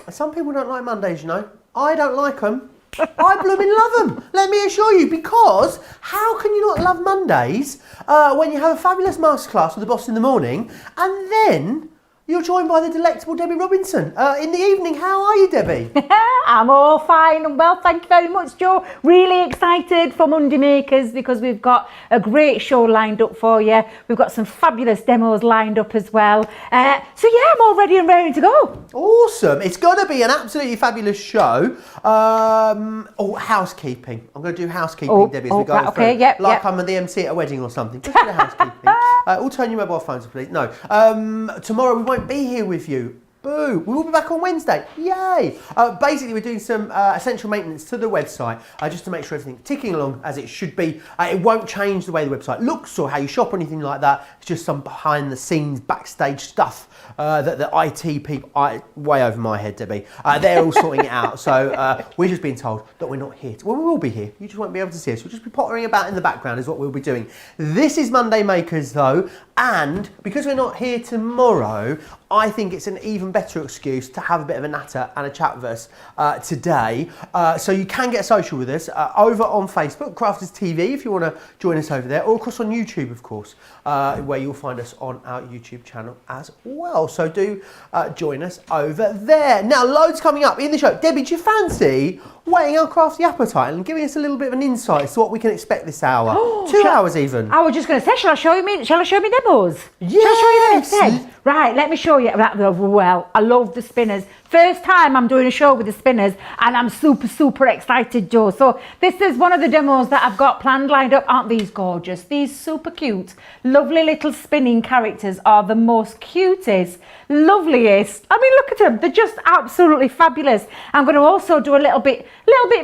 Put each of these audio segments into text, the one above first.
Some people don't like Mondays, you know. I don't like them. I blooming love them, let me assure you, because how can you not love Mondays when you have a fabulous masterclass with the boss in the morning and then you're joined by the delectable Debbie Robinson in the evening. How are you, Debbie? I'm all fine and well, thank you very much, Joe. Really excited for Monday Makers because we've got a great show lined up for you. We've got some fabulous demos lined up as well. So yeah, I'm all ready and ready to go. Awesome. It's going to be an absolutely fabulous show. Housekeeping. I'm going to do housekeeping, Debbie, as we go through. Yep, like I'm the MC at a wedding or something. Just a bit of housekeeping. All turn your mobile phones, please. No. Tomorrow we won't be here with you. Boo! We will be back on Wednesday. Yay! Basically, we're doing some essential maintenance to the website just to make sure everything's ticking along as it should be. It won't change the way the website looks or how you shop or anything like that. It's just some behind-the-scenes, backstage stuff that the IT people, way over my head, Debbie, they're all sorting it out. So we're just being told that we're not here. Well, we will be here. You just won't be able to see us. We'll just be pottering about in the background is what we'll be doing. This is Monday Makers, though, and because we're not here tomorrow, I think it's an even better excuse to have a bit of a natter and a chat with us today. So you can get social with us over on Facebook, Crafters TV, if you want to join us over there, or of course on YouTube, of course, where you'll find us on our YouTube channel as well. So do join us over there. Now, loads coming up in the show. Debbie, do you fancy whetting our crafty appetite and giving us a little bit of an insight as to what we can expect this hour? 2 hours even. I was just going to say, shall I show you me demos? Yes. Shall I show you them instead? Right, let me show you. Well, I love the spinners. First time I'm doing a show with the spinners and I'm super excited, Joe. So this is one of the demos that I've got planned lined up. Aren't these gorgeous? These super cute, lovely little spinning characters are the most cutest, loveliest. I mean, look at them. They're just absolutely fabulous. I'm going to also do a little bit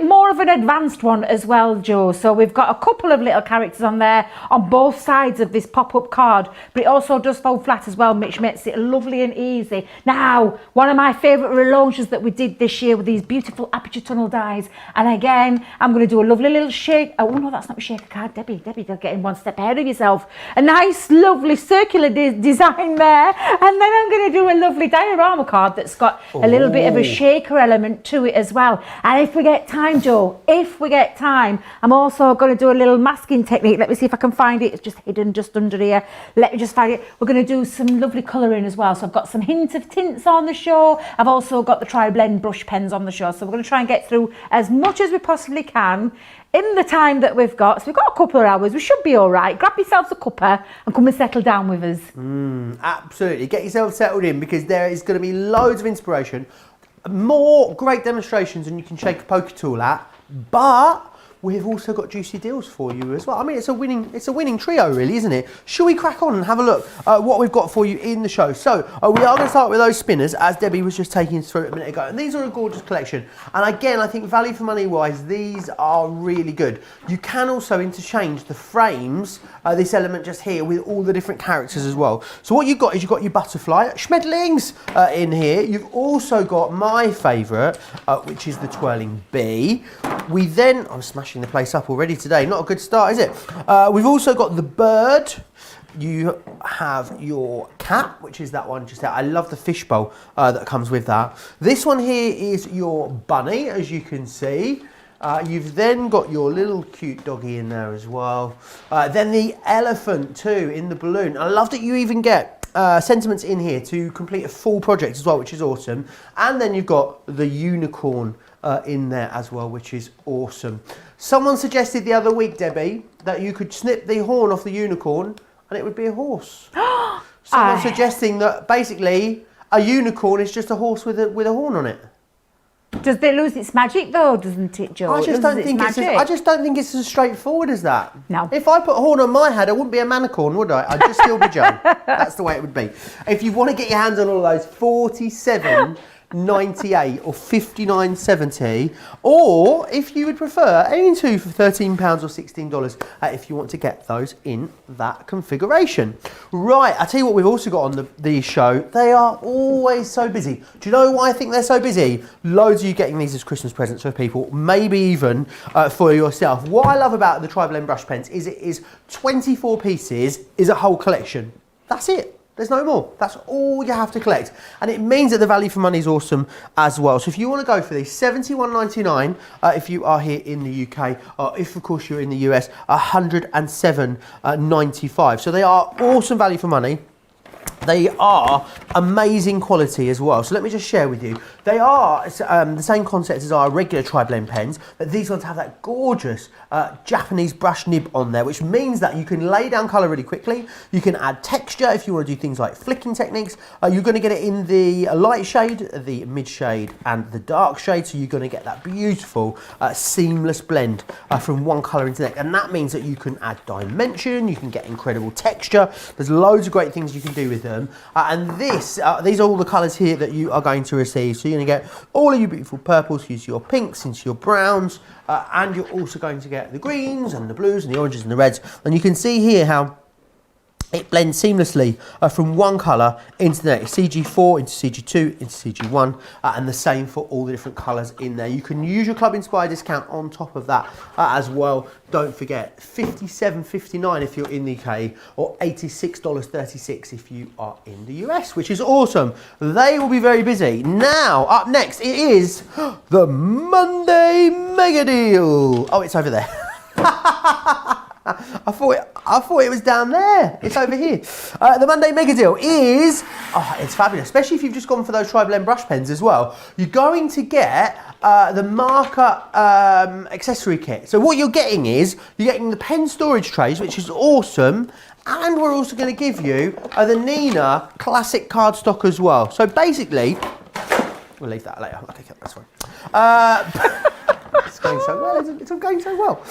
more of an advanced one as well, Joe. So we've got a couple of little characters on there on both sides of this pop-up card, but it also does fold flat as well, which makes it lovely and easy. Now, one of my favourite relaunches that we did this year with these beautiful aperture tunnel dies, and again I'm going to do a lovely little shake. Oh no, that's not a shaker card, Debbie, you're getting one step ahead of yourself. A nice lovely circular design there, and then I'm going to do a lovely diorama card that's got a little bit of a shaker element to it as well. And if we get time, Joe, if we get time, I'm also going to do a little masking technique. Let me see if I can find it. It's just hidden just under here. Let me just find it. We're going to do some lovely colouring as well. So I've got some hints of tints on the show. I've also got the tri-blend brush pens on the show. So we're going to try and get through as much as we possibly can in the time that we've got. So we've got a couple of hours. We should be all right. Grab yourselves a cuppa and come and settle down with us. Absolutely. Get yourself settled in because there is going to be loads of inspiration, more great demonstrations than you can shake a poker tool at, but we've also got juicy deals for you as well. I mean, it's a winning trio, really, isn't it? Shall we crack on and have a look at what we've got for you in the show? So we are going to start with those spinners, as Debbie was just taking us through a minute ago. And these are a gorgeous collection. And again, I think value for money wise, these are really good. You can also interchange the frames, this element just here, with all the different characters as well. So what you've got is you've got your butterfly, Schmetterlings in here. You've also got my favourite, which is the twirling bee. We then, I'm smashing the place up already today, not a good start, is it? We've also got the bird. You have your cat, which is that one just there. I love the fishbowl that comes with that. This one here is your bunny, as you can see. You've then got your little cute doggy in there as well. Then the elephant too in the balloon. I love that you even get sentiments in here to complete a full project as well, which is awesome. And then you've got the unicorn in there as well, which is awesome. Someone suggested the other week, Debbie, that you could snip the horn off the unicorn and it would be a horse. Someone suggesting that basically a unicorn is just a horse with a horn on it. Does it lose its magic though, doesn't it, Joe? I just don't think it's as straightforward as that. No. If I put a horn on my head, I wouldn't be a manicorn, would I? I'd just still be Joe. That's the way it would be. If you want to get your hands on all of those, 47.98 or 59.70, or if you would prefer, any two for £13 or $16 if you want to get those in that configuration. Right, I tell you what we've also got on the show. They are always so busy. Do you know why I think they're so busy? Loads of you getting these as Christmas presents for people, maybe even for yourself. What I love about the tri-blend brush pens is it is 24 pieces, is a whole collection. That's it. There's no more. That's all you have to collect. And it means that the value for money is awesome as well. So if you want to go for these, $71.99 if you are here in the UK, or if of course you're in the US, $107.95. So they are awesome value for money. They are amazing quality as well. So let me just share with you. They are the same concept as our regular tri-blend pens, but these ones have that gorgeous Japanese brush nib on there, which means that you can lay down colour really quickly. You can add texture if you want to do things like flicking techniques. You're going to get it in the light shade, the mid shade and the dark shade. So you're going to get that beautiful seamless blend from one colour into the next. And that means that you can add dimension, you can get incredible texture. There's loads of great things you can do with them. And these are all the colours here that you are going to receive. So you're going to get all of your beautiful purples into your pinks, into your browns, and you're also going to get the greens and the blues and the oranges and the reds. And you can see here how it blends seamlessly from one colour into the next, CG4 into CG2 into CG1, and the same for all the different colours in there. You can use your Club Inspire discount on top of that as well. Don't forget, $57.59 if you're in the UK, or $86.36 if you are in the US, which is awesome. They will be very busy. Now, up next, it is the Monday Mega Deal. Oh, it's over there. I thought it was down there. It's over here. The Monday Mega Deal is, it's fabulous, especially if you've just gone for those tri-blend brush pens as well. You're going to get the marker accessory kit. So what you're getting is, you're getting the pen storage trays, which is awesome. And we're also going to give you the Nina classic cardstock as well. So basically, we'll leave that later. Okay, that's fine. It's going so well, it's all going so well.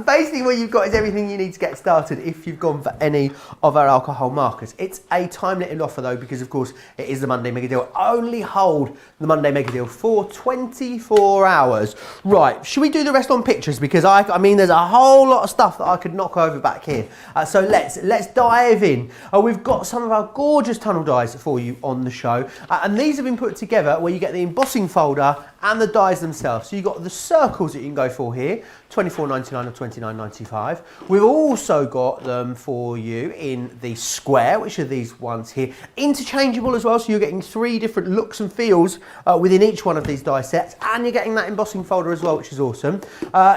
Basically what you've got is everything you need to get started if you've gone for any of our alcohol markers. It's a time-limited offer though, because of course it is the Monday Mega Deal. Only hold the Monday Mega Deal for 24 hours. Right, should we do the rest on pictures? Because I mean there's a whole lot of stuff that I could knock over back here. So let's dive in. We've got some of our gorgeous tunnel dies for you on the show. And these have been put together where you get the embossing folder and the dies themselves. So you've got the circles that you can go for here, $24.99 or $29.95. We've also got them for you in the square, which are these ones here. Interchangeable as well, so you're getting 3 different looks and feels within each one of these die sets, and you're getting that embossing folder as well, which is awesome.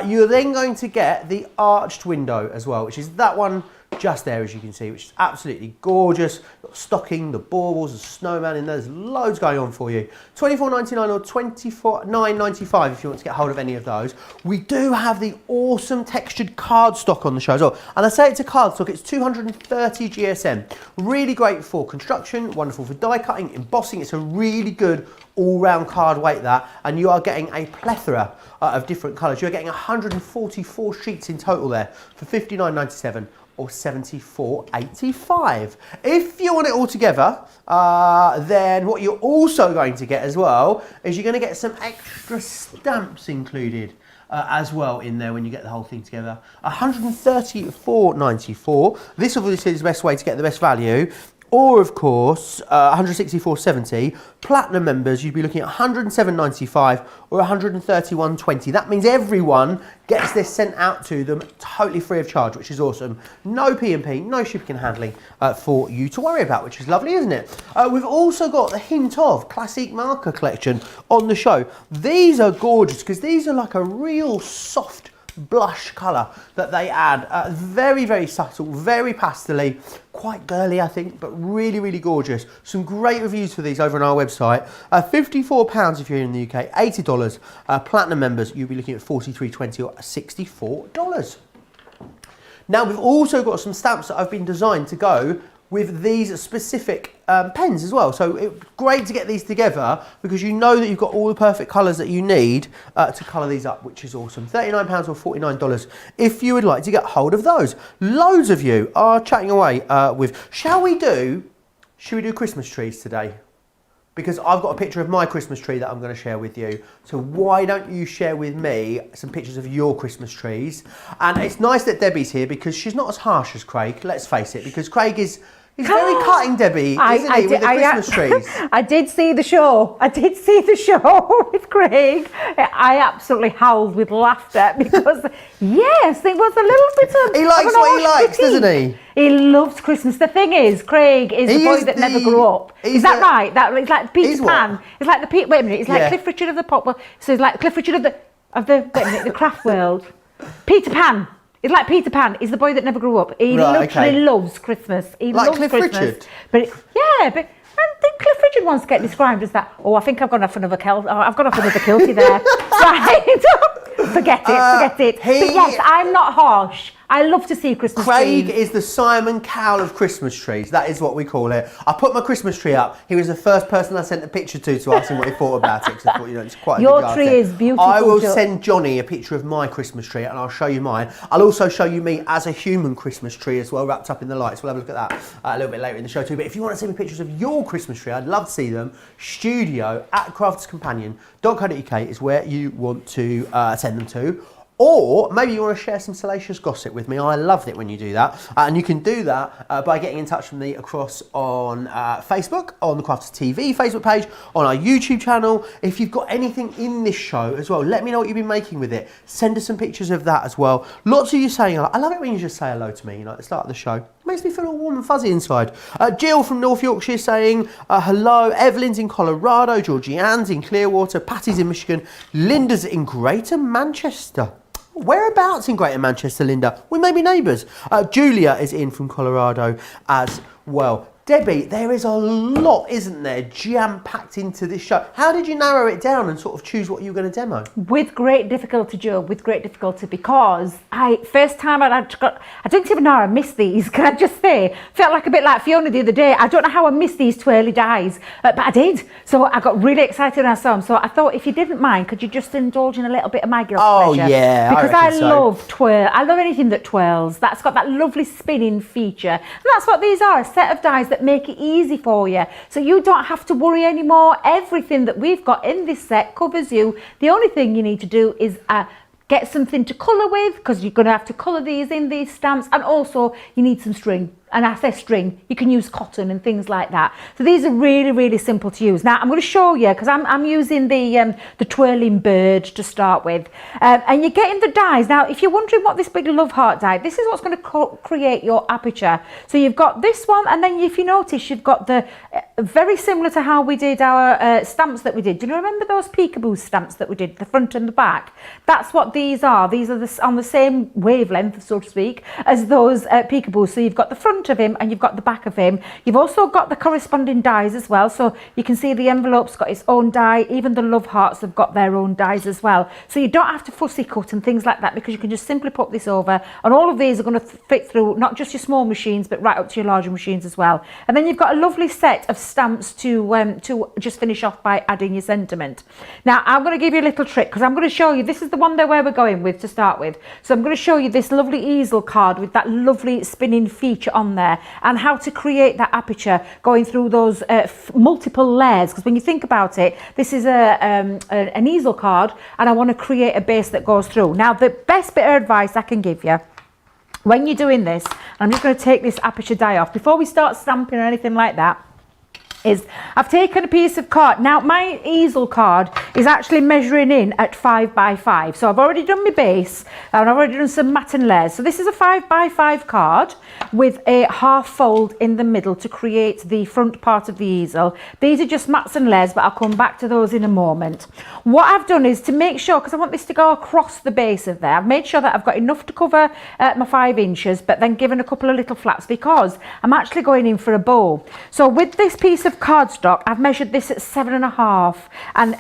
You're then going to get the arched window as well, which is that one just there, as you can see, which is absolutely gorgeous. Got stocking, the baubles, the snowman in there. There's loads going on for you. $24.99 or $29.95 if you want to get hold of any of those. We do have the awesome textured cardstock on the show as well. And I say it's a cardstock, it's 230 GSM. Really great for construction, wonderful for die cutting, embossing. It's a really good all-round card weight, that, and you are getting a plethora of different colours. You're getting 144 sheets in total there for $59.97 or $74.85. If you want it all together, then what you're also going to get as well is you're going to get some extra stamps included as well in there when you get the whole thing together. $134.94. This obviously is the best way to get the best value. Or of course, $164.70. Platinum members, you'd be looking at $107.95 or $131.20. That means everyone gets this sent out to them totally free of charge, which is awesome. No P&P, no shipping and handling for you to worry about, which is lovely, isn't it? We've also got the Hint of Classic Marker Collection on the show. These are gorgeous because these are like a real soft blush colour that they add. Very, very subtle, very pastel-y, quite girly I think, but really, really gorgeous. Some great reviews for these over on our website. £54 if you're in the UK, $80. Platinum members, you'll be looking at $43.20 or $64. Now we've also got some stamps that have been designed to go with these specific pens as well. So it's great to get these together because you know that you've got all the perfect colours that you need to colour these up, which is awesome. £39 or $49 if you would like to get hold of those. Loads of you are chatting away with, should we do Christmas trees today? Because I've got a picture of my Christmas tree that I'm going to share with you. So why don't you share with me some pictures of your Christmas trees? And it's nice that Debbie's here because she's not as harsh as Craig, let's face it, because Craig is He's very cutting, Debbie, isn't he, with the Christmas trees? I did see the show. With Craig. I absolutely howled with laughter because, yes, it was a little bit of... He likes what he likes, doesn't he? He loves Christmas. The thing is, Craig is the boy that never grew up. Is that right? It's like Peter Pan. It's like wait a minute. It's like Cliff Richard of the pop world. So it's like Cliff Richard of the wait a minute, the craft world. Peter Pan. It's like Peter Pan. He's the boy that never grew up. He literally loves Christmas. He loves Cliff Christmas. Richard? But I think Cliff Richard once get described as that. Oh, I think I've gone off another I've gone off another kilty there. Right? Forget it. But yes, I'm not harsh. I love to see Christmas trees. Craig is the Simon Cowell of Christmas trees. That is what we call it. I put my Christmas tree up. He was the first person I sent a picture to ask him what he thought about it. Because I thought, it's quite a Your good tree yard is beautiful. I will send Johnny a picture of my Christmas tree and I'll show you mine. I'll also show you me as a human Christmas tree as well, wrapped up in the lights. We'll have a look at that a little bit later in the show too. But if you want to send me pictures of your Christmas tree, I'd love to see them. studio@crafterscompanion.co.uk is where you want to send them to. Or maybe you want to share some salacious gossip with me. I loved it when you do that. And you can do that by getting in touch with me across on Facebook, on the Crafters TV Facebook page, on our YouTube channel. If you've got anything in this show as well, let me know what you've been making with it. Send us some pictures of that as well. Lots of you saying, I love it when you just say hello to me, at the start of the show. It makes me feel all warm and fuzzy inside. Jill from North Yorkshire saying, hello. Evelyn's in Colorado. Georgianne's in Clearwater. Patty's in Michigan. Linda's in Greater Manchester. Whereabouts in Greater Manchester, Linda? We may be neighbours. Julia is in from Colorado as well. Debbie, there is a lot, isn't there, jam-packed into this show. How did you narrow it down and sort of choose what you were going to demo? With great difficulty, Joe, because first time I didn't even know I missed these, can I just say? Felt like a bit like Fiona the other day. I don't know how I missed these twirly dies, but I did. So I got really excited when I saw them. So I thought, if you didn't mind, could you just indulge in a little bit of my guilt pleasure? Oh, yeah, because I so. love twirl. I love anything that twirls. That's got that lovely spinning feature. And that's what these are, a set of dies that make it easy for you, so you don't have to worry anymore. Everything that we've got in this set covers you. The only thing you need to do is get something to colour with, because you're going to have to colour these in these stamps, and also you need some string. And I say string, you can use cotton and things like that. So these are really, really simple to use. Now I'm going to show you, because I'm using the twirling bird to start with. And you're getting the dies. Now, if you're wondering what this big love heart die, this is what's going to create your aperture. So you've got this one, and then if you notice, you've got the, very similar to how we did our stamps that we did. Do you remember those peekaboo stamps that we did, the front and the back? That's what these are. These are on the same wavelength, so to speak, as those peekaboos. So you've got the front of him and you've got the back of him. You've also got the corresponding dies as well, so you can see the envelope's got its own die. Even the love hearts have got their own dies as well, so you don't have to fussy cut and things like that, because you can just simply put this over, and all of these are going to fit through not just your small machines but right up to your larger machines as well. And then you've got a lovely set of stamps to just finish off by adding your sentiment. Now I'm going to give you a little trick, because I'm going to show you, this is the one there where we're going with to start with. So I'm going to show you this lovely easel card with that lovely spinning feature on there, and how to create that aperture going through those multiple layers. Because when you think about it, this is an easel card, and I want to create a base that goes through. Now the best bit of advice I can give you when you're doing this, I'm just going to take this aperture die off before we start stamping or anything like that, is I've taken a piece of card. Now my easel card is actually measuring in at 5 by 5. So I've already done my base and I've already done some mat and layers. So this is a 5 by 5 card with a half fold in the middle to create the front part of the easel. These are just mats and layers, but I'll come back to those in a moment. What I've done is to make sure, because I want this to go across the base of there, I've made sure that I've got enough to cover my 5 inches, but then given a couple of little flaps, because I'm actually going in for a bow. So with this piece of cardstock, I've measured this at 7.5, and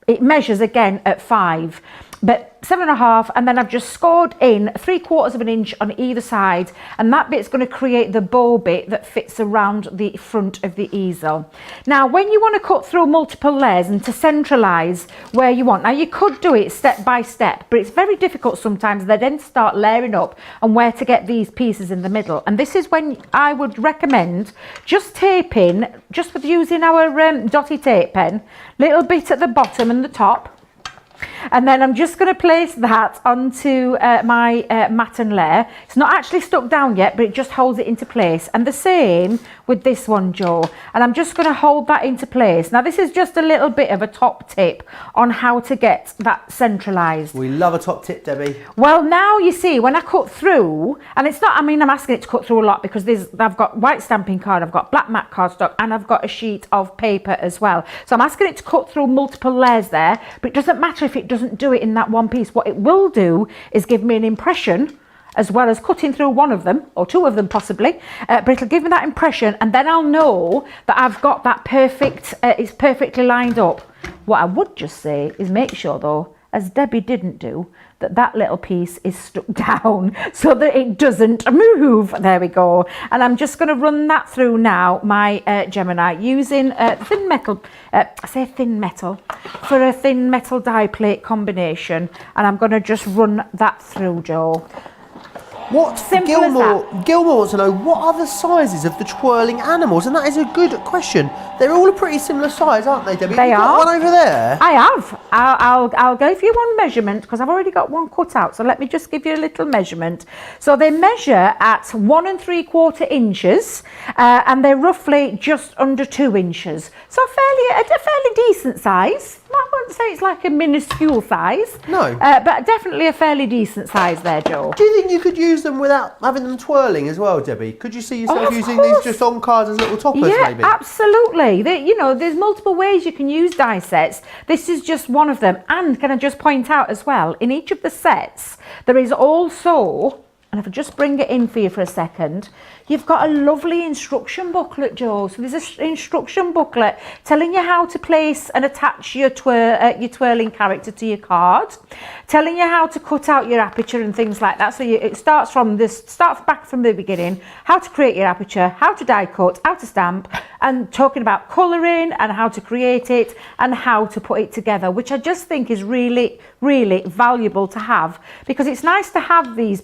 it measures again at 5, but 7.5, and then I've just scored in 3/4 of an inch on either side, and that bit's going to create the bow bit that fits around the front of the easel. Now when you want to cut through multiple layers and to centralize where you want, now you could do it step by step, but it's very difficult sometimes. They then start layering up and where to get these pieces in the middle, and this is when I would recommend just taping, just with using our dotty tape pen, little bit at the bottom and the top. And then I'm just going to place that onto my matten layer. It's not actually stuck down yet, but it just holds it into place. And the same with this one, Joe. And I'm just going to hold that into place. Now, this is just a little bit of a top tip on how to get that centralised. We love a top tip, Debbie. Well, now you see, when I cut through, and it's not, I mean, I'm asking it to cut through a lot because I've got white stamping card, I've got black matte cardstock, and I've got a sheet of paper as well. So I'm asking it to cut through multiple layers there, but it doesn't matter if it doesn't do it in that one piece. What it will do is give me an impression, as well as cutting through one of them, or two of them possibly, but it'll give me that impression, and then I'll know that I've got that perfect, it's perfectly lined up. What I would just say is make sure though, as Debbie didn't do, that little piece is stuck down so that it doesn't move. There we go. And I'm just going to run that through now, my Gemini, using thin metal, I say thin metal, for a thin metal die plate combination. And I'm going to just run that through, Joe. What Simple Gilmore wants to know, what are the sizes of the twirling animals? And that is a good question. They're all a pretty similar size, aren't they, Debbie? They You've got are. one over there. I have. I'll give you one measurement because I've already got one cut out. So let me just give you a little measurement. So they measure at 1 3/4 inches, and they're roughly just under 2 inches. So a fairly decent size. I wouldn't say it's like a minuscule size. No. But definitely a fairly decent size there, Joe. Do you think you could use them without having them twirling as well, Debbie? Could you see yourself Of using course. these just on cards as little toppers, Yeah, maybe? absolutely. There's multiple ways you can use die sets. This is just one of them. And can I just point out as well, in each of the sets, there is also, and if I just bring it in for you for a second, you've got a lovely instruction booklet, Joe. So there's an instruction booklet telling you how to place and attach your twirling character to your card, telling you how to cut out your aperture and things like that. So it starts back from the beginning, how to create your aperture, how to die cut, how to stamp, and talking about colouring and how to create it and how to put it together, which I just think is really, really valuable to have, because it's nice to have these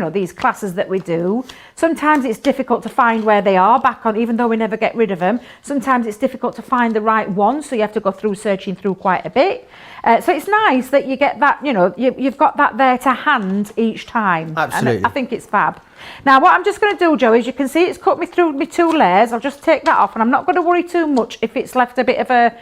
these classes that we do. Sometimes it's difficult to find where they are back on, even though we never get rid of them. Sometimes it's difficult to find the right one, so you have to go through searching through quite a bit. So it's nice that you get that, you've got that there to hand each time. Absolutely. And I think it's fab. Now, what I'm just going to do, Joe, is you can see it's cut me through my 2 layers. I'll just take that off, and I'm not going to worry too much if it's left a bit of a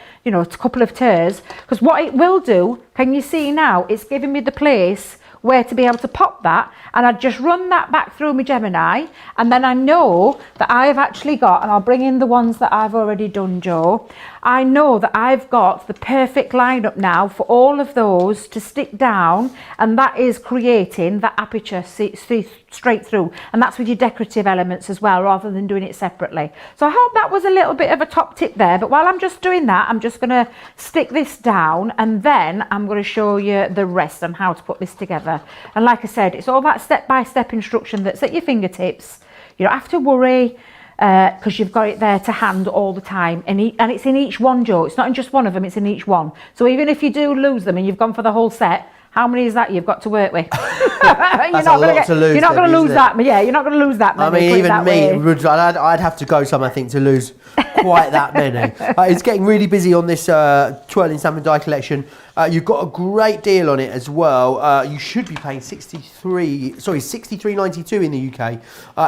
couple of tears, because what it will do, can you see now, it's giving me the place where to be able to pop that, and I just run that back through my Gemini, and then I know that I've actually got, and I'll bring in the ones that I've already done, Joe. I know that I've got the perfect lineup now for all of those to stick down, and that is creating that aperture straight through, and that's with your decorative elements as well, rather than doing it separately. So I hope that was a little bit of a top tip there, but while I'm just doing that, I'm just going to stick this down, and then I'm going to show you the rest and how to put this together. And like I said, it's all that step-by-step instruction that's at your fingertips. You don't have to worry, because you've got it there to hand all the time, and it's in each one, Joe. It's not in just one of them, it's in each one. So even if you do lose them and you've gone for the whole set, how many is that you've got to work with? That's a lot to lose. You're not going to lose that. Yeah, you're not going to lose that many. I mean, even me, I'd have to go some, I think, to lose quite that many. It's getting really busy on this twirling stamp and die collection. You've got a great deal on it as well. You should be paying $63.92 in the UK.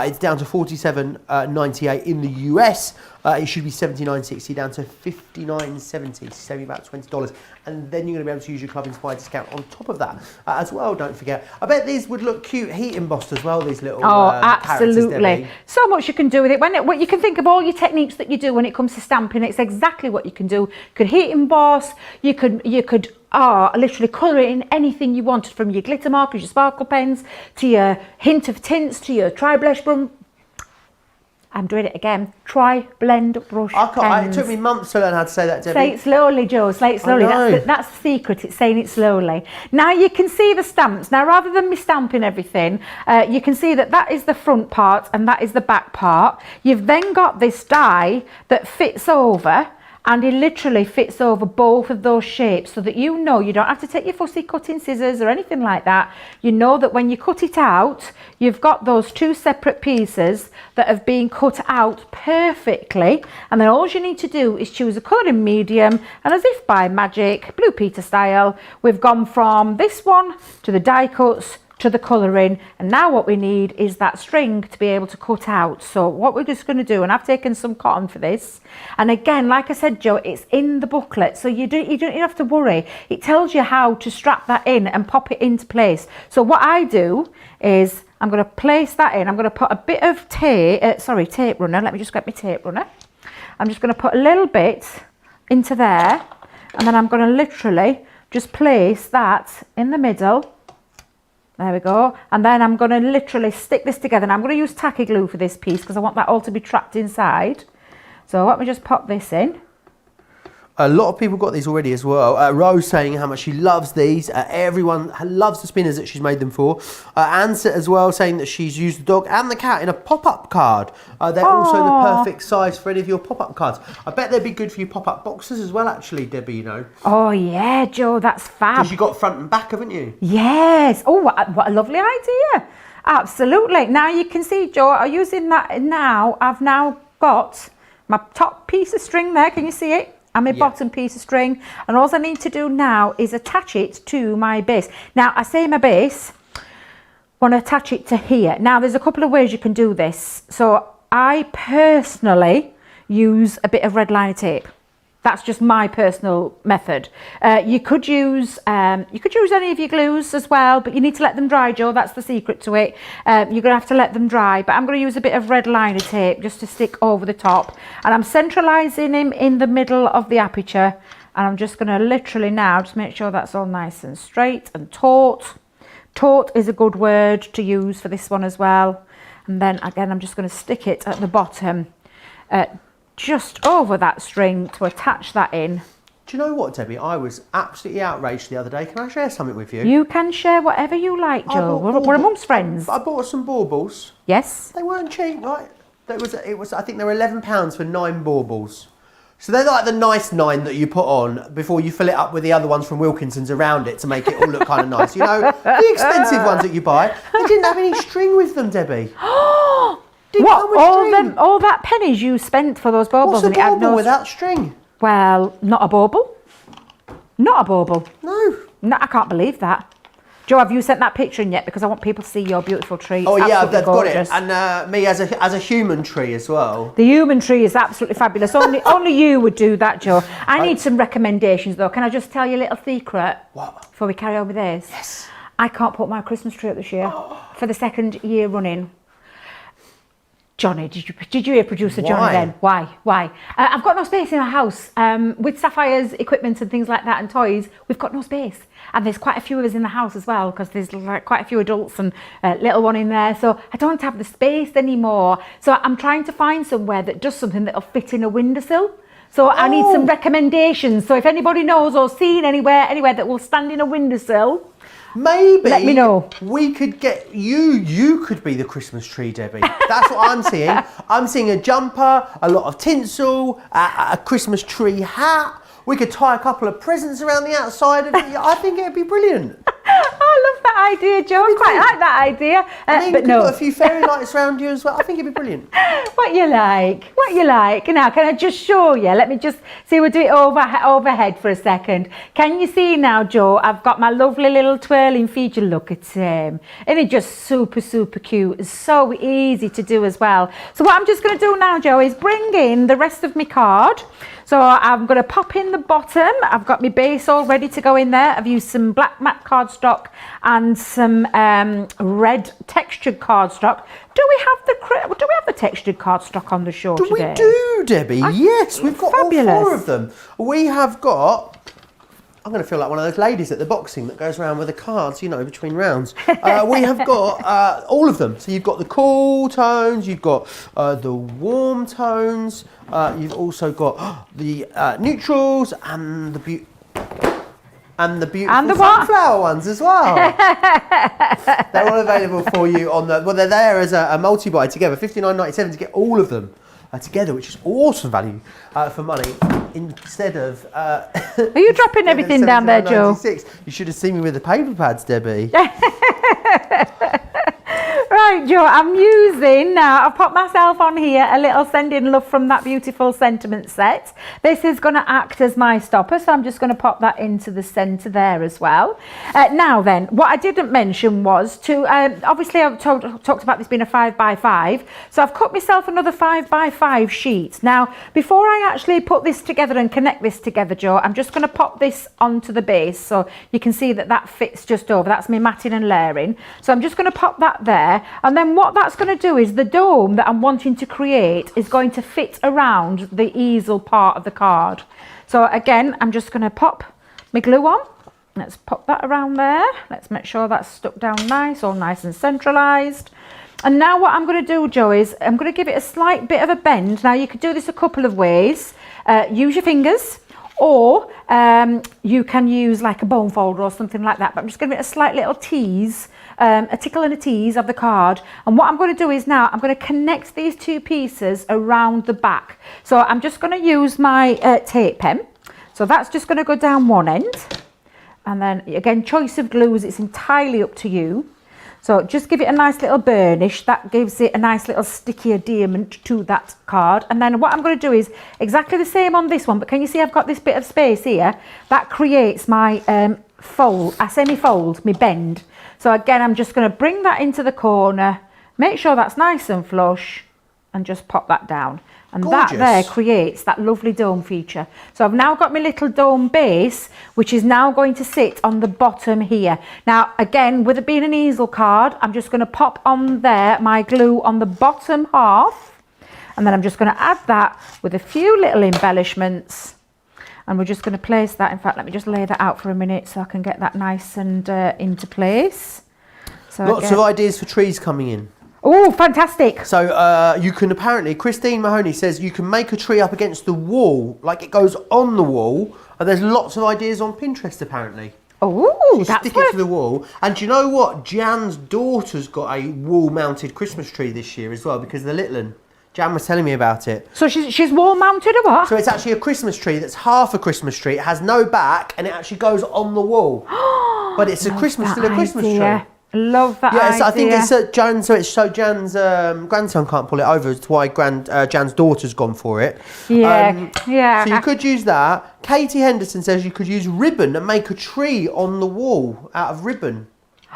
It's down to $47.98 in the US. It should be $79.60 down to $59.70, saving about $20. And then you're going to be able to use your Club Inspired discount on top of that as well. Don't forget. I bet these would look cute heat embossed as well. These little absolutely. So much you can do with it. When you can think of all your techniques that you do when it comes to stamping. It's exactly what you can do. You could heat emboss. You could literally colour it in anything you wanted, from your glitter markers, your sparkle pens, to your hint of tints, to your tri-blush brush. I'm doing it again. Tri-blend brush pens. It took me months to learn how to say that, Debbie. Say it slowly, Joe. Say it slowly. That's the secret. It's saying it slowly. Now you can see the stamps. Now, rather than me stamping everything, you can see that is the front part and that is the back part. You've then got this die that fits over, and it literally fits over both of those shapes, so that you know you don't have to take your fussy cutting scissors or anything like that. You know that when you cut it out, you've got those two separate pieces that have been cut out perfectly, and then all you need to do is choose a colour in medium, and as if by magic, Blue Peter style, we've gone from this one to the die cuts to the colouring, and now what we need is that string to be able to cut out. So what we're just going to do, and I've taken some cotton for this, and again, like I said, Joe, it's in the booklet, so you don't have to worry. It tells you how to strap that in and pop it into place. So what I do is I'm going to place that in. I'm going to put a bit of tape runner. Let me just get my tape runner. I'm just going to put a little bit into there, and then I'm going to literally just place that in the middle. There we go. And then I'm going to literally stick this together. And I'm going to use tacky glue for this piece because I want that all to be trapped inside. So let me just pop this in. A lot of people got these already as well. Rose saying how much she loves these. Everyone loves the spinners that she's made them for. Ansett as well saying that she's used the dog and the cat in a pop-up card. They're also the perfect size for any of your pop-up cards. I bet they'd be good for your pop-up boxes as well, actually, Debbie, you know. Oh, yeah, Joe, that's fab. Because you got front and back, haven't you? Yes. Oh, what a lovely idea. Absolutely. Now you can see, Joe, I'm using that now. I've now got my top piece of string there. Can you see it? And my bottom piece of string, and all I need to do now is attach it to my base. Now I say my base, want to attach it to here. Now there's a couple of ways you can do this. So I personally use a bit of red liner tape. That's just my personal method. You could use any of your glues as well, but you need to let them dry, Joe. That's the secret to it. You're going to have to let them dry, but I'm going to use a bit of red liner tape just to stick over the top. And I'm centralising him in the middle of the aperture. And I'm just going to literally now just make sure that's all nice and straight and taut. Taut is a good word to use for this one as well. And then again, I'm just going to stick it at the bottom. Just over that string to attach that in. Do you know what, Debbie? I was absolutely outraged the other day. Can I share something with you? You can share whatever you like, Joe. We're amongst friends. I bought some baubles. Yes. They weren't cheap, right? It was. I think they were £11 for 9 baubles. So they're like the nice 9 that you put on before you fill it up with the other ones from Wilkinson's around it to make it all look kind of nice. You know, the expensive ones that you buy. They didn't have any string with them, Debbie. What? All that pennies you spent for those baubles? What's a bauble without string? Well, not a bauble. Not a bauble. No. No, I can't believe that. Joe, have you sent that picture in yet? Because I want people to see your beautiful tree. Oh yeah, I've got gorgeous. it. And me as a human tree as well. The human tree is absolutely fabulous. Only you would do that, Joe. I need some recommendations though. Can I just tell you a little secret? What? Before we carry on with this? Yes. I can't put my Christmas tree up this year for the 2nd year running. Johnny, did you hear producer Johnny then? Why? I've got no space in my house. With Sapphire's equipment and things like that and toys, we've got no space. And there's quite a few of us in the house as well, because there's like quite a few adults and a little one in there. So I don't have the space anymore. So I'm trying to find somewhere that does something that'll fit in a windowsill. So I need some recommendations. So if anybody knows or seen anywhere that will stand in a windowsill, maybe let me know. We could get you could be the Christmas tree, Debbie. That's what I'm seeing. I'm seeing a jumper, a lot of tinsel, a Christmas tree hat. We could tie a couple of presents around the outside of it. I think it'd be brilliant. I love that idea, Joe. I quite like that idea. But no, put a few fairy lights around you as well. I think it'd be brilliant. What you like. Now, can I just show you? Let me just see. We'll do it overhead for a second. Can you see now, Joe? I've got my lovely little twirling feature. Look at him. Isn't he just super, super cute? It's so easy to do as well. So what I'm just going to do now, Joe, is bring in the rest of my card. So I'm going to pop in the bottom. I've got my base all ready to go in there. I've used some black matte cardstock and some red textured cardstock. Do we have the textured cardstock on the show today? We do, Debbie. Yes, we've got fabulous. All 4 of them. We have got. I'm going to feel like one of those ladies at the boxing that goes around with the cards, you know, between rounds. We have got all of them. So you've got the cool tones, you've got the warm tones, you've also got the neutrals and the beautiful sunflower ones as well. They're all available for you on the. Well, they're there as a multi-buy together, $59.97 to get all of them. together, which is awesome value for money. Instead of Are you dropping everything down there, Joe? You should have seen me with the paper pads, Debbie. Right, Joe, I'm using now, I've put myself on here a little Sending Love from That Beautiful Sentiment set. This is going to act as my stopper, so I'm just going to pop that into the centre there as well. Now then, what I didn't mention was to, obviously I've talked about this being a 5x5, so I've cut myself another 5x5 sheet. Now, before I actually put this together and connect this together, Joe, I'm just going to pop this onto the base, so you can see that that fits just over. That's me matting and layering. So I'm just going to pop that there. And then what that's going to do is the dome that I'm wanting to create is going to fit around the easel part of the card. So again, I'm just going to pop my glue on. Let's pop that around there. Let's make sure that's stuck down nice, all nice and centralised. And now what I'm going to do, Joe, is I'm going to give it a slight bit of a bend. Now you could do this a couple of ways. Use your fingers, or you can use like a bone folder or something like that. But I'm just going to give it a slight little tease. A tickle and a tease of the card, and what I'm going to do is now I'm going to connect these two pieces around the back. So I'm just going to use my tape pen, so that's just going to go down one end, and then again, choice of glues, it's entirely up to you. So just give it a nice little burnish, that gives it a nice little sticky adherent to that card. And then what I'm going to do is exactly the same on this one, but can you see I've got this bit of space here that creates my fold, a semi-fold, my bend. So again, I'm just going to bring that into the corner, make sure that's nice and flush, and just pop that down. And gorgeous. That there creates that lovely dome feature. So I've now got my little dome base, which is now going to sit on the bottom here. Now, again, with it being an easel card, I'm just going to pop on there my glue on the bottom half. And then I'm just going to add that with a few little embellishments. And we're just going to place that. In fact, let me just lay that out for a minute so I can get that nice and into place. So lots of ideas for trees coming in. Oh, fantastic. So you can apparently, Christine Mahoney says you can make a tree up against the wall, like it goes on the wall. And there's lots of ideas on Pinterest apparently. Oh, that's stick it to the wall. And do you know what? Jan's daughter's got a wall-mounted Christmas tree this year as well because of the little one. Jan was telling me about it. So she's wall mounted or what? So it's actually a Christmas tree that's half a Christmas tree. It has no back and it actually goes on the wall. But it's a Christmas tree. Love that idea. So I think it's Jan. So Jan's grandson can't pull it over. That's why Jan's daughter's gone for it. Yeah. So you could use that. Katie Henderson says you could use ribbon and make a tree on the wall out of ribbon,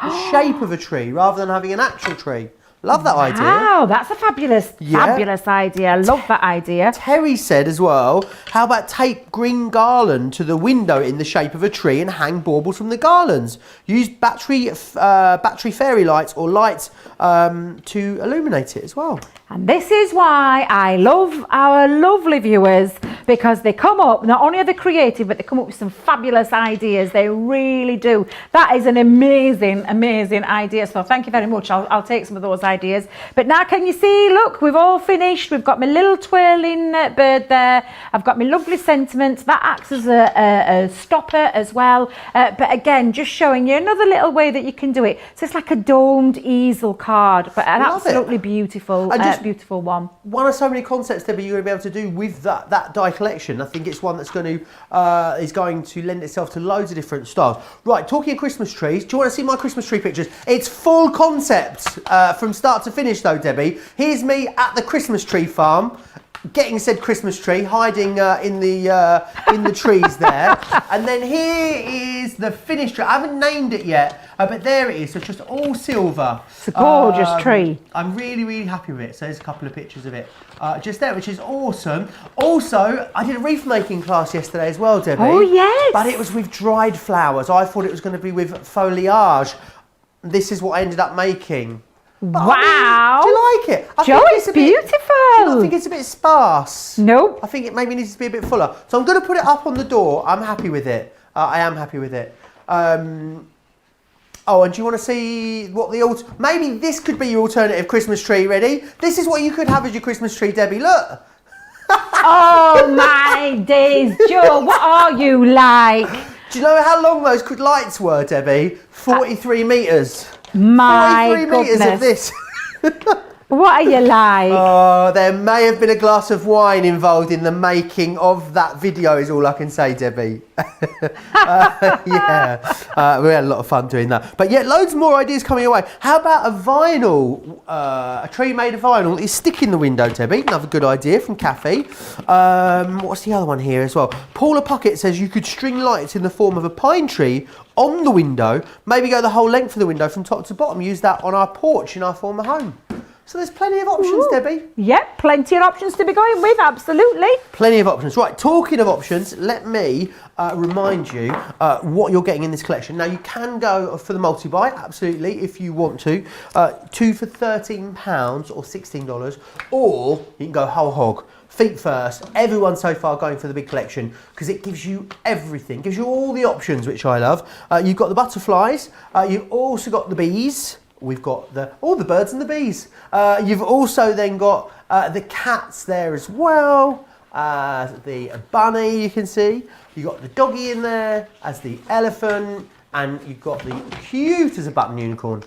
the shape of a tree rather than having an actual tree. Love that idea. Wow, that's a fabulous idea. Love that idea. Terry said as well, how about tape green garland to the window in the shape of a tree and hang baubles from the garlands? Use battery fairy lights or lights to illuminate it as well. And this is why I love our lovely viewers, because they come up, not only are they creative, but they come up with some fabulous ideas. They really do. That is an amazing idea. So thank you very much. I'll take some of those ideas. But now can you see, look, we've all finished. We've got my little twirling bird there. I've got my lovely sentiments. That acts as a stopper as well. But again, just showing you another little way that you can do it. So it's like a domed easel card, but an absolutely beautiful beautiful one. One of so many concepts, Debbie, you're going to be able to do with that die collection. I think it's one that's going to lend itself to loads of different styles. Right, talking of Christmas trees, do you want to see my Christmas tree pictures? It's full concept from start to finish, though, Debbie. Here's me at the Christmas tree farm, getting said Christmas tree, hiding in the trees there. And then here is the finished tree. I haven't named it yet, but there it is. So it's just all silver. It's a gorgeous tree. I'm really happy with it. So there's a couple of pictures of it just there, which is awesome. Also, I did a wreath making class yesterday as well, Debbie. Oh, yes. But it was with dried flowers. I thought it was going to be with foliage. This is what I ended up making. But wow! I mean, do you like it? Joe, it's beautiful. I think it's a bit sparse. Nope. I think it maybe needs to be a bit fuller. So I'm going to put it up on the door. I'm happy with it. I am happy with it. Oh, and do you want to see what maybe this could be your alternative Christmas tree? Ready? This is what you could have as your Christmas tree, Debbie. Look. Oh my days, Joe! What are you like? Do you know how long those lights were, Debbie? 43 metres. My 43 metres of this. What are you like? Oh, there may have been a glass of wine involved in the making of that video, is all I can say, Debbie. Yeah, we had a lot of fun doing that. But yeah, loads more ideas coming your way. How about a vinyl, a tree made of vinyl is stick in the window, Debbie? Another good idea from Kathy. What's the other one here as well? Paula Pocket says you could string lights in the form of a pine tree on the window, maybe go the whole length of the window from top to bottom, use that on our porch in our former home. So there's plenty of options, Debbie. Yep, plenty of options to be going with, absolutely. Plenty of options. Right, talking of options, let me remind you what you're getting in this collection. Now, you can go for the multi-buy, absolutely, if you want to. 2 for £13 or $16, or you can go whole hog. Feet first. Everyone so far going for the big collection because it gives you everything. Gives you all the options, which I love. You've got the butterflies. You've also got the bees. We've got all the birds and the bees. You've also then got the cats there as well. The bunny, you can see. You've got the doggy in there as the elephant. And you've got the cute as a button unicorn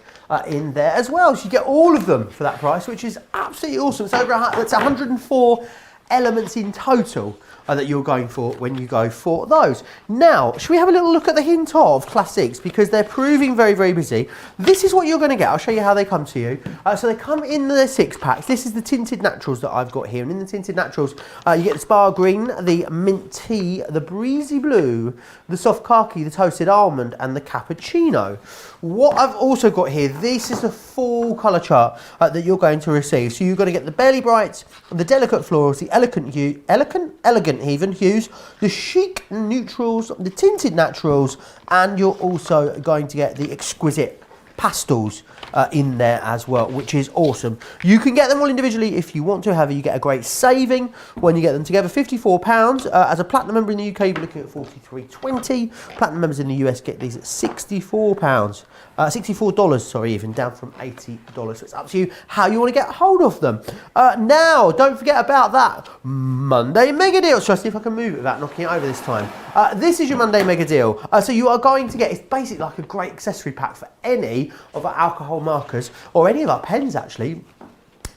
in there as well. So you get all of them for that price, which is absolutely awesome. It's it's 104 elements in total that you're going for when you go for those. Now, should we have a little look at the hint of classics because they're proving very, very busy. This is what you're going to get. I'll show you how they come to you. So they come in the 6-packs. This is the tinted naturals that I've got here. And in the tinted naturals, you get the Spa Green, the Mint Tea, the Breezy Blue, the Soft Khaki, the Toasted Almond, and the Cappuccino. What I've also got here, this is the full colour chart that you're going to receive. So you're going to get the Barely Brights, the Delicate Florals, the Elegant even hues, the Chic Neutrals, the Tinted Naturals, and you're also going to get the Exquisite Pastels in there as well, which is awesome. You can get them all individually if you want to. However, you get a great saving when you get them together. £54 as a platinum member in the UK, you're looking at $43.20. Platinum members in the US get these at £64. $64, sorry, even down from $80. So it's up to you how you want to get hold of them. Now, don't forget about that Monday Mega Deal. So I'll see if I can move it without knocking it over this time. This is your Monday Mega Deal. So you are going to get, it's basically like a great accessory pack for any of our alcohol markers or any of our pens actually.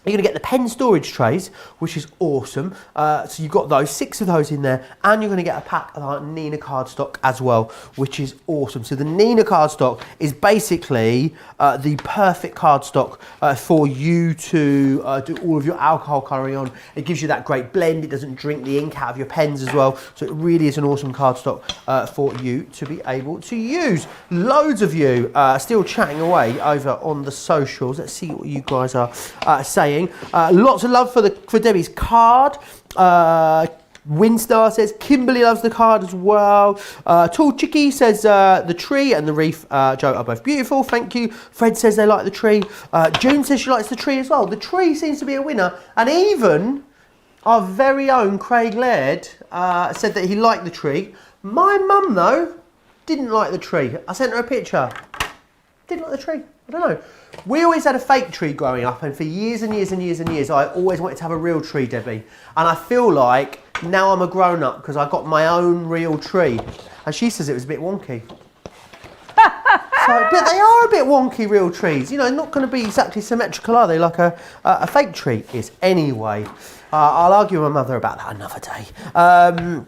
You're going to get the pen storage trays, which is awesome. So you've got those, 6 of those in there, and you're going to get a pack of our Nina cardstock as well, which is awesome. So the Nina cardstock is basically the perfect cardstock for you to do all of your alcohol colouring on. It gives you that great blend. It doesn't drink the ink out of your pens as well. So it really is an awesome cardstock for you to be able to use. Loads of you still chatting away over on the socials. Let's see what you guys are saying. Lots of love for Debbie's card. Winstar says Kimberly loves the card as well. Tall Chicky says the tree and the reef, Joe, are both beautiful. Thank you. Fred says they like the tree. June says she likes the tree as well. The tree seems to be a winner. And even our very own Craig Laird said that he liked the tree. My mum, though, didn't like the tree. I sent her a picture. Didn't like the tree. I don't know. We always had a fake tree growing up, and for years and years and years and years, I always wanted to have a real tree, Debbie. And I feel like now I'm a grown-up because I got my own real tree. And she says it was a bit wonky. But they are a bit wonky, real trees. You know, not going to be exactly symmetrical, are they? Like a fake tree is. Anyway, I'll argue with my mother about that another day.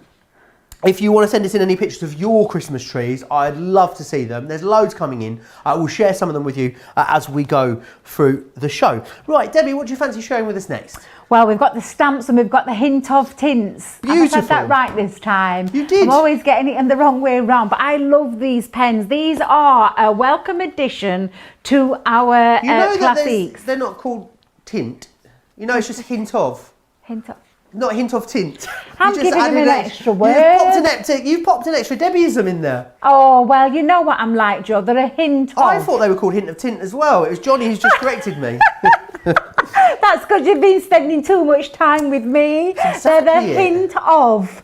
If you want to send us in any pictures of your Christmas trees, I'd love to see them. There's loads coming in. We'll share some of them with you as we go through the show. Right, Debbie, what do you fancy sharing with us next? Well, we've got the stamps and we've got the hint of tints. Beautiful. I've said that right this time. You did. I'm always getting it in the wrong way around, but I love these pens. These are a welcome addition to our classics. They're not called tint. You know, it's just a hint of. Hint of. Not a hint of tint. I'm giving them an extra word. You've popped an extra Debbieism in there. Oh, well, you know what I'm like, Joe. They're a hint of. I thought they were called hint of tint as well. It was Johnny who's just corrected me. That's because you've been spending too much time with me. They're the hint of.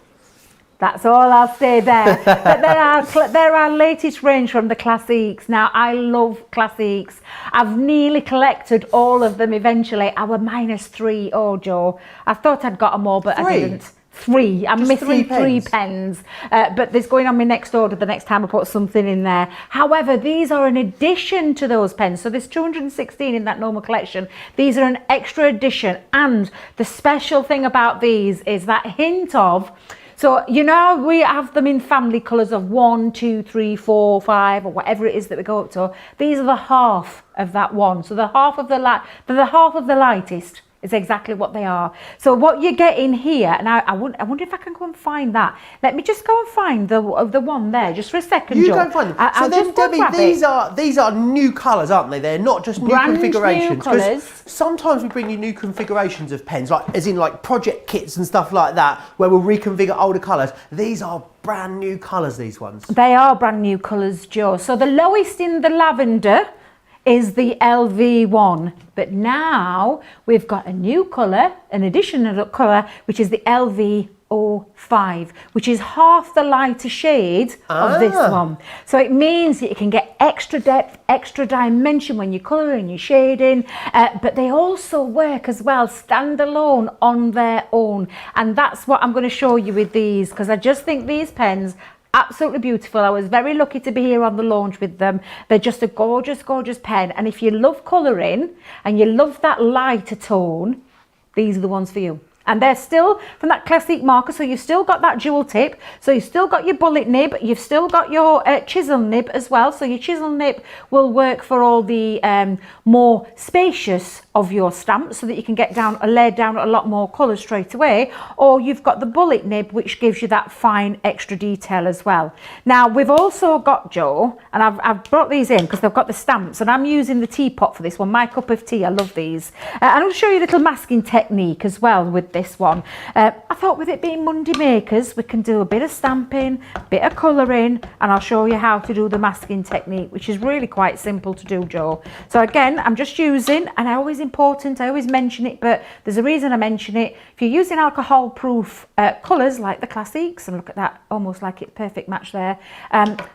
That's all I'll say there. But they're our latest range from the classics. Now, I love classics. I've nearly collected all of them eventually. I were -3. Oh, Joe. I thought I'd got them all, but I didn't. 3. I'm Just missing 3 3 pens, but there's going on my next order the next time I put something in there. However, these are an addition to those pens. So there's 216 in that normal collection. These are an extra addition, and the special thing about these is that hint of, so you know we have them in family colours of 1, 2, 3, 4, 5, or whatever it is that we go up to. These are the half of that one. So the half of the lightest is exactly what they are. So what you get in here, and I wonder if I can go and find that. Let me just go and find the one there just for a second. You Joe. go and find them. I'll So then, Debbie, these are new colours, aren't they? They're not just new Brand new configurations. 'Cause colours. sometimes we bring you new configurations of pens, like as in like project kits and stuff like that, where we'll reconfigure older colours. These are brand new colours. These ones. They are brand new colours, Joe. So the lowest in the lavender is the LV1, but now we've got a new colour, an additional colour, which is the LV05, which is half the lighter shade of this one. So it means that you can get extra depth, extra dimension when you're colouring, you're shading, but they also work as well standalone on their own. And that's what I'm going to show you with these, because I just think these pens absolutely beautiful. I was very lucky to be here on the launch with them. They're just a gorgeous, gorgeous pen. And if you love colouring and you love that lighter tone, these are the ones for you. And they're still from that classic marker, so you've still got that dual tip, so you've still got your bullet nib, you've still got your chisel nib as well, so your chisel nib will work for all the more spacious of your stamps, so that you can get down, lay down a lot more colour straight away, or you've got the bullet nib, which gives you that fine extra detail as well. Now we've also got, Joe, and I've brought these in because they've got the stamps, and I'm using the teapot for this one, my cup of tea. I love these, and I'll show you a little masking technique as well with this one. I thought with it being Monday Makers, we can do a bit of stamping, a bit of colouring, and I'll show you how to do the masking technique, which is really quite simple to do, Joe. So again, I'm just using, and I always mention it, but there's a reason I mention it. If you're using alcohol proof colours like the classics, and look at that, almost like it's perfect match there,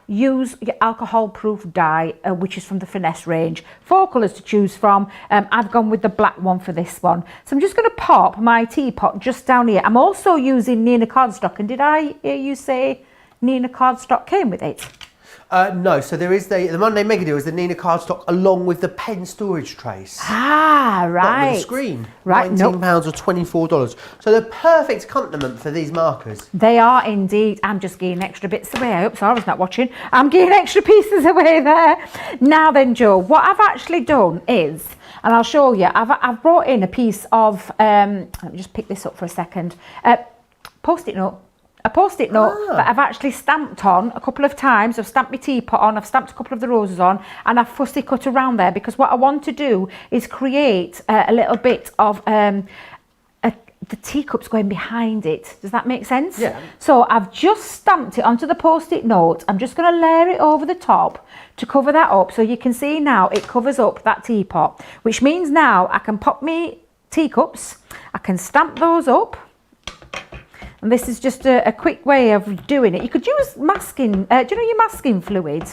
use your alcohol proof dye, which is from the Finesse range. 4 colours to choose from. I've gone with the black one for this one. So I'm just going to pop my teapot just down here. I'm also using Nina cardstock, and did I hear you say Nina cardstock came with it? No, so there is the Monday Mega Deal is the Nina cardstock along with the pen storage trays. Ah, right. With the screen. Right, £19 or $24. So the perfect accompaniment for these markers. They are indeed. I'm just getting extra bits away. I hope Sarah's not watching. I'm getting extra pieces away there. Now then, Joe, what I've actually done is, and I'll show you, I've brought in a piece of, let me just pick this up for a second, post-it note. A post-it note that I've actually stamped on a couple of times. I've stamped my teapot on, I've stamped a couple of the roses on, and I've fussy cut around there, because what I want to do is create a little bit of the teacups going behind it. Does that make sense? Yeah. So I've just stamped it onto the post-it note. I'm just going to layer it over the top to cover that up, so you can see now it covers up that teapot, which means now I can pop me teacups, I can stamp those up. And this is just a quick way of doing it. You could use masking, do you know your masking fluid?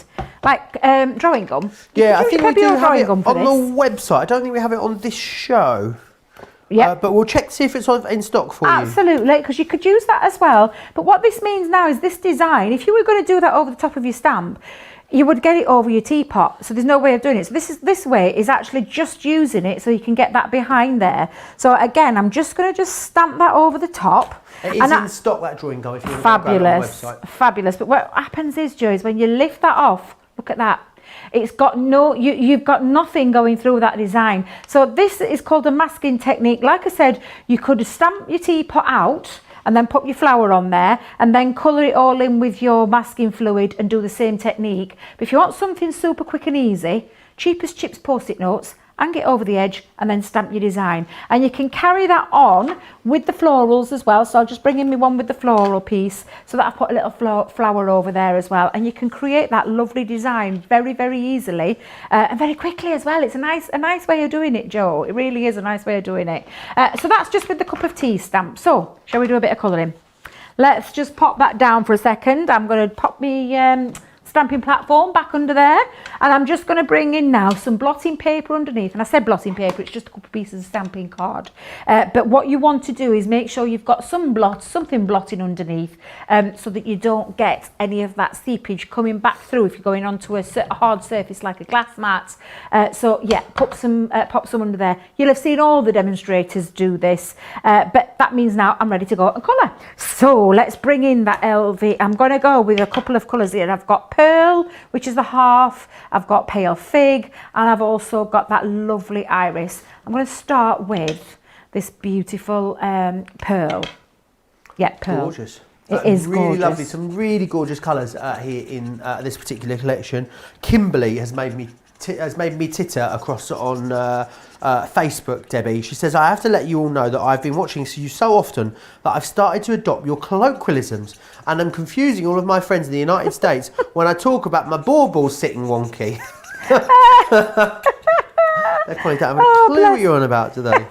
Like drawing gum? Yeah, I think we do have it on the website. I don't think we have it on this show. Yeah, but we'll check to see if it's in stock for you. Absolutely, because you could use that as well. But what this means now is this design, if you were going to do that over the top of your stamp, you would get it over your teapot. So there's no way of doing it. So this way is actually just using it so you can get that behind there. So again, I'm just going to stamp that over the top. It is in stock, that drawing gum, if you want to grab it on the website. Fabulous. But what happens is, Joe, is when you lift that off, look at that. It's got no, you've got nothing going through that design. So this is called a masking technique. Like I said, you could stamp your teapot out and then put your flower on there and then colour it all in with your masking fluid and do the same technique. But if you want something super quick and easy, cheap as chips post-it notes, hang it over the edge and then stamp your design. And you can carry that on with the florals as well. So I'll just bring in my one with the floral piece so that I put a little flower over there as well. And you can create that lovely design very, very easily and very quickly as well. It's a nice way of doing it, Joe. It really is a nice way of doing it. So that's just with the cup of tea stamp. So shall we do a bit of colouring? Let's just pop that down for a second. I'm going to pop me stamping platform back under there, and I'm just going to bring in now some blotting paper underneath. And I said blotting paper, it's just a couple of pieces of stamping card. But what you want to do is make sure you've got something blotting underneath, so that you don't get any of that seepage coming back through if you're going onto a hard surface like a glass mat. So yeah, pop some under there. You'll have seen all the demonstrators do this, but that means now I'm ready to go and colour. So let's bring in that LV. I'm going to go with a couple of colours here. I've got Pearl, which is the half. I've got Pale Fig, and I've also got that lovely Iris. I'm going to start with this beautiful Pearl. Yeah, Pearl. Gorgeous. It is really gorgeous. lovely. Some really gorgeous colours here in this particular collection. Kimberly has made me titter across on Facebook, Debbie. She says, I have to let you all know that I've been watching you so often that I've started to adopt your colloquialisms, and I'm confusing all of my friends in the United States when I talk about my baubles sitting wonky. They probably don't have a clue what you're on about today.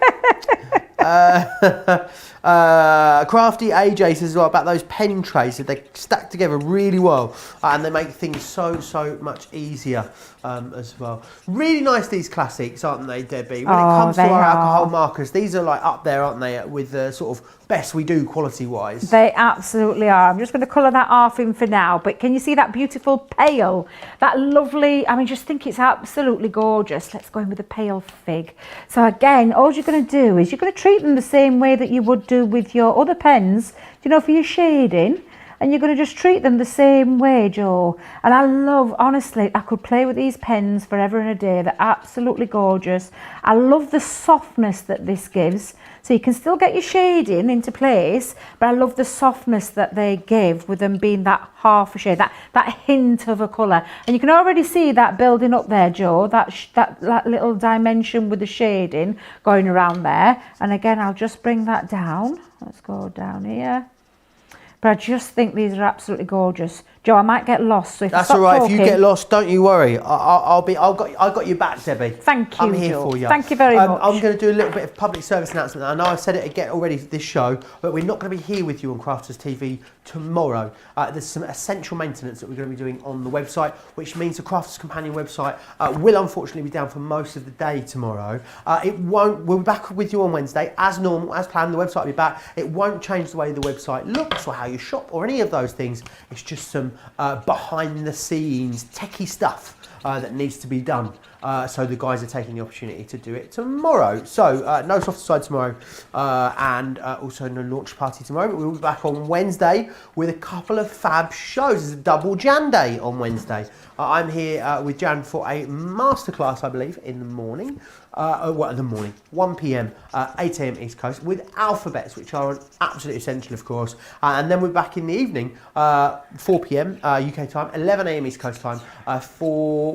Crafty AJ says well about those pen trays, that they stack together really well, and they make things so much easier as well. Really nice, these classics, aren't they, Debbie? When it comes to our alcohol markers, these are like up there, aren't they, with the sort of best we do quality wise. They absolutely are. I'm just going to colour that half in for now, but can you see that beautiful pale, that lovely, I mean, just think it's absolutely gorgeous. Let's go in with the Pale Fig. So again, all you're going to do is you're going to treat them the same way that you would do with your other pens, you know, for your shading. And you're going to just treat them the same way, Joe. And I love, honestly, I could play with these pens forever and a day. They're absolutely gorgeous. I love the softness that this gives. So you can still get your shading into place, but I love the softness that they give with them being that half a shade, that hint of a colour. And you can already see that building up there, Joe, that little dimension with the shading going around there. And again, I'll just bring that down. Let's go down here. But I just think these are absolutely gorgeous. Joe, I might get lost. So if that's all right. If you get lost, don't you worry. I got you back, Debbie. Thank you, I'm here Joe. for you. Thank you very much. I'm going to do a little bit of public service announcement. I know I've said it again already this show, but we're not going to be here with you on Crafters TV tomorrow. There's some essential maintenance that we're going to be doing on the website, which means the Crafters Companion website will unfortunately be down for most of the day tomorrow. We'll be back with you on Wednesday as normal, as planned. The website will be back. It won't change the way the website looks or how you shop or any of those things. It's just some behind the scenes techie stuff that needs to be done. So the guys are taking the opportunity to do it tomorrow. So no softer side tomorrow, and also no launch party tomorrow. But we'll be back on Wednesday with a couple of fab shows. It's a double Jan day on Wednesday. I'm here with Jan for a masterclass, I believe, in the morning. In the morning, 1 p.m, 8 a.m. East Coast, with alphabets, which are an absolute essential, of course. And then we're back in the evening, 4 p.m. UK time, 11 a.m. East Coast time.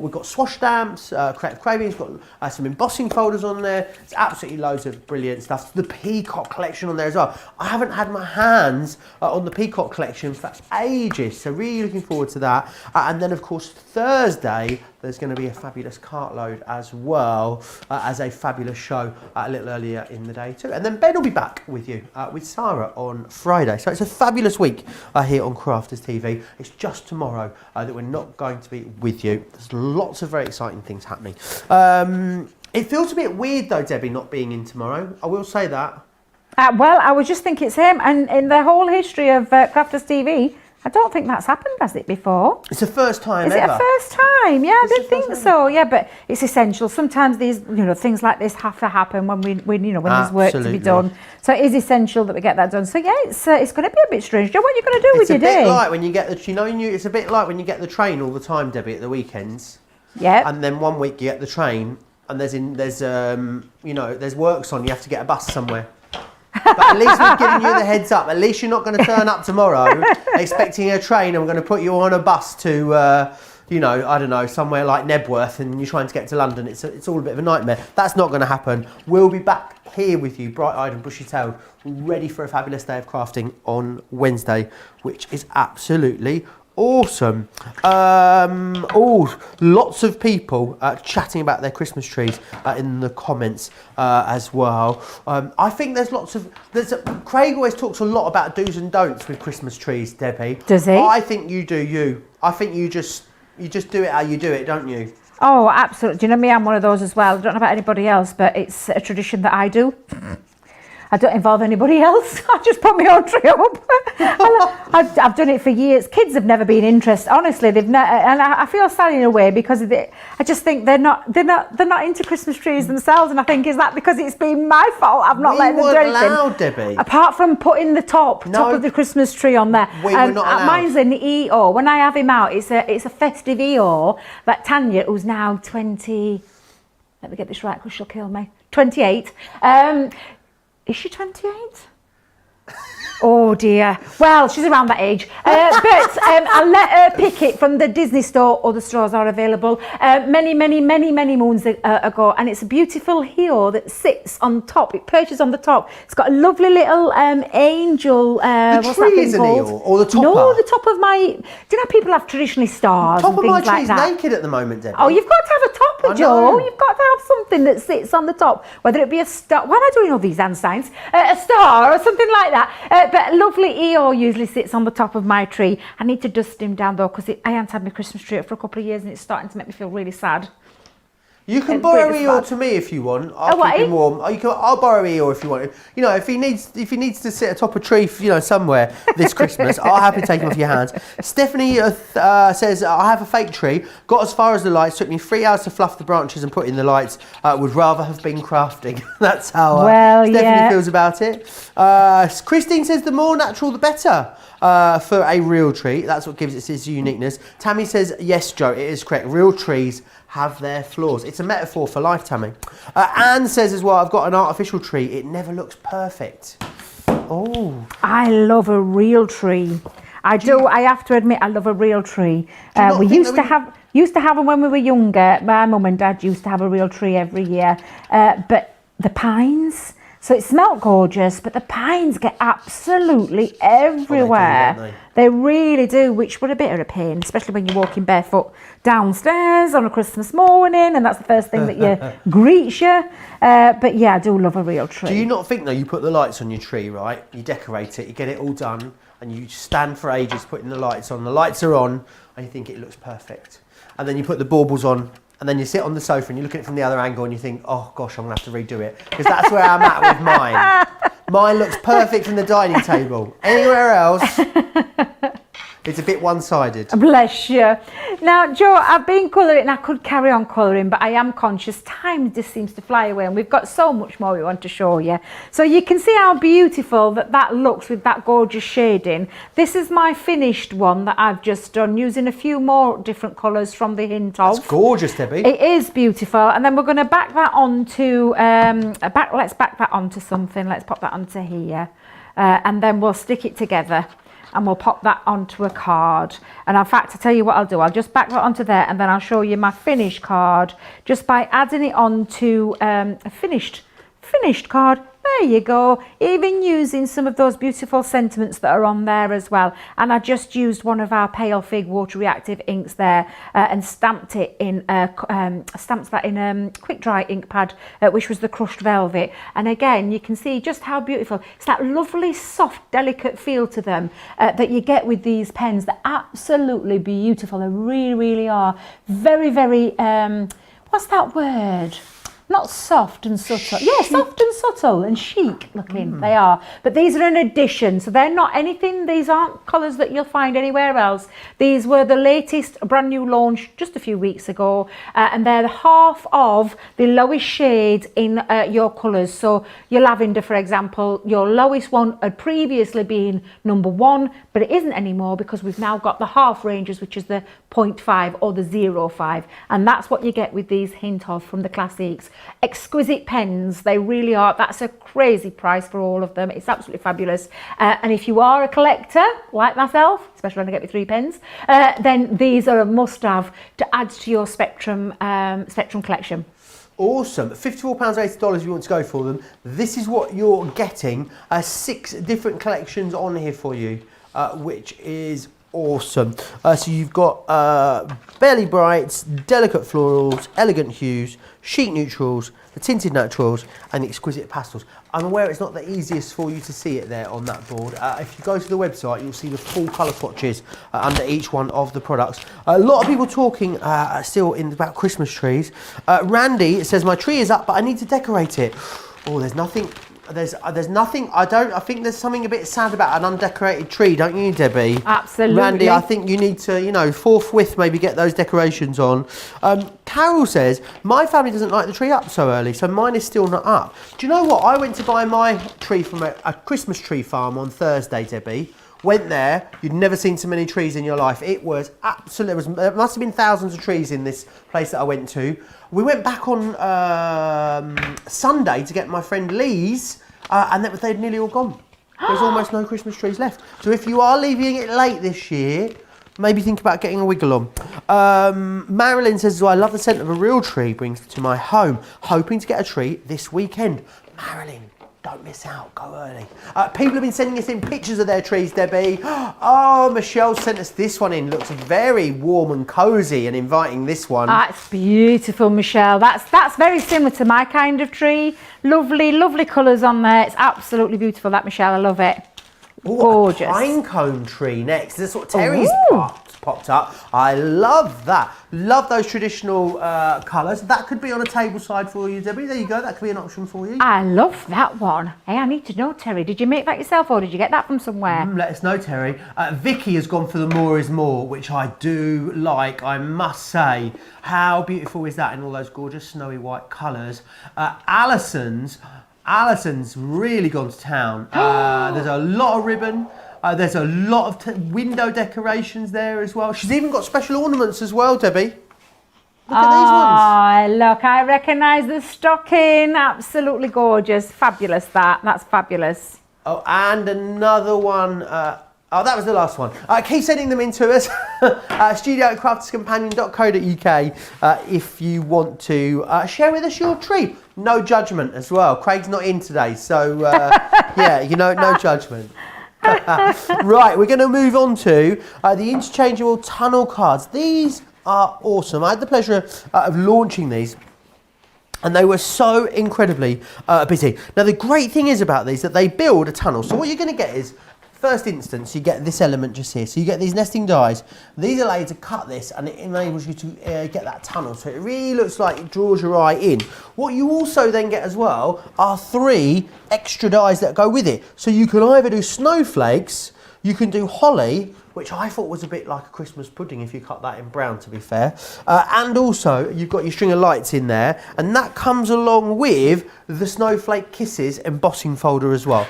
We've got swash stamps, Creative Cravings, we've got some embossing folders on there. It's absolutely loads of brilliant stuff. The Peacock collection on there as well. I haven't had my hands on the Peacock collection for ages, so really looking forward to that. And then, of course, Thursday, there's going to be a fabulous cartload as well, as a fabulous show a little earlier in the day too. And then Ben will be back with you, with Sarah on Friday. So it's a fabulous week here on Crafters TV. It's just tomorrow that we're not going to be with you. There's lots of very exciting things happening. It feels a bit weird though, Debbie, not being in tomorrow. I will say that. Well, I was just thinking same. And in the whole history of Crafters TV, I don't think that's happened, has it, before? It's the first time ever. Is it a first time? Yeah, I did think so. Yeah, but it's essential. Sometimes these, things like this have to happen when there's work to be done. So it is essential that we get that done. So yeah, it's going to be a bit strange. Joe, what are you going to do with your day? It's a bit like when you get it's a bit like when you get the train all the time, Debbie, at the weekends. Yeah. And then one week you get the train, and there's works on. You have to get a bus somewhere. But at least we've given you the heads up. At least you're not going to turn up tomorrow expecting a train. I'm going to put you on a bus to, I don't know, somewhere like Nebworth, and you're trying to get to London. It's all a bit of a nightmare. That's not going to happen. We'll be back here with you, bright-eyed and bushy-tailed, ready for a fabulous day of crafting on Wednesday, which is absolutely awesome. Lots of people chatting about their Christmas trees in the comments as well. I think Craig always talks a lot about do's and don'ts with Christmas trees, Debbie. Does he? I think you do you. I think you just You just do it how you do it, don't you? Oh, absolutely. Do you know me? I'm one of those as well. I don't know about anybody else, but it's a tradition that I do. I don't involve anybody else. I just put my own tree up. I've done it for years. Kids have never been interested. Honestly, they've never. And I feel sad in a way because I just think they're not into Christmas trees themselves. And I think, is that because it's been my fault? I've not let them do anything. Allowed, Debbie. Apart from putting the top of the Christmas tree on there. We were not allowed. Mine's an EO. When I have him out, it's a festive EO. Like Tanya, who's now 20. Let me get this right because she'll kill me. 28. Is she 28? Oh dear. Well, she's around that age. But I'll let her pick it from the Disney store. Other stores are available. Many moons ago. And it's a beautiful hero that sits on top. It perches on the top. It's got a lovely little angel. The tree is an eel, or the topper? No, the top of my... Do you know people have traditionally stars Top and of my things like tree's that? naked at the moment, Debbie. Oh, you've got to have a topper, Joe. You've got to have something that sits on the top, whether it be a star. Why am I doing all these hand signs? A star or something like that. But lovely Eeyore usually sits on the top of my tree. I need to dust him down though, because I haven't had my Christmas tree up for a couple of years and it's starting to make me feel really sad. You can borrow Eeyore to me if you want. I'll keep him warm. I'll borrow Eeyore if you want. You know, if he needs to sit atop a tree, somewhere this Christmas, I'll happily take him off your hands. Stephanie says, I have a fake tree. Got as far as the lights. Took me 3 hours to fluff the branches and put in the lights. Would rather have been crafting. That's how Stephanie feels about it. Christine says, the more natural, the better. For a real tree. That's what gives it its uniqueness. Tammy says, yes, Joe, it is correct. Real trees have their flaws. It's a metaphor for life, Tammy. Anne says as well, I've got an artificial tree. It never looks perfect. Oh. I love a real tree. I do. I have to admit, I love a real tree. We used to have them when we were younger. My mum and dad used to have a real tree every year. But the pines... So it smelled gorgeous, but the pines get absolutely everywhere. Oh, they really do, which were a bit of a pain, especially when you're walking barefoot downstairs on a Christmas morning, and that's the first thing that greets you. But yeah, I do love a real tree. Do you not think, though, you put the lights on your tree, right? You decorate it, you get it all done, and you stand for ages putting the lights on. The lights are on, and you think it looks perfect. And then you put the baubles on, and then you sit on the sofa and you look at it from the other angle and you think, oh gosh, I'm going to have to redo it. Because that's where I'm at with mine. Mine looks perfect from the dining table. Anywhere else, it's a bit one-sided. Bless you. Now, Joe, I've been colouring and I could carry on colouring, but I am conscious time just seems to fly away and we've got so much more we want to show you. So you can see how beautiful that looks with that gorgeous shading. This is my finished one that I've just done using a few more different colours from the hint of. That's gorgeous, Debbie. It is beautiful. And then we're going to back that onto, let's back that onto something. Let's pop that onto here. And then we'll stick it together. And we'll pop that onto a card. And in fact, I'll tell you what I'll do. I'll just back that onto there and then I'll show you my finished card just by adding it onto a finished card. There you go. Even using some of those beautiful sentiments that are on there as well. And I just used one of our Pale Fig water reactive inks there and stamped it in quick dry ink pad, which was the crushed velvet. And again, you can see just how beautiful. It's that lovely, soft, delicate feel to them that you get with these pens. They're absolutely beautiful. They really, really are. Very, very, what's that word? Not soft and subtle. Yeah, soft and subtle and chic looking they are. But these are an addition, so they're not anything. These aren't colours that you'll find anywhere else. These were the latest brand new launch just a few weeks ago, and they're half of the lowest shade in your colours. So your lavender, for example, your lowest one had previously been number 1, but it isn't anymore because we've now got the half ranges, which is the 0.5 or the 0.5, and that's what you get with these hint of from the classics. Exquisite pens, they really are. That's a crazy price for all of them. It's absolutely fabulous. And if you are a collector like myself, especially when I get my 3 pens, then these are a must-have to add to your Spectrum collection. Awesome. £54.80 if you want to go for them. This is what you're getting. 6 different collections on here for you, which is awesome. So you've got Belly Brights, Delicate Florals, Elegant Hues, Chic Neutrals, the Tinted Naturals, and Exquisite Pastels. I'm aware it's not the easiest for you to see it there on that board. If you go to the website, you'll see the full colour swatches under each one of the products. A lot of people talking still about Christmas trees. Randy says, my tree is up, but I need to decorate it. Oh, there's nothing. There's nothing. I think there's something a bit sad about an undecorated tree, don't you, Debbie? Absolutely. Randy, I think you need to, forthwith maybe get those decorations on. Carol says, my family doesn't like the tree up so early, so mine is still not up. Do you know what? I went to buy my tree from a Christmas tree farm on Thursday, Debbie. Went there, you'd never seen so many trees in your life. It was absolutely, there must have been thousands of trees in this place that I went to. We went back on Sunday to get my friend Lee's, and they'd nearly all gone. There's almost no Christmas trees left. So if you are leaving it late this year, maybe think about getting a wiggle on. Marilyn says, I love the scent of a real tree, brings to my home. Hoping to get a tree this weekend. Marilyn, don't miss out, go early. People have been sending us in pictures of their trees, Debbie. Oh, Michelle sent us this one in. Looks very warm and cosy and inviting, this one. It's beautiful, Michelle. That's very similar to my kind of tree. Lovely, lovely colours on there. It's absolutely beautiful, that, Michelle. I love it. Ooh, gorgeous. A pine cone tree next. This is what Terry's popped up. I love that. Love those traditional colours. That could be on a table side for you, Debbie. There you go. That could be an option for you. I love that one. Hey, I need to know, Terry. Did you make that yourself or did you get that from somewhere? Let us know, Terry. Vicky has gone for the more is more, which I do like, I must say. How beautiful is that in all those gorgeous snowy white colours? Allison's really gone to town. There's a lot of ribbon. There's a lot of window decorations there as well. She's even got special ornaments as well, Debbie. Look at these ones. Look, I recognise the stocking. Absolutely gorgeous. Fabulous, that. That's fabulous. Oh, and another one. That was the last one. Keep sending them in to us. studio@crafterscompanion.co.uk if you want to share with us your tree. No judgment as well. Craig's not in today, so no judgment. Right, we're going to move on to the interchangeable tunnel cards. These are awesome. I had the pleasure of launching these, and they were so incredibly busy. Now, the great thing is about these that they build a tunnel. So what you're going to get is, first instance, you get this element just here. So you get these nesting dies. These allow you to cut this, and it enables you to get that tunnel. So it really looks like it draws your eye in. What you also then get as well are 3 extra dies that go with it. So you can either do snowflakes, you can do holly, which I thought was a bit like a Christmas pudding if you cut that in brown, to be fair. And also, you've got your string of lights in there, and that comes along with the Snowflake Kisses embossing folder as well.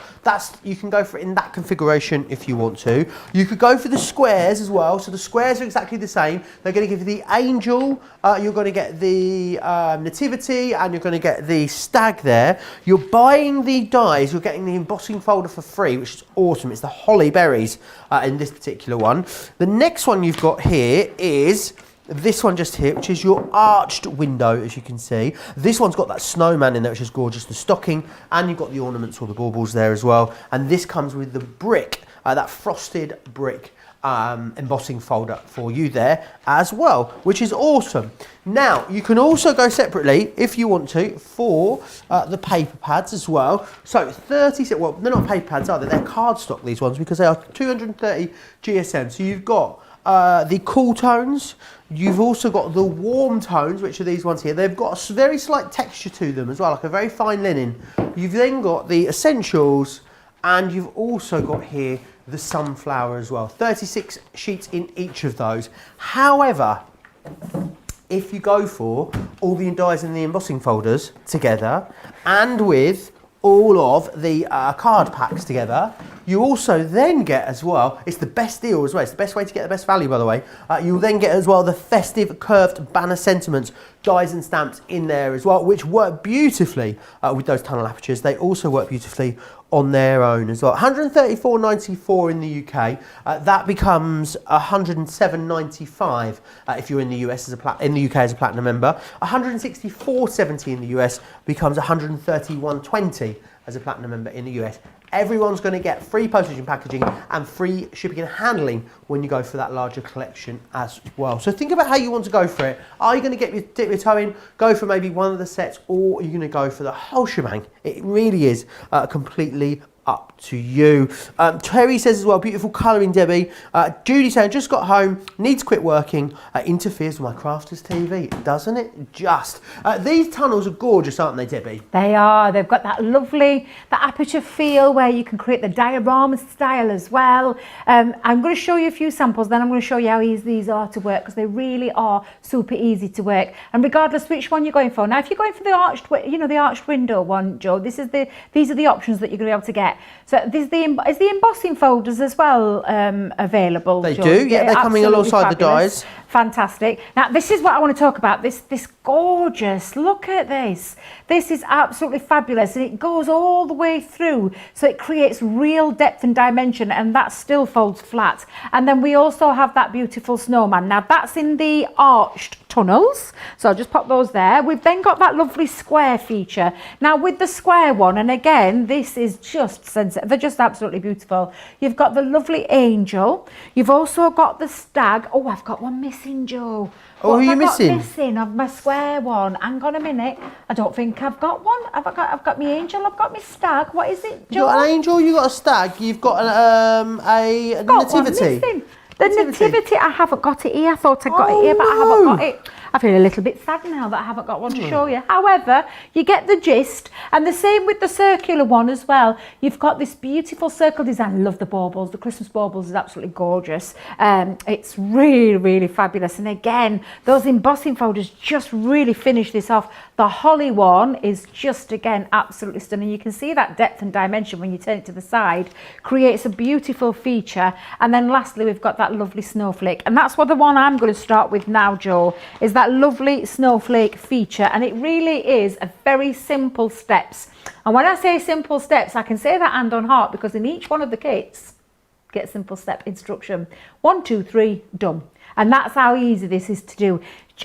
You can go for it in that configuration if you want to. You could go for the squares as well. So the squares are exactly the same. They're going to give you the angel, you're going to get the nativity, and you're going to get the stag there. You're buying the dies, you're getting the embossing folder for free, which is awesome. It's the holly berries in this particular one. The next one you've got here is this one just here, which is your arched window, as you can see. This one's got that snowman in there, which is gorgeous, the stocking, and you've got the ornaments or the baubles there as well. And this comes with the brick, that frosted brick embossing folder for you there as well, which is awesome. Now, you can also go separately, if you want to, for the paper pads as well. So 36, well, they're not paper pads, are they? They're cardstock, these ones, because they are 230 GSM. So you've got the cool tones, you've also got the warm tones, which are these ones here. They've got a very slight texture to them as well, like a very fine linen. You've then got the essentials, and you've also got here the sunflower as well. 36 sheets in each of those. However, if you go for all the dies in the embossing folders together, and with all of the card packs together, you also then get as well, it's the best deal as well, it's the best way to get the best value, by the way, you'll then get as well the festive curved banner sentiments, dies and stamps in there as well, which work beautifully with those tunnel apertures. They also work beautifully on their own as well. 134.94 in the UK. That becomes 107.95 if you're in the US in the UK as a platinum member. 164.70 in the US becomes 131.20 as a platinum member in the US. everyone's going to get free postage and packaging and free shipping and handling when you go for that larger collection as well. So think about how you want to go for it. Are you going to dip your toe in, go for maybe one of the sets, or are you going to go for the whole shebang? It really is completely up to you. Terry says as well, beautiful colouring, Debbie. Judy saying, just got home, needs to quit working, interferes with my Crafters TV, doesn't it? Just. These tunnels are gorgeous, aren't they, Debbie? They are. They've got that lovely, the aperture feel where you can create the diorama style as well. I'm going to show you a few samples, then I'm going to show you how easy these are to work, because they really are super easy to work. And regardless which one you're going for. Now, if you're going for the arched, the arched window one, Joe, these are the options that you're going to be able to get. So is the embossing folders as well available? They Joe? do, yeah, they're coming alongside fabulous. the dies. Fantastic. Now this is what I want to talk about. This gorgeous. Look at this. This is absolutely fabulous, and it goes all the way through, so it creates real depth and dimension, and that still folds flat. And then we also have that beautiful snowman. Now that's in the arched tunnels, so I'll just pop those there. We've then got that lovely square feature. Now with the square one, and again, this is just sensitive. They're just absolutely beautiful. You've got the lovely angel. You've also got the stag. Oh, I've got one missing, Joe. Oh, what who are have you I got missing? Missing of my square one. Hang on a minute. I don't think I've got one. I've got my angel. I've got my stag. What is it, Joe? You've got an angel, you've got a stag, you've got a Got one nativity. missing. The nativity, I haven't got it here. I thought I got it here, but I haven't got it. I feel a little bit sad now that I haven't got one to show you. However, you get the gist, and the same with the circular one as well. You've got this beautiful circle design. I love the baubles. The Christmas baubles is absolutely gorgeous. It's really, really fabulous. And again, those embossing folders just really finish this off. The holly one is just, again, absolutely stunning. You can see that depth and dimension when you turn it to the side. Creates a beautiful feature. And then lastly, we've got that lovely snowflake. And that's what the one I'm going to start with now, Joe, is that lovely snowflake feature. And it really is a very simple steps. And when I say simple steps, I can say that hand on heart, because in each one of the kits, get simple step instruction. 1, 2, 3, done. And that's how easy this is to do.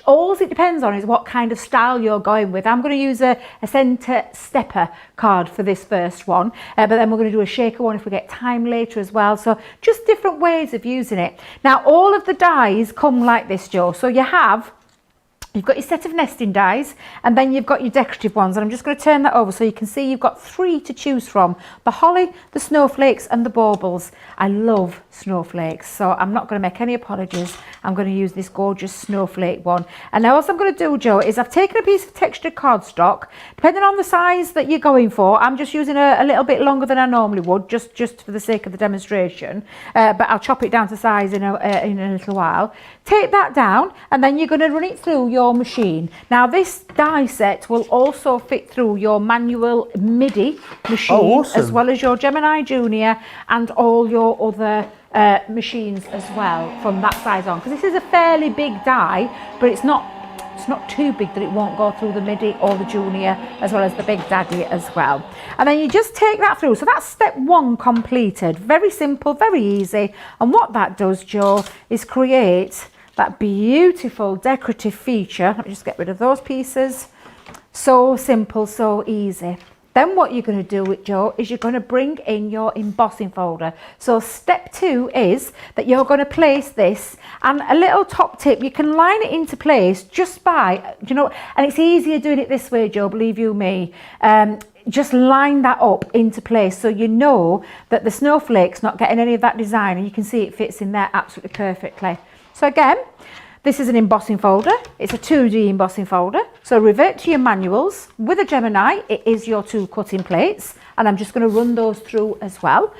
All it depends on is what kind of style you're going with. I'm going to use a centre stepper card for this first one, but then we're going to do a shaker one if we get time later as well. So just different ways of using it. Now all of the dies come like this, Joe. So you've got your set of nesting dies, and then you've got your decorative ones, and I'm just going to turn that over so you can see you've got 3 to choose from: the holly, the snowflakes, and the baubles. I love snowflakes, so I'm not going to make any apologies. I'm going to use this gorgeous snowflake one. And now what I'm going to do, Joe, is I've taken a piece of textured cardstock. Depending on the size that you're going for, I'm just using a little bit longer than I normally would, just for the sake of the demonstration, but I'll chop it down to size in a little while. Take that down, and then you're going to run it through your machine. Now this die set will also fit through your manual MIDI machine, as well as your Gemini Junior and all your other machines as well from that size on, because this is a fairly big die, but it's not too big that it won't go through the MIDI or the Junior, as well as the Big Daddy as well. And then you just take that through. So that's step 1 completed. Very simple, very easy. And what that does, Joe, is create that beautiful decorative feature. Let me just get rid of those pieces. So simple, so easy. Then what you're going to do with Joe is you're going to bring in your embossing folder. So step 2 is that you're going to place this, and a little top tip, you can line it into place just by, and it's easier doing it this way, Joe, believe you me. Just line that up into place so you know that the snowflake's not getting any of that design, and you can see it fits in there absolutely perfectly. So again, this is an embossing folder. It's a 2D embossing folder. So revert to your manuals. With a Gemini, it is your 2 cutting plates, and I'm just going to run those through as well.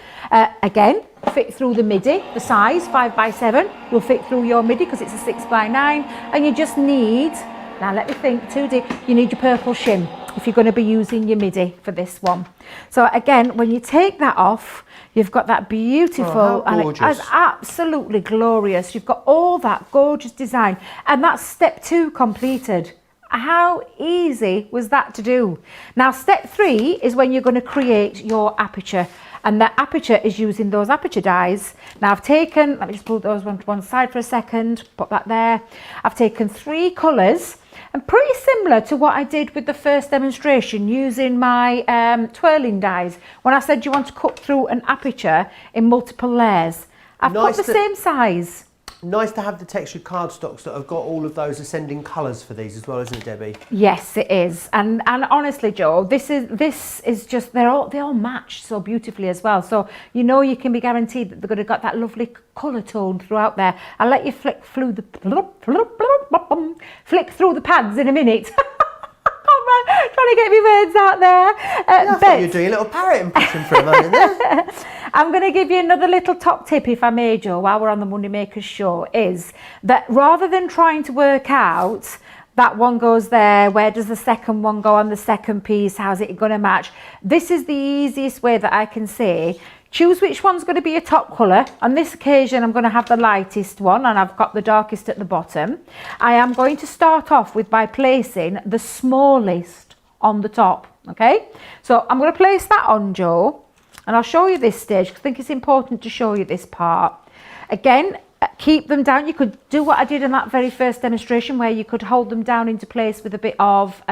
Again, fit through the MIDI. The size 5x7 will fit through your MIDI because it's a 6x9, and you just need, now let me think, 2D, you need your purple shim if you're going to be using your MIDI for this one. So again, when you take that off, you've got that beautiful, and it's absolutely glorious. You've got all that gorgeous design, and that's step 2 completed. How easy was that to do? Now step 3 is when you're going to create your aperture, and that aperture is using those aperture dies. Now I've taken, let me just pull those one to one side for a second, put that there. I've taken 3 colours. And pretty similar to what I did with the first demonstration using my twirling dies. When I said you want to cut through an aperture in multiple layers. I've put the same size. Nice to have the textured cardstocks that have got all of those ascending colours for these as well, isn't it, Debbie? Yes, it is. And honestly, Joe, this is just they all match so beautifully as well. So you know you can be guaranteed that they're going to got that lovely colour tone throughout there. I'll let you flick through the pads in a minute. Trying to get me words out there. I thought you were doing a little parrot impression for a moment there. I'm going to give you another little top tip, if I may, Joe, while we're on the Money Makers show, is that rather than trying to work out that one goes there, where does the second one go on the second piece, how's it going to match, this is the easiest way that I can say, choose which one's going to be your top colour. On this occasion, I'm going to have the lightest one, and I've got the darkest at the bottom. I am going to start off by placing the smallest on the top, okay? So I'm going to place that on, Joe, and I'll show you this stage, because I think it's important to show you this part. Again, keep them down. You could do what I did in that very first demonstration, where you could hold them down into place with a bit of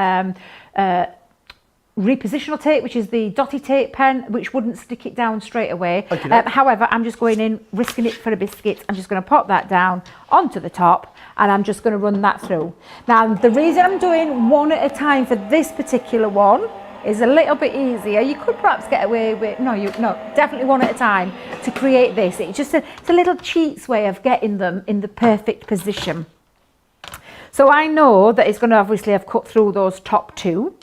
repositional tape, which is the dotty tape pen, which wouldn't stick it down straight away. Okay, however, I'm just going in, risking it for a biscuit. I'm just going to pop that down onto the top, and I'm just going to run that through. Now, the reason I'm doing one at a time for this particular one is a little bit easier. You could perhaps get away with, no, definitely one at a time to create this. It's just it's a little cheats way of getting them in the perfect position. So I know that it's going to obviously have cut through those top two,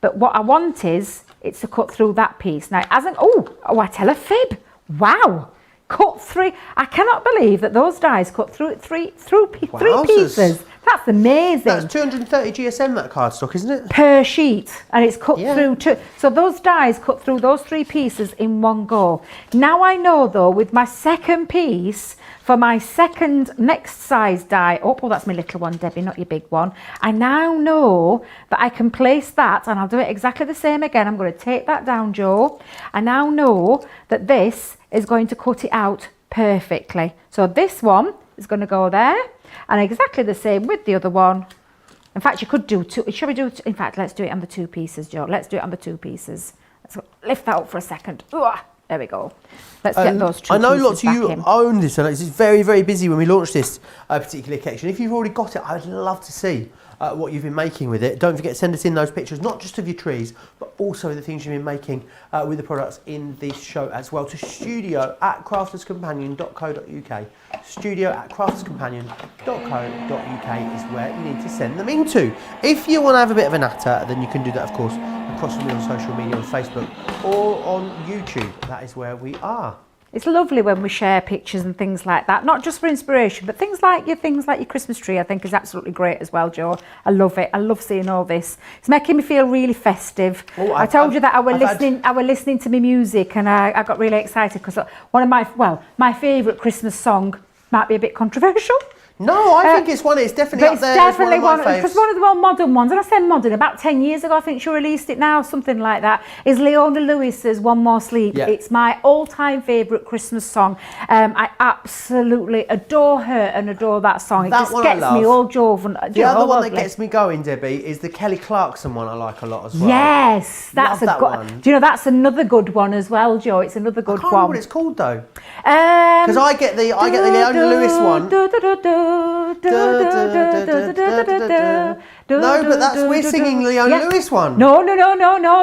but what I want is it's to cut through that piece. Now, it hasn't, I tell a fib. Wow. Cut three. I cannot believe that those dies cut through three pieces. That's amazing. That's 230 GSM, that cardstock, isn't it? Per sheet, and it's cut through two. So those dies cut through those three pieces in one go. Now I know, though, with my second piece, for my second next size die, that's my little one, Debbie, not your big one. I now know that I can place that, and I'll do it exactly the same again. I'm going to take that down, Joe. I now know that this is going to cut it out perfectly. So this one is going to go there, and exactly the same with the other one. In fact, you could do two. Shall we do in fact, let's do it on the two pieces, Joe. Let's do it on the two pieces. Let's lift that up for a second. There we go. Let's get those two. I know pieces lots of you back in. own this, and it's very, very busy when we launch this particular collection. If you've already got it, I'd love to see what you've been making with it. Don't forget to send us in those pictures, not just of your trees, but also the things you've been making with the products in this show as well, to studio@crafterscompanion.co.uk. Studio@crafterscompanion.co.uk is where you need to send them into. If you want to have a bit of a natter, then you can do that, of course, across from me on social media, on Facebook or on YouTube. That is where we are. It's lovely when we share pictures and things like that, not just for inspiration, but things like your Christmas tree, I think, is absolutely great as well, Joe. I love it. I love seeing all this. It's making me feel really festive. I told you that I were listening to my music, and I got really excited because one of my favourite Christmas song might be a bit controversial. No, I think it's definitely up there. It's definitely one of my faves. Because one of the more modern ones, and I say modern, about 10 years ago, I think she released it now, something like that, is Leona Lewis's One More Sleep. Yeah. It's my all-time favourite Christmas song. I absolutely adore her and adore that song. It just gets me all jovial. The other one that gets me going, Debbie, is the Kelly Clarkson one I like a lot as well. Yes, that's a good one. Do you know, that's another good one as well, Joe. It's another good one. I can't remember what it's called, though. Because I get the Leona Lewis one. No, but we're singing Leona Lewis one. No.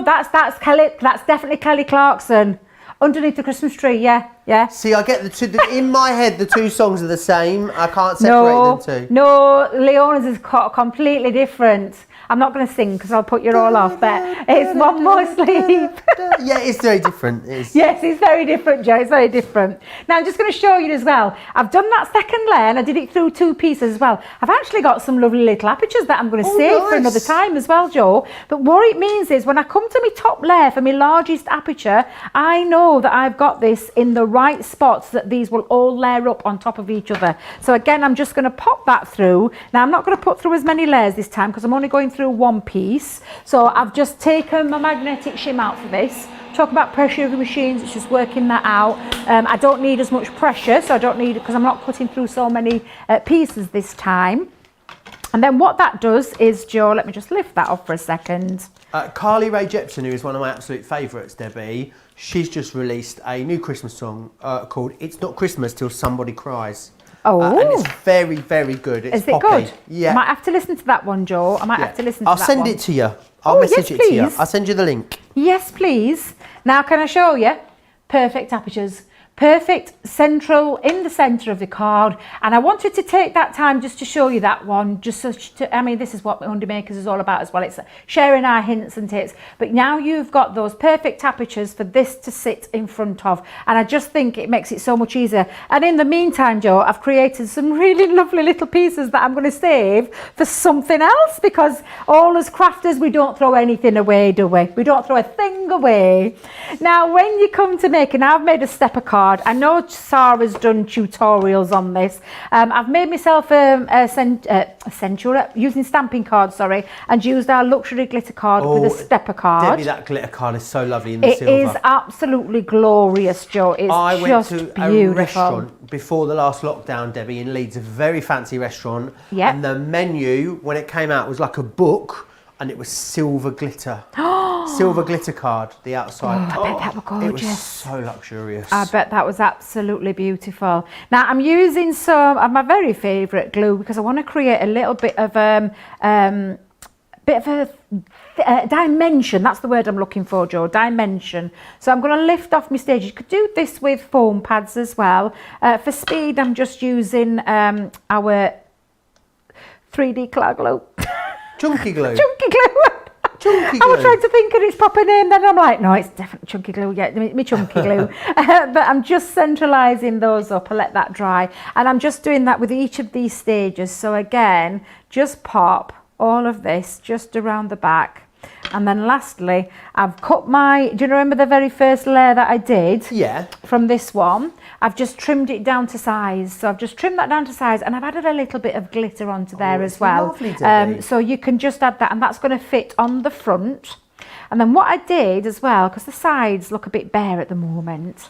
That's Kelly. That's definitely Kelly Clarkson. Underneath the Christmas tree, yeah. See, I get the two. In my head, the two songs are the same. I can't separate them two. No, Leona's is completely different. I'm not going to sing because I'll put you all off, but it's One More Sleep. Yeah, it's very different. Yes, it's very different, Joe. It's very different. Now, I'm just going to show you as well. I've done that second layer, and I did it through two pieces as well. I've actually got some lovely little apertures that I'm going to save for another time as well, Joe. But what it means is when I come to my top layer for my largest aperture, I know that I've got this in the right spots, that these will all layer up on top of each other. So again, I'm just going to pop that through. Now, I'm not going to put through as many layers this time because I'm only going through one piece. So I've just taken my magnetic shim out for this. Talk about pressure of the machines, it's just working that out. I don't need as much pressure, so I don't need it because I'm not cutting through so many pieces this time. And then what that does is, Joe, let me just lift that up for a second. Carly Rae Jepsen, who is one of my absolute favourites, Debbie, she's just released a new Christmas song called It's Not Christmas Till Somebody Cries. Oh. And it's very, very good. It's Is it poppy. good? Yeah. I might have to listen to that one, Joe. I might have to listen to I'll that send one. it to you. I'll message it to you. please. I'll send you the link. Yes, please. Now, can I show you? Perfect apertures. Perfect central, in the centre of the card. And I wanted to take that time just to show you that one. Just so I mean, this is what Undy Makers is all about as well. It's sharing our hints and tips. But now you've got those perfect apertures for this to sit in front of. And I just think it makes it so much easier. And in the meantime, Joe, I've created some really lovely little pieces that I'm going to save for something else. Because all as crafters, we don't throw anything away, do we? We don't throw a thing away. Now, when you come to making, I've made a stepper card. I know Sarah's done tutorials on this. I've made myself a Centura using stamping cards, and used our luxury glitter card with a stepper card. Debbie, that glitter card is so lovely in the silver. It is absolutely glorious, Joe. It's I went just to beautiful. a restaurant before the last lockdown, Debbie, in Leeds, a very fancy restaurant. Yep. And the menu, when it came out, was like a book, and it was silver glitter. Silver glitter card, the outside. I bet that was gorgeous. It was so luxurious. I bet that was absolutely beautiful. Now I'm using some of my very favourite glue because I want to create a little bit of a dimension. That's the word I'm looking for, Joe. Dimension. So I'm going to lift off my stage. You could do this with foam pads as well. For speed, I'm just using our 3D cloud glue. Chunky glue. Chunky glue. Chunky I was glue. trying to think of its proper name, then I'm like, no, it's definitely chunky glue. Yeah, me chunky glue. But I'm just centralising those up. I let that dry. And I'm just doing that with each of these stages. So again, just pop all of this just around the back. And then lastly, I've cut my, do you remember the very first layer that I did? Yeah. From this one, I've just trimmed it down to size. So I've just trimmed that down to size, and I've added a little bit of glitter onto there as well. Lovely, Debbie. So you can just add that, and that's going to fit on the front. And then what I did as well, because the sides look a bit bare at the moment,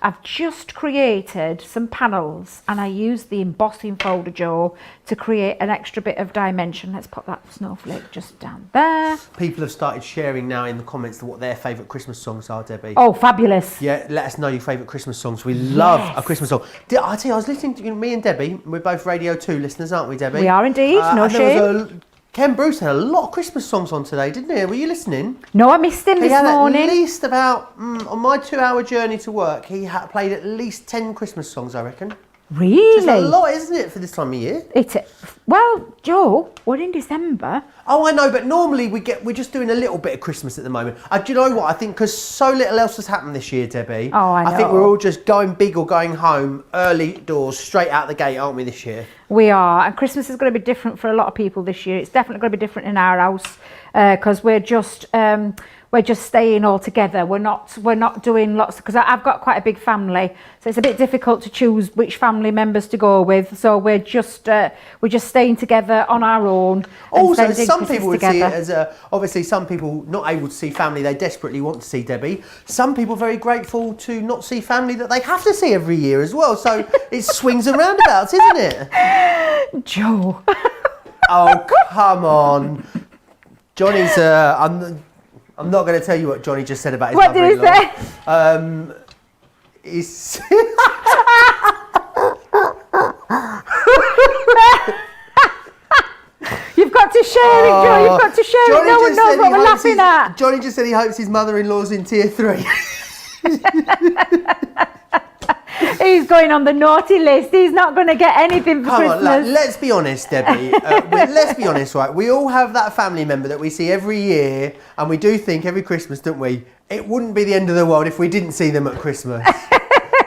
I've just created some panels, and I used the embossing folder, Joe, to create an extra bit of dimension. Let's pop that snowflake just down there. People have started sharing now in the comments what their favourite Christmas songs are, Debbie. Oh, fabulous. Yeah, let us know your favourite Christmas songs. We love a Christmas song. I tell you, I was listening to me and Debbie. We're both Radio 2 listeners, aren't we, Debbie? We are indeed, no shame. Ken Bruce had a lot of Christmas songs on today, didn't he? Were you listening? No, I missed him this morning. At least about, on my 2-hour journey to work, he played at least 10 Christmas songs, I reckon. Really? It's a lot, isn't it, for this time of year? Well, Joe, we're in December. Oh, I know, but normally we're just doing a little bit of Christmas at the moment. Do you know what? I think because so little else has happened this year, Debbie. Oh, I know. I think we're all just going big or going home early doors, straight out the gate, aren't we, this year? We are, and Christmas is going to be different for a lot of people this year. It's definitely going to be different in our house because we're just staying all together. We're not doing lots, because I've got quite a big family, so it's a bit difficult to choose which family members to go with. So we're just staying together on our own. Also, some people would see it as obviously some people not able to see family they desperately want to see, Debbie. Some people very grateful to not see family that they have to see every year as well. So it swings and roundabouts, isn't it? Joe. Oh, come on. Johnny's I'm not going to tell you what Johnny just said about his mother-in-law. What did he say? You've got to share it, Joe. You've got to share Johnny it. No one knows what we're laughing at. Johnny just said he hopes his mother-in-law's in tier 3. He's going on the naughty list. He's not going to get anything for Christmas. Come on, let's be honest, Debbie. Let's be honest, right? We all have that family member that we see every year, and we do think every Christmas, don't we? It wouldn't be the end of the world if we didn't see them at Christmas.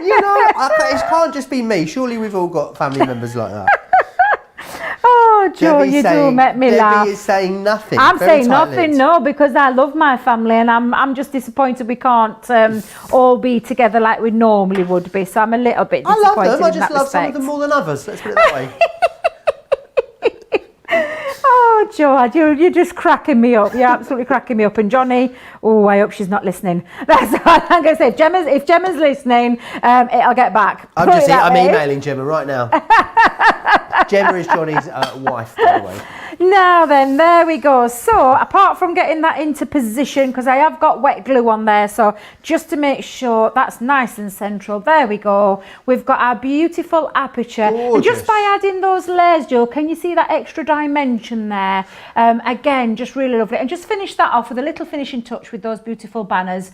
You know, it can't just be me. Surely we've all got family members like that. Oh, Joe, you do make me laugh. Debbie is saying nothing. I'm saying nothing, no, because I love my family, and I'm just disappointed we can't all be together like we normally would be. So I'm a little bit disappointed. I love them. I just love respect. some of them more than others. Let's put it that way. Oh, George, you're just cracking me up. You're absolutely cracking me up. And Johnny, oh, I hope she's not listening. That's all I'm going to say. If Gemma's listening, I'll get back. I'm emailing Gemma right now. Gemma is Johnny's wife, by the way. Now then, there we go. So apart from getting that into position, because I have got wet glue on there, so just to make sure that's nice and central, there we go. We've got our beautiful aperture. Gorgeous. And just by adding those layers, Joe, can you see that extra dimension there? Again, just really lovely. And just finish that off with a little finishing touch with those beautiful banners.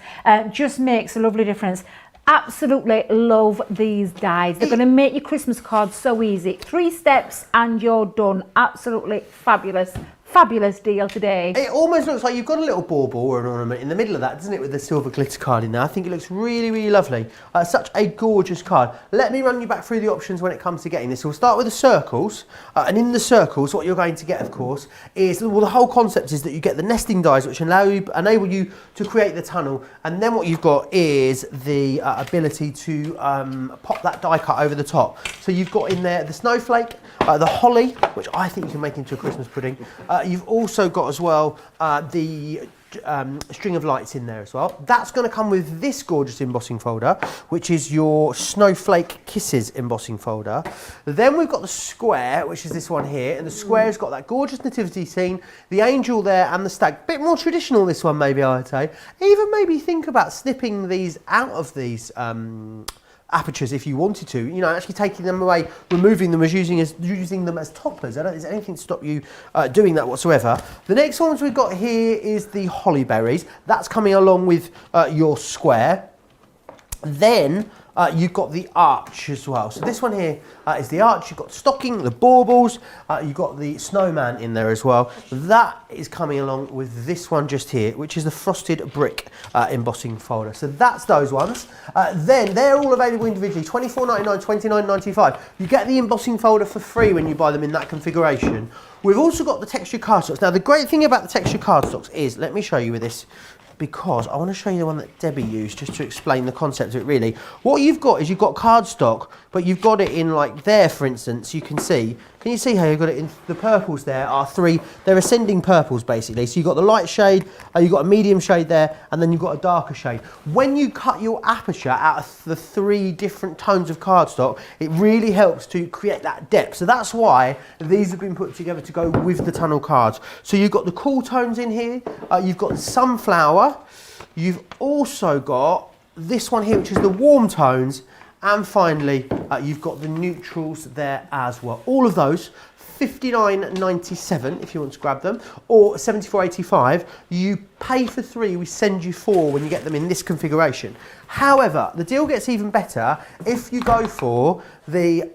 Just makes a lovely difference. Absolutely love these dies. They're going to make your Christmas cards so easy. 3 steps and you're done. Absolutely fabulous. Fabulous deal today. It almost looks like you've got a little bauble or an ornament in the middle of that, doesn't it, with the silver glitter card in there? I think it looks really, really lovely. Such a gorgeous card. Let me run you back through the options when it comes to getting this. So we'll start with the circles, and in the circles, what you're going to get, of course, is, well, the whole concept is that you get the nesting dies, which enable you to create the tunnel, and then what you've got is the ability to pop that die cut over the top. So you've got in there the snowflake, the holly, which I think you can make into a Christmas pudding. You've also got as well the string of lights in there as well. That's going to come with this gorgeous embossing folder, which is your Snowflake Kisses embossing folder. Then we've got the square, which is this one here, and the square's got that gorgeous nativity scene, the angel there and the stag. Bit more traditional, this one, maybe, I would say. Even maybe think about snipping these out of these apertures if you wanted to, you know, actually taking them away, removing them as using them as toppers. I don't think there's anything to stop you doing that whatsoever. The next ones we've got here is the holly berries. That's coming along with your square. Then you've got the arch as well. So this one here is the arch. You've got the stocking, the baubles, you've got the snowman in there as well. That is coming along with this one just here, which is the frosted brick embossing folder. So that's those ones. Then they're all available individually, $24.99, $29.95. You get the embossing folder for free when you buy them in that configuration. We've also got the texture cardstocks. Now the great thing about the texture cardstocks is, let me show you with this, because I want to show you the one that Debbie used just to explain the concept of it really. What you've got is you've got cardstock, but you've got it in like there, for instance, you can see. Can you see how you've got it in the purples there are they're ascending purples basically. So you've got the light shade, you've got a medium shade there, and then you've got a darker shade. When you cut your aperture out of the 3 different tones of cardstock, it really helps to create that depth. So that's why these have been put together to go with the tunnel cards. So you've got the cool tones in here, you've got the sunflower, you've also got this one here, which is the warm tones, and finally, you've got the neutrals there as well. All of those, $59.97 if you want to grab them, or $74.85. You pay for 3, we send you 4 when you get them in this configuration. However, the deal gets even better if you go for the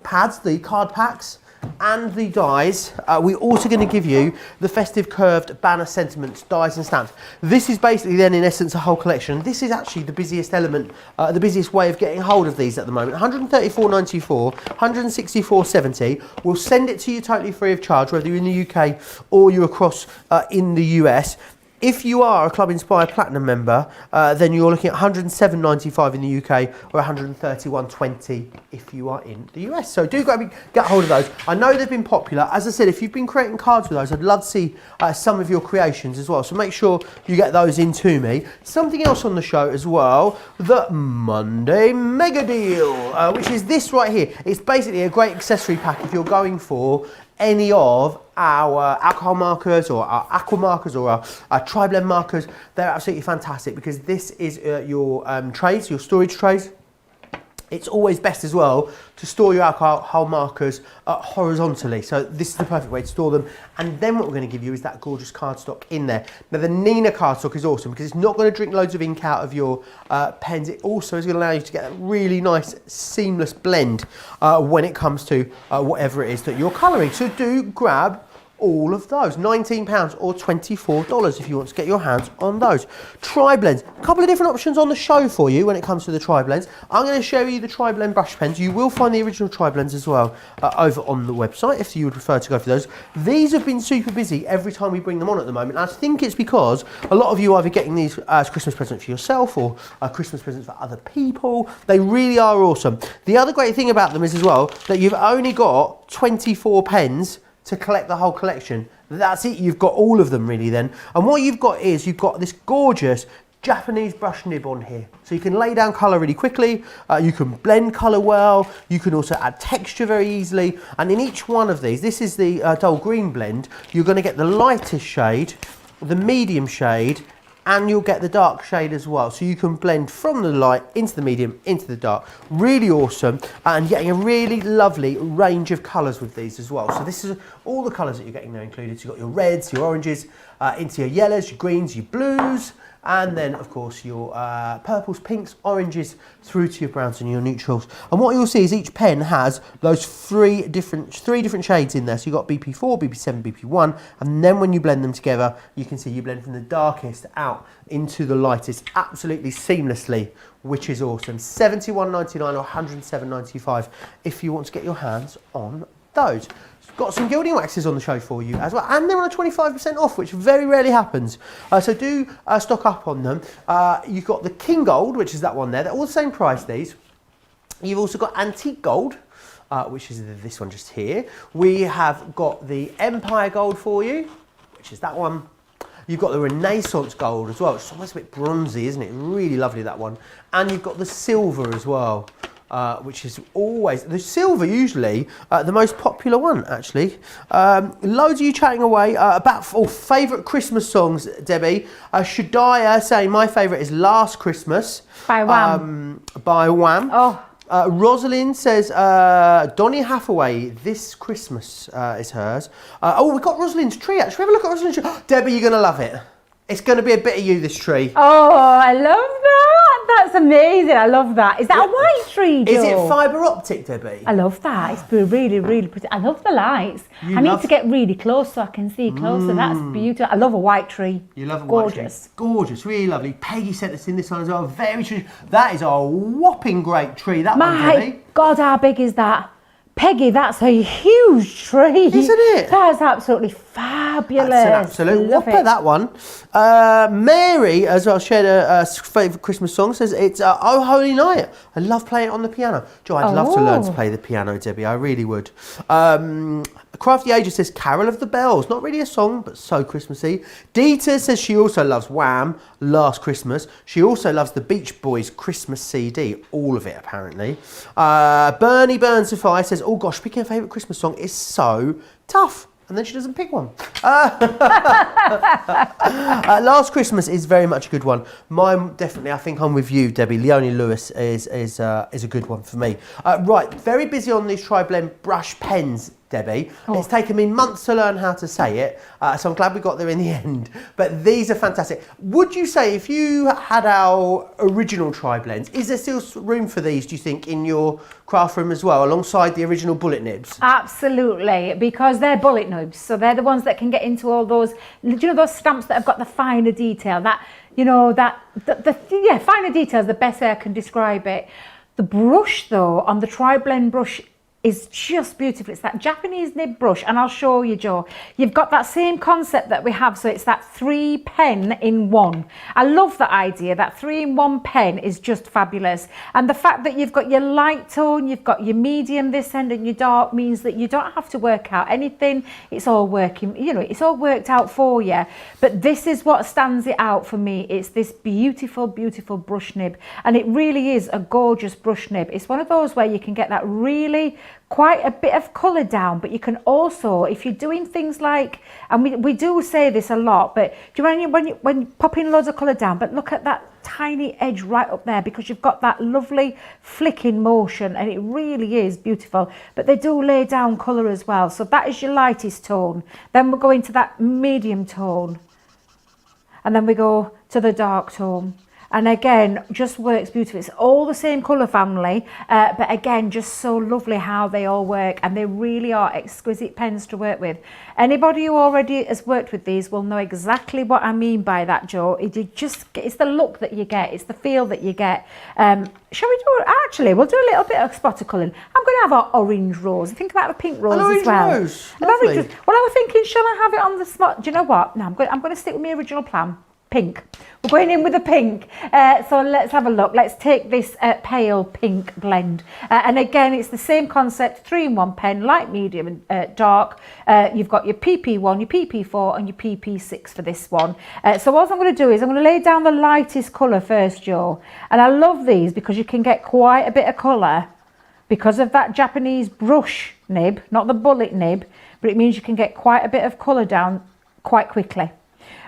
pads, the card packs, and the dies. We're also going to give you the festive curved banner sentiments, dies and stamps. This is basically then in essence a whole collection. This is actually the busiest element, the busiest way of getting hold of these at the moment. $134.94, $164.70. We'll send it to you totally free of charge, whether you're in the UK or you're across in the US. If you are a Club Inspire Platinum member, then you're looking at $107.95 in the UK or $131.20 if you are in the US. So do get hold of those. I know they've been popular. As I said, if you've been creating cards with those, I'd love to see some of your creations as well. So make sure you get those in to me. Something else on the show as well, the Monday Mega Deal, which is this right here. It's basically a great accessory pack if you're going for any of our alcohol markers or our aqua markers or our tri-blend markers. They're absolutely fantastic because this is your trays, your storage trays. It's always best as well to store your alcohol markers horizontally. So this is the perfect way to store them. And then what we're going to give you is that gorgeous cardstock in there. Now the Nina cardstock is awesome because it's not going to drink loads of ink out of your pens. It also is going to allow you to get a really nice seamless blend when it comes to whatever it is that you're colouring. So do grab all of those, £19 or $24 if you want to get your hands on those. Tri-blends, a couple of different options on the show for you when it comes to the tri-blends. I'm going to show you the tri-blend brush pens. You will find the original tri-blends as well over on the website if you would prefer to go for those. These have been super busy every time we bring them on at the moment. I think it's because a lot of you are either getting these as Christmas presents for yourself or Christmas presents for other people. They really are awesome. The other great thing about them is as well that you've only got 24 pens to collect the whole collection. That's it, you've got all of them really then. And what you've got is, you've got this gorgeous Japanese brush nib on here. So you can lay down colour really quickly, you can blend colour well, you can also add texture very easily. And in each one of these, this is the dull green blend, you're going to get the lightest shade, the medium shade, and you'll get the dark shade as well. So you can blend from the light into the medium, into the dark. Really awesome, and getting a really lovely range of colours with these as well. So this is all the colours that you're getting there included. So you've got your reds, your oranges, into your yellows, your greens, your blues, and then of course your purples, pinks, oranges, through to your browns and your neutrals. And what you'll see is each pen has those three different shades in there. So you've got BP4, BP7, BP1, and then when you blend them together, you can see you blend from the darkest out into the lightest absolutely seamlessly, which is awesome. $71.99 or $107.95 if you want to get your hands on those. Got some gilding waxes on the show for you as well, and they're on a 25% off, which very rarely happens. So do stock up on them. You've got the King Gold, which is that one there. They're all the same price, these. You've also got Antique Gold, which is this one just here. We have got the Empire Gold for you, which is that one. You've got the Renaissance Gold as well. It's almost a bit bronzy, isn't it? Really lovely, that one. And you've got the Silver as well. Which is always, the silver usually, the most popular one actually. Loads of you chatting away about favourite Christmas songs, Debbie. Shadiah saying my favourite is Last Christmas. By Wham. By Wham. Oh. Rosalind says Donny Hathaway, This Christmas is hers. We've got Rosalind's tree actually. Have a look at Rosalind's tree. Debbie, you're going to love it. It's going to be a bit of you, this tree. Oh, I love that. That's amazing. I love that. Is that a white tree, Joe? Is it fibre optic, Debbie? I love that. It's really, really pretty. I love the lights. I need to get really close so I can see closer. That's beautiful. I love a white tree. You love a white tree. Gorgeous, really lovely. Peggy sent us in this one as well. Very true. That is a whopping great tree, that one, Debbie. My God, how big is that? Peggy, that's a huge tree. Isn't it? That's absolutely fabulous. That's an absolute whopper, that one. Mary, as well, shared a favourite Christmas song, says it's Oh Holy Night. I love playing it on the piano. Joe, I'd love to learn to play the piano, Debbie. I really would. Crafty Ages says Carol of the Bells. Not really a song, but so Christmassy. Dita says she also loves Wham! Last Christmas. She also loves the Beach Boys Christmas CD. All of it, apparently. Bernie Burnsify says, oh gosh, picking a favourite Christmas song is so tough. And then she doesn't pick one. Last Christmas is very much a good one. Mine, definitely, I think I'm with you, Debbie. Leonie Lewis is a good one for me. Right, very busy on these Tri-Blend brush pens, Debbie. It's taken me months to learn how to say it, so I'm glad we got there in the end. But these are fantastic. Would you say, if you had our original Tri-Blends, is there still room for these, do you think, in your craft room as well, alongside the original bullet nibs? Absolutely, because they're bullet nibs, so they're the ones that can get into all those, those stamps that have got the finer detail, finer detail is the best way I can describe it. The brush, though, on the Tri-Blend brush is just beautiful. It's that Japanese nib brush, and I'll show you, Joe. You've got that same concept that we have, so it's that 3 pen in 1. I love that idea. That 3-in-1 pen is just fabulous. And the fact that you've got your light tone, you've got your medium this end and your dark means that you don't have to work out anything. It's all working, it's all worked out for you. But this is what stands it out for me. It's this beautiful, beautiful brush nib. And it really is a gorgeous brush nib. It's one of those where you can get that really quite a bit of colour down, but you can also, if you're doing things like, and we do say this a lot, but do you know when you pop in loads of colour down, but look at that tiny edge right up there, because you've got that lovely flicking motion, and it really is beautiful. But they do lay down colour as well. So that is your lightest tone. Then we'll go into that medium tone, and then we go to the dark tone. And again, just works beautifully. It's all the same colour family, but again, just so lovely how they all work, and they really are exquisite pens to work with. Anybody who already has worked with these will know exactly what I mean by that, Joe. It's the look that you get, it's the feel that you get. Shall we do, actually, we'll do a little bit of spot of colouring. I'm going to have our orange rose. Think about the pink rose as well. Rose. Lovely. Well, I was thinking, shall I have it on the spot? Do you know what? No, I'm going to stick with my original plan. pink. We're going in with a pink. So let's have a look. Let's take this pale pink blend. And again, it's the same concept, 3-in-1 pen, light, medium and dark. You've got your PP1, your PP4 and your PP6 for this one. So what I'm going to do is I'm going to lay down the lightest colour first, Joe. And I love these because you can get quite a bit of colour because of that Japanese brush nib, not the bullet nib, but it means you can get quite a bit of colour down quite quickly.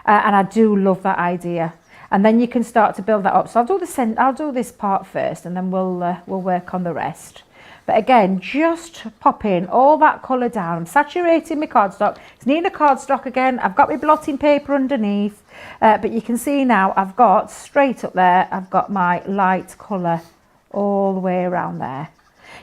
And I do love that idea. And then you can start to build that up. So I'll do this part first, and then we'll work on the rest. But again, just pop in all that colour down. I'm saturating my cardstock. It's needing a cardstock again. I've got my blotting paper underneath, but you can see now I've got straight up there. I've got my light colour all the way around there.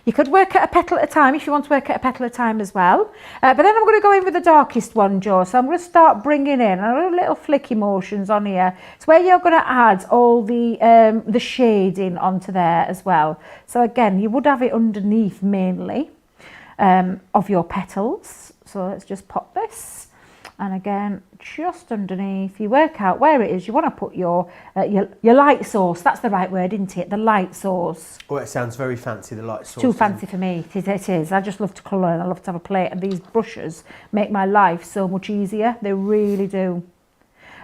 You could work at a petal at a time if you want to work at a petal at a time as well. But then I'm going to go in with the darkest one, Joe. So I'm going to start bringing in a little flicky motions on here. It's where you're going to add all the shading onto there as well. So again, you would have it underneath mainly of your petals. So let's just pop this. And again, just underneath, you work out where it is. You want to put your light sauce. That's the right word, isn't it? The light sauce. Oh, it sounds very fancy, the light sauce. Too fancy for me. It is. I just love to colour and I love to have a plate. And these brushes make my life so much easier. They really do.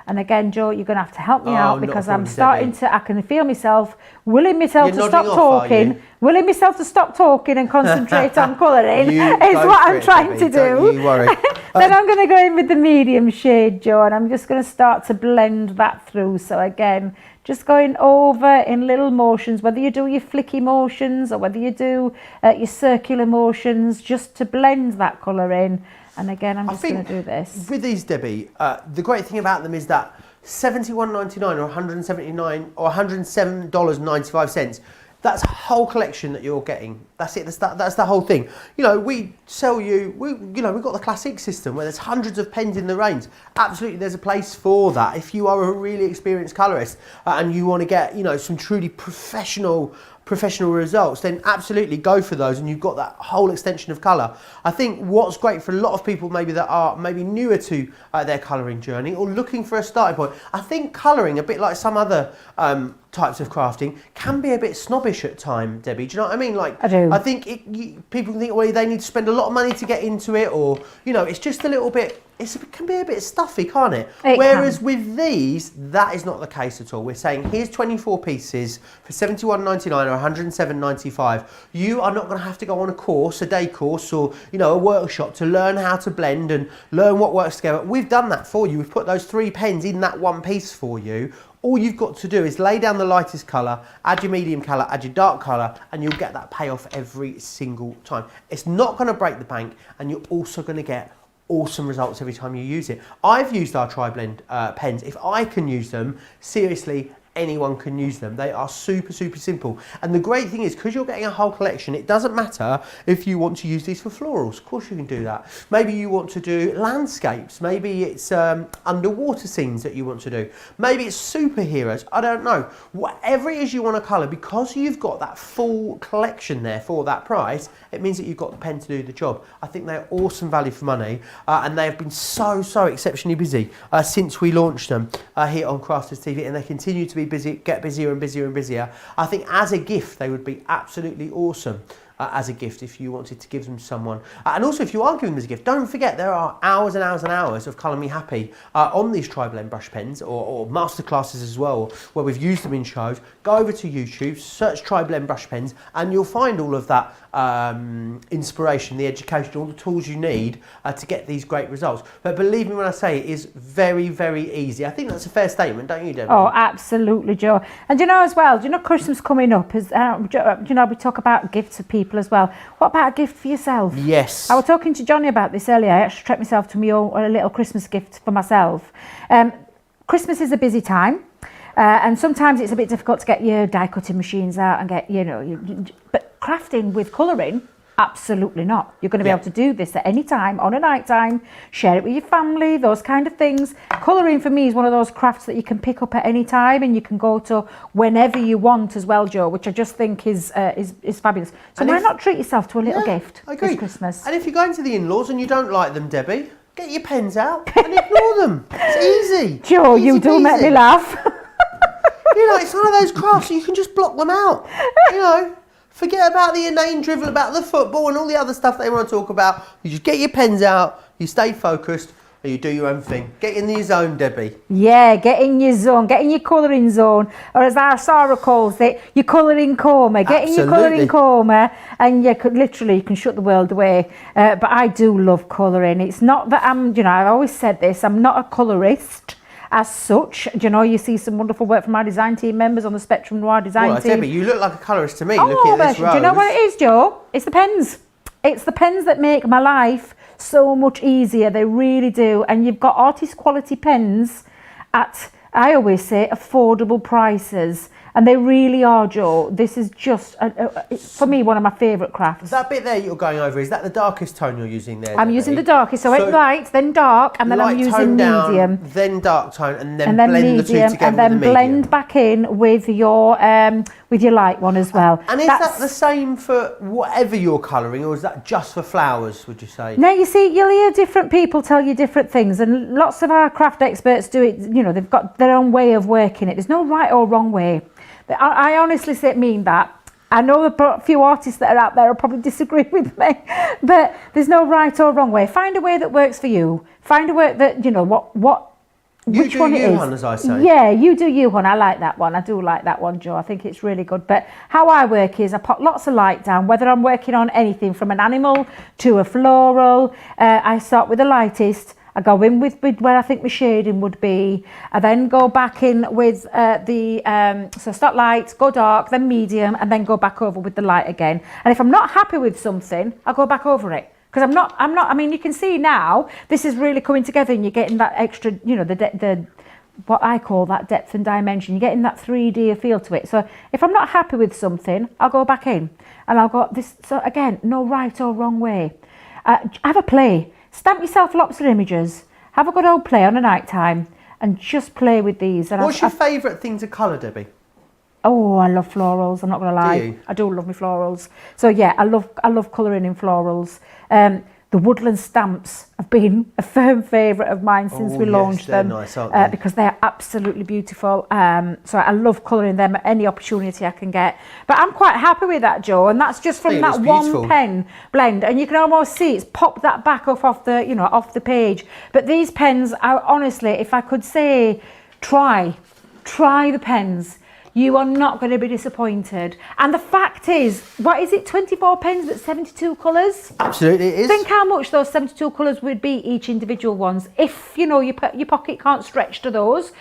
And again, Joe, you're going to have to help me out because I'm starting to, I can feel myself, willing myself to stop talking, willing myself to stop talking and concentrate on colouring is what I'm trying to do. Don't you worry. Then I'm going to go in with the medium shade, Joe, and I'm just going to start to blend that through. So again, just going over in little motions, whether you do your flicky motions or whether you do your circular motions, just to blend that colour in. And again, I'm just going to do this. With these, Debbie, the great thing about them is that $71.99 or $179 or $107.95. That's a whole collection that you're getting. That's it. That's the whole thing. You know, we sell you. We've got the classic system where there's hundreds of pens in the range. Absolutely, there's a place for that. If you are a really experienced colorist and you want to get some truly professional results, then absolutely go for those, and you've got that whole extension of colour. I think what's great for a lot of people maybe that are maybe newer to their colouring journey or looking for a starting point, I think colouring, a bit like some other types of crafting, can be a bit snobbish at time, Debbie. Do you know what I mean? Like, I do. I think people think, well, they need to spend a lot of money to get into it, or it's just a little bit. It can be a bit stuffy, can't it? Whereas with these, that is not the case at all. We're saying here's 24 pieces for $71.99 or $107.95. You are not going to have to go on a course, a day course, or a workshop to learn how to blend and learn what works together. We've done that for you. We've put those 3 pens in that one piece for you. All you've got to do is lay down the lightest colour, add your medium colour, add your dark colour, and you'll get that payoff every single time. It's not going to break the bank, and you're also going to get awesome results every time you use it. I've used our Tri-Blend pens. If I can use them, seriously, anyone can use them. They are super, super simple. And the great thing is, because you're getting a whole collection, it doesn't matter if you want to use these for florals. Of course you can do that. Maybe you want to do landscapes. Maybe it's underwater scenes that you want to do. Maybe it's superheroes. I don't know. Whatever it is you want to colour, because you've got that full collection there for that price, it means that you've got the pen to do the job. I think they're awesome value for money, and they have been so exceptionally busy since we launched them here on Crafters TV, and they continue to be busy, get busier and busier and busier. I think as a gift they would be absolutely awesome as a gift if you wanted to give them to someone. And also, if you are giving them as a gift, don't forget there are hours and hours and hours of Colour Me Happy on these Tri-Blend brush pens, or masterclasses as well, where we've used them in shows. Go over to YouTube, search Tri-Blend brush pens, and you'll find all of that inspiration, the education, all the tools you need to get these great results. But believe me when I say it is very, very easy. I think that's a fair statement, don't you, Debbie? Oh, absolutely, Joe. And as well, Christmas coming up, we talk about gifts for people as well. What about a gift for yourself? Yes. I was talking to Johnny about this earlier. I actually treated myself to a little Christmas gift for myself. Christmas is a busy time. And sometimes it's a bit difficult to get your die cutting machines out and get, but crafting with colouring, absolutely not. You're going to be able to do this at any time, on a night time, share it with your family, those kind of things. Colouring for me is one of those crafts that you can pick up at any time and you can go to whenever you want as well, Joe, which I just think is fabulous. So why not treat yourself to a little gift this Christmas? And if you're going to the in-laws and you don't like them, Debbie, get your pens out and ignore them. It's easy. Joe, Easy you do peasy. make me laugh. You know, it's one of those crafts, you can just block them out. You know, forget about the inane drivel about the football and all the other stuff they want to talk about. You just get your pens out, you stay focused, and you do your own thing. Get in the zone, Debbie. Yeah, get in your zone, get in your colouring zone, or as our Sarah calls it, your colouring coma. Get in your colouring coma, and you could literally, you can shut the world away. But I do love colouring. It's not that I'm, you know, I've always said this, I'm not a colourist as such. You know, you see some wonderful work from our design team members on the Spectrum Noir design team. Debbie, you look like a colourist to me, looking at this rose. Do you know what it is, Joe? It's the pens. It's the pens that make my life so much easier. They really do. And you've got artist quality pens at, I always say, affordable prices. And they really are, Joe. This is just, for me, one of my favourite crafts. That bit there you're going over, is that the darkest tone you're using there? I'm using the darkest, so it's light, then dark, and then I'm using medium. Down, then dark tone, and then blend medium, the two together and then with the blend medium. back in with your light one as well. And is that the same for whatever you're colouring, or is that just for flowers, would you say? No, you see, you'll hear different people tell you different things, and lots of our craft experts do it, you know, they've got their own way of working it. There's no right or wrong way. I honestly mean that. I know a few artists that are out there will probably disagree with me, but there's no right or wrong way. Find a way that works for you. Find a way that, you know, which one it is. Hon, as I say. Yeah, you do you, hon. I like that one. I do like that one, Joe. I think it's really good. But how I work is I put lots of light down, whether I'm working on anything from an animal to a floral. I start with the lightest. I go in with where I think my shading would be. I then go back in with so start light, go dark, then medium, and then go back over with the light again. And if I'm not happy with something, I'll go back over it. Because I'm not, I mean, you can see now, this is really coming together and you're getting that extra, you know, the what I call that depth and dimension. You're getting that 3D feel to it. So if I'm not happy with something, I'll go back in and I'll go this. So again, no right or wrong way. Have a play. Stamp yourself lots of images. Have a good old play on a night time and just play with these. And What's your favourite thing to colour, Debbie? Oh, I love florals. I'm not going to lie. Do you? I do love my florals. So yeah, I love colouring in florals. The woodland stamps have been a firm favourite of mine since we launched them. Nice, aren't they? Because they're absolutely beautiful. So I love colouring them at any opportunity I can get. But I'm quite happy with that, Joe. And that's just from that one pen blend. And you can almost see it's popped that back off the page. But these pens are honestly, if I could say, try the pens. You are not going to be disappointed. And the fact is, what is it, 24 pens but 72 colours? Absolutely it is. Think how much those 72 colours would be each individual ones. If, you know, your pocket can't stretch to those,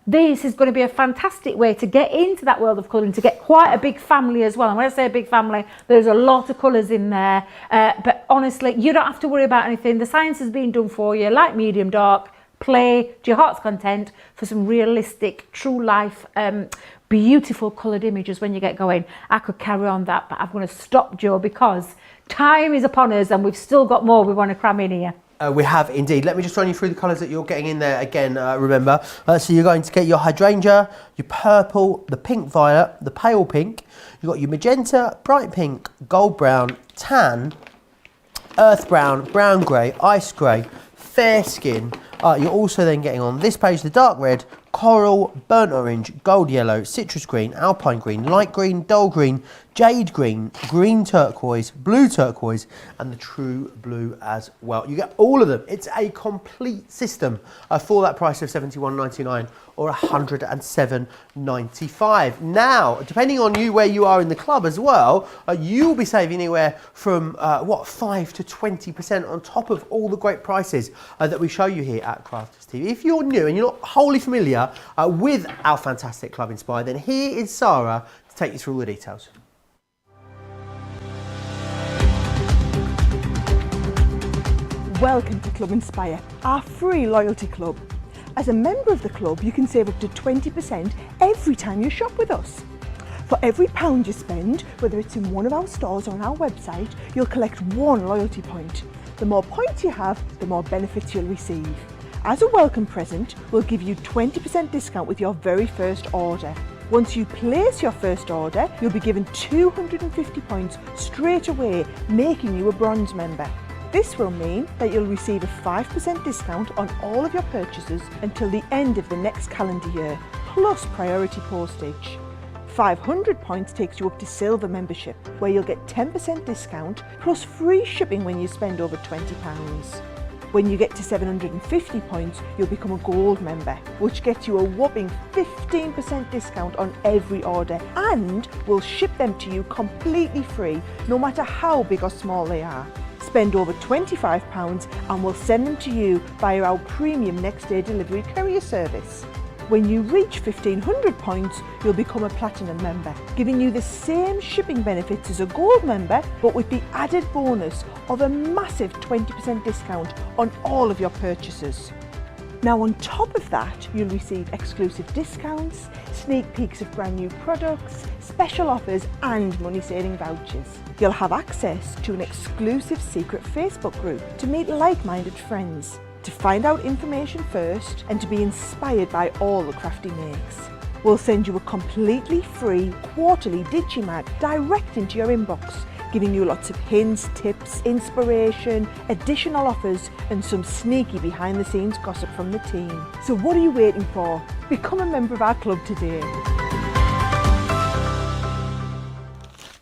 this is going to be a fantastic way to get into that world of colouring, to get quite a big family as well. And when I say a big family, there's a lot of colours in there. But honestly, you don't have to worry about anything. The science has been done for you, light, medium, dark. Play to your heart's content for some realistic, true life, beautiful coloured images when you get going. I could carry on that, but I'm going to stop, Joe, because time is upon us and we've still got more we want to cram in here. We have indeed. Let me just run you through the colours that you're getting in there again, remember. So you're going to get your hydrangea, your purple, the pink violet, the pale pink. You've got your magenta, bright pink, gold brown, tan, earth brown, brown grey, ice grey, fair skin. You're also then getting on this page the dark red, coral, burnt orange, gold yellow, citrus green, alpine green, light green, dull green, jade green, green turquoise, blue turquoise, and the true blue as well. You get all of them. It's a complete system for that price of $71.99 or $107.95. Now, depending on you where you are in the club as well, you'll be saving anywhere from 5 to 20% on top of all the great prices that we show you here at Crafters TV. If you're new and you're not wholly familiar with our fantastic Club Inspire, then here is Sarah to take you through all the details. Welcome to Club Inspire, our free loyalty club. As a member of the club, you can save up to 20% every time you shop with us. For every £1 you spend, whether it's in one of our stores or on our website, you'll collect 1 loyalty point. The more points you have, the more benefits you'll receive. As a welcome present, we'll give you 20% discount with your very first order. Once you place your first order, you'll be given 250 points straight away, making you a bronze member. This will mean that you'll receive a 5% discount on all of your purchases until the end of the next calendar year, plus priority postage. 500 points takes you up to Silver membership, where you'll get 10% discount plus free shipping when you spend over £20. When you get to 750 points, you'll become a Gold member, which gets you a whopping 15% discount on every order, and we'll ship them to you completely free, no matter how big or small they are. Spend over £25 and we'll send them to you via our premium next day delivery courier service. When you reach 1500 points, you'll become a Platinum member, giving you the same shipping benefits as a Gold member, but with the added bonus of a massive 20% discount on all of your purchases. Now on top of that, you'll receive exclusive discounts, sneak peeks of brand new products, special offers and money saving vouchers. You'll have access to an exclusive secret Facebook group to meet like-minded friends, to find out information first and to be inspired by all the Crafty makes. We'll send you a completely free quarterly Digimag direct into your inbox, giving you lots of hints, tips, inspiration, additional offers and some sneaky behind the scenes gossip from the team. So what are you waiting for? Become a member of our club today.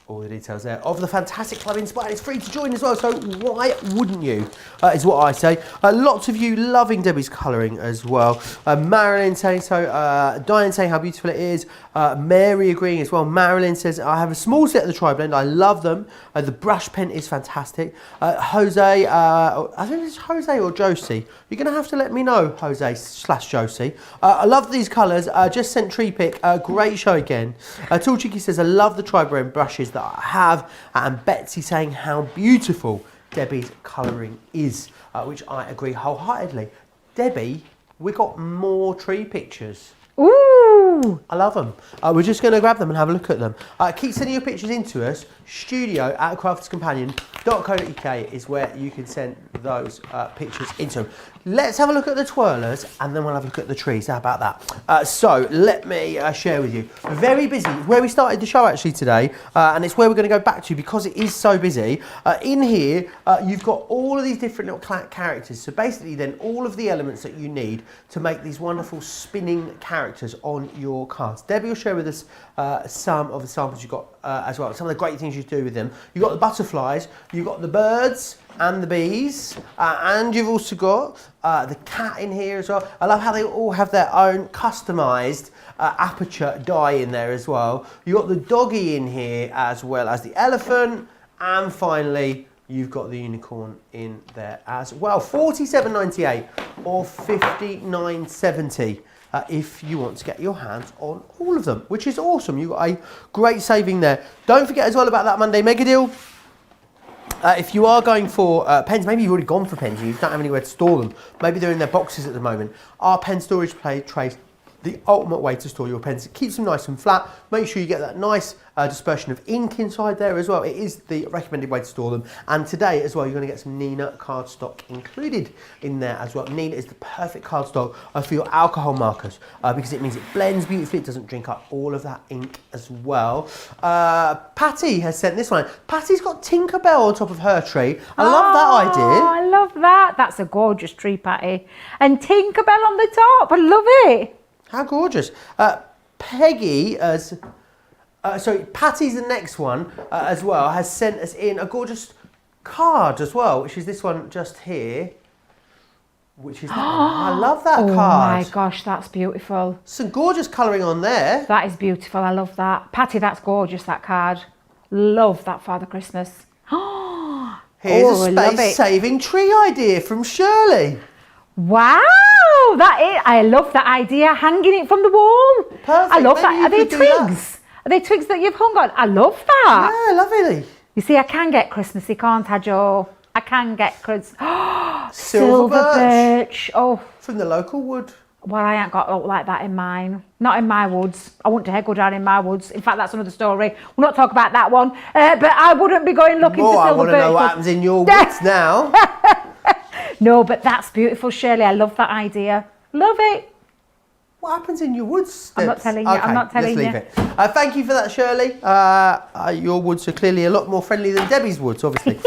All the details there of the fantastic club Inspired. It's free to join as well, so why wouldn't you, is what I say. Lots of you loving Debbie's colouring as well. Marilyn saying so, Diane saying how beautiful it is, Mary agreeing as well. Marilyn says, I have a small set of the Tri-Blend, I love them, the brush pen is fantastic. Jose, I think it's Jose or Josie, you're going to have to let me know, Jose/Josie. I love these colours, just sent Tree Pick, great show again. Tall Cheeky says, I love the Tri-Blend brushes that I have, and Betsy saying how beautiful Debbie's colouring is, which I agree wholeheartedly. Debbie, we got more tree pictures. Ooh! I love them. We're just going to grab them and have a look at them. Keep sending your pictures in to us. studio@crafterscompanion.co.uk is where you can send those pictures into them. Let's have a look at the twirlers and then we'll have a look at the trees. How about that? So let me share with you. Very busy. Where we started the show actually today, and it's where we're going to go back to because it is so busy. In here, you've got all of these different little characters. So basically then all of the elements that you need to make these wonderful spinning characters on your cards. Debbie will share with us some of the samples you've got as well. Some of the great things you do with them. You've got the butterflies, you've got the birds and the bees, and you've also got the cat in here as well. I love how they all have their own customised aperture die in there as well. You've got the doggy in here as well as the elephant, and finally you've got the unicorn in there as well. $47.98 or $59.70. If you want to get your hands on all of them, which is awesome. You've got a great saving there. Don't forget as well about that Monday mega deal. If you are going for pens, maybe you've already gone for pens and you don't have anywhere to store them. Maybe they're in their boxes at the moment. Our pen storage trays, the ultimate way to store your pens. It keeps them nice and flat. Make sure you get that nice dispersion of ink inside there as well. It is the recommended way to store them. And today as well, you're going to get some Nina cardstock included in there as well. Nina is the perfect cardstock for your alcohol markers because it means it blends beautifully. It doesn't drink up all of that ink as well. Patty has sent this one. Patty's got Tinkerbell on top of her tree. I love that idea. I love that. That's a gorgeous tree, Patty. And Tinkerbell on the top. I love it. How gorgeous. Peggy, Patty's the next one as well, has sent us in a gorgeous card as well, which is this one just here, which is that one. I love that card. Oh my gosh, that's beautiful. Some gorgeous colouring on there. That is beautiful. I love that. Patty, that's gorgeous, that card. Love that Father Christmas. Here's a space-saving tree idea from Shirley. Wow, I love that idea, hanging it from the wall. Perfect. I love that. Maybe Are they twigs? Are they twigs that you've hung on? I love that. Yeah, lovely. You see, I can get Christmassy, can't I, Joe? I can get Silver birch. Oh, from the local wood. Well, I ain't got look like that in mine. Not in my woods. I wouldn't dare go down in my woods. In fact, that's another story. We'll not talk about that one. But I wouldn't be going looking for silver birch. I want to know what happens in your woods now. No, but that's beautiful, Shirley. I love that idea. Love it. What happens in your woods? I'm not telling you. Okay, I'm not telling you. Let's leave it. Thank you for that, Shirley. Your woods are clearly a lot more friendly than Debbie's woods, obviously.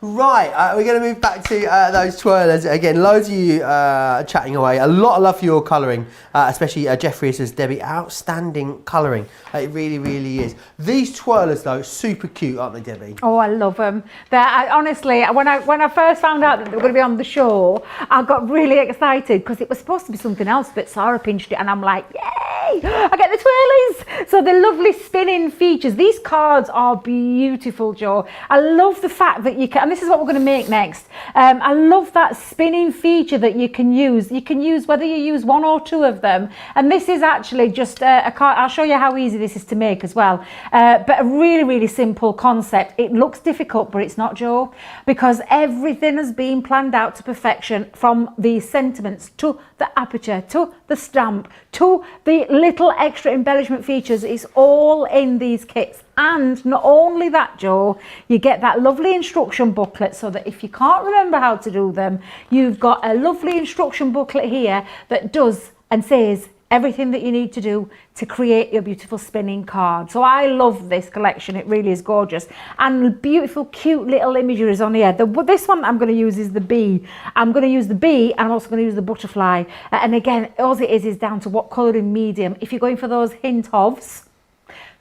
Right, we're going to move back to those twirlers. Again, loads of you chatting away. A lot of love for your colouring, especially Jeffrey says, Debbie, outstanding colouring. It really, really is. These twirlers, though, super cute, aren't they, Debbie? Oh, I love them. Honestly, when I first found out that they were going to be on the show, I got really excited because it was supposed to be something else, but Sarah pinched it and I'm like, yay, I get the twirlies. So the lovely spinning features. These cards are beautiful, Joe. I love the fact that you can, and this is what we're going to make next. I love that spinning feature that you can use. You can use whether you use one or two of them. And this is actually just a card. I'll show you how easy this is to make as well. But a really, really simple concept. It looks difficult, but it's not, Joe, because everything has been planned out to perfection, from the sentiments to the aperture to the stamp to the little extra embellishment features. It's all in these kits. And not only that, Joe, you get that lovely instruction booklet so that if you can't remember how to do them, you've got a lovely instruction booklet here that does and says everything that you need to do to create your beautiful spinning card. So I love this collection. It really is gorgeous. And beautiful, cute little imagery is on here. This one I'm going to use is the bee. I'm going to use the bee and I'm also going to use the butterfly. And again, all it is down to what colouring medium. If you're going for those hint ofs,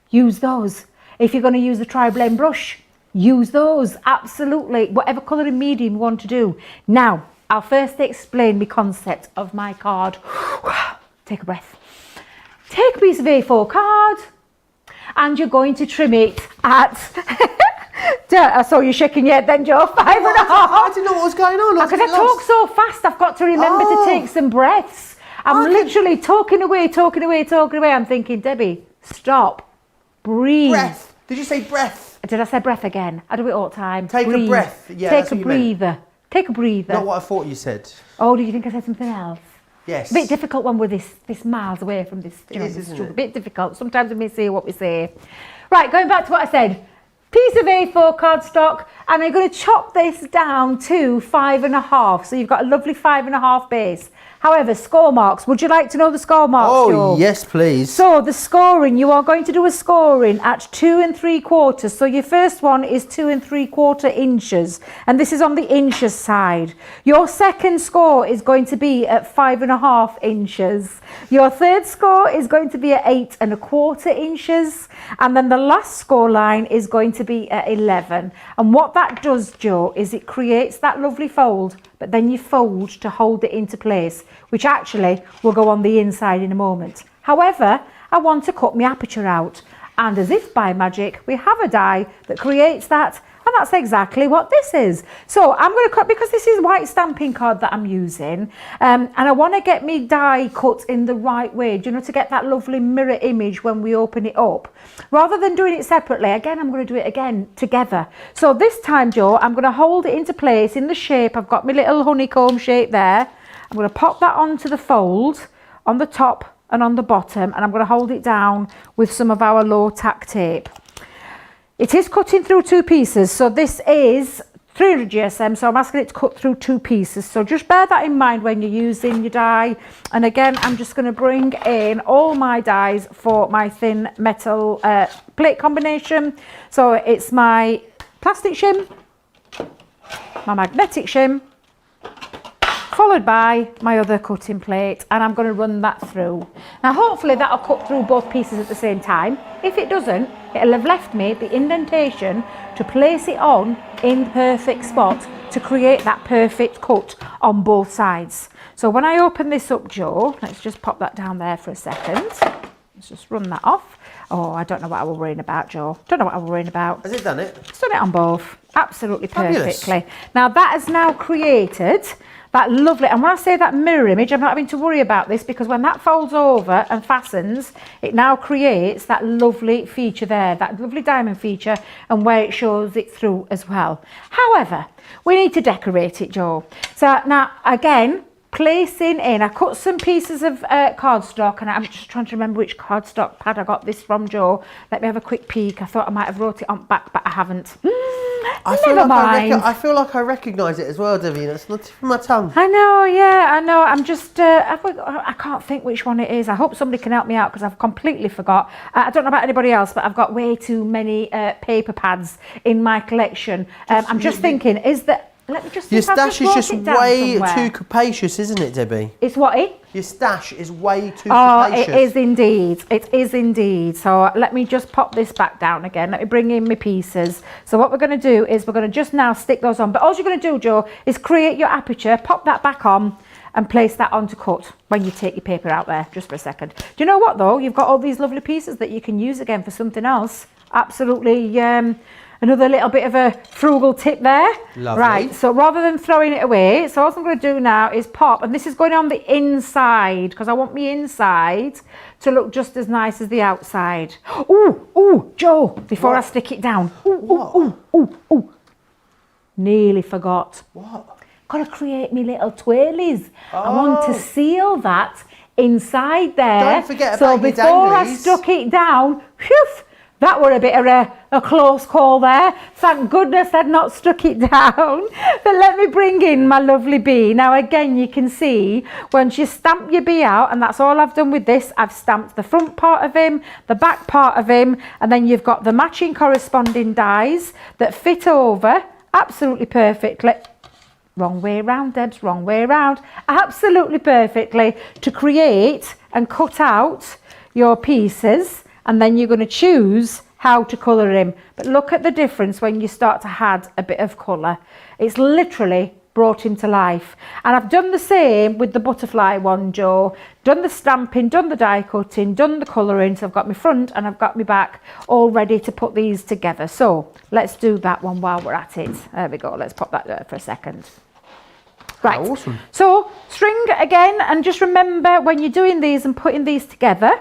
use those. If you're going to use the tri-blend brush, use those. Absolutely. Whatever colouring medium you want to do. Now, I'll first explain the concept of my card. Take a breath. Take a piece of A4 card and you're going to trim it at, I saw you shaking your head then, Joe, 5.5. I didn't know what was going on. Because I talk so fast, I've got to remember to take some breaths. I'm literally talking away. I'm thinking, Debbie, stop, breathe. Breath. Did you say breath? Did I say breath again? I do it all the time. Take a breath. Yeah, take a breather. Take a breather. Not what I thought you said. Oh, do you think I said something else? Yes. A bit difficult when we're this miles away from this. It is, isn't it? A bit difficult. Sometimes we may say what we say. Right, going back to what I said. Piece of A4 cardstock, and I'm going to chop this down to 5.5. So you've got a lovely 5.5 base. However, score marks. Would you like to know the score marks, Joe? Oh, yes, please. So the scoring, you are going to do a scoring at 2 3/4. So your first one is 2 3/4 inches, and this is on the inches side. Your second score is going to be at 5.5 inches. Your third score is going to be at 8 1/4 inches, and then the last score line is going to be at 11. And what that does, Joe, is it creates that lovely fold, but then you fold to hold it into place, which actually will go on the inside in a moment. However, I want to cut my aperture out, and as if by magic, we have a die that creates that, and that's exactly what this is. So I'm going to cut, because this is white stamping card that I'm using, and I want to get me die cut in the right way, you know, to get that lovely mirror image when we open it up. Rather than doing it separately, again, I'm going to do it again together. So this time, Joe, I'm going to hold it into place in the shape. I've got my little honeycomb shape there. I'm going to pop that onto the fold on the top and on the bottom, and I'm going to hold it down with some of our low tack tape. It is cutting through two pieces, so this is 300 GSM, so I'm asking it to cut through two pieces. So just bear that in mind when you're using your die. And again, I'm just going to bring in all my dies for my thin metal plate combination. So it's my plastic shim, my magnetic shim, followed by my other cutting plate, and I'm going to run that through. Now hopefully that'll cut through both pieces at the same time. If it doesn't, it'll have left me the indentation to place it on in perfect spot to create that perfect cut on both sides. So when I open this up, Joe, let's just pop that down there for a second. Let's just run that off. Oh, I don't know what I was worrying about, Joe. Don't know what I was worrying about. Has it done it? It's done it on both. Absolutely perfectly. Fabulous. Now that has now created that lovely, and when I say that mirror image, I'm not having to worry about this, because when that folds over and fastens, it now creates that lovely feature there, that lovely diamond feature, and where it shows it through as well. However, we need to decorate it, Joe. So now, again, placing in, I cut some pieces of cardstock, and I'm just trying to remember which cardstock pad I got this from, Joe. Let me have a quick peek. I thought I might have wrote it on back, but I haven't. Never mind. I feel like I recognise it as well, Debbie. It's not from my tongue. I know, yeah, I know. I'm just, I can't think which one it is. I hope somebody can help me out because I've completely forgot. I don't know about anybody else, but I've got way too many paper pads in my collection. I'm just thinking, is that... Let me just see your if I've stash is wrote just it down way somewhere. too capacious, isn't it, Debbie? It's what it? Your stash is way too Oh, capacious. it is indeed. It is indeed. So let me just pop this back down again. Let me bring in my pieces. So what we're going to do is we're going to just now stick those on. But all you're going to do, Joe, is create your aperture, pop that back on, and place that on to cut when you take your paper out there, just for a second. Do you know what, though? You've got all these lovely pieces that you can use again for something else. Absolutely... another little bit of a frugal tip there. Lovely. Right, so rather than throwing it away, so what I'm going to do now is pop, and this is going on the inside, because I want my inside to look just as nice as the outside. Ooh, Joe, before I stick it down. Ooh. Nearly forgot. What? Got to create me little twirlies. I want to seal that inside there. Don't forget so about your before I danglies. stuck it down, whew, that were a bit of a close call there. Thank goodness I'd not stuck it down. But let me bring in my lovely bee. Now again, you can see once you stamp your bee out, and that's all I've done with this, I've stamped the front part of him, the back part of him, and then you've got the matching corresponding dies that fit over absolutely perfectly. Wrong way round, Debs, wrong way round. Absolutely perfectly to create and cut out your pieces. And then you're going to choose how to colour him. But look at the difference when you start to add a bit of colour. It's literally brought him to life. And I've done the same with the butterfly one, Joe. Done the stamping, done the die cutting, done the colouring. So I've got my front and I've got my back all ready to put these together. So let's do that one while we're at it. There we go. Let's pop that there for a second. Right. Awesome. So string again, and just remember when you're doing these and putting these together,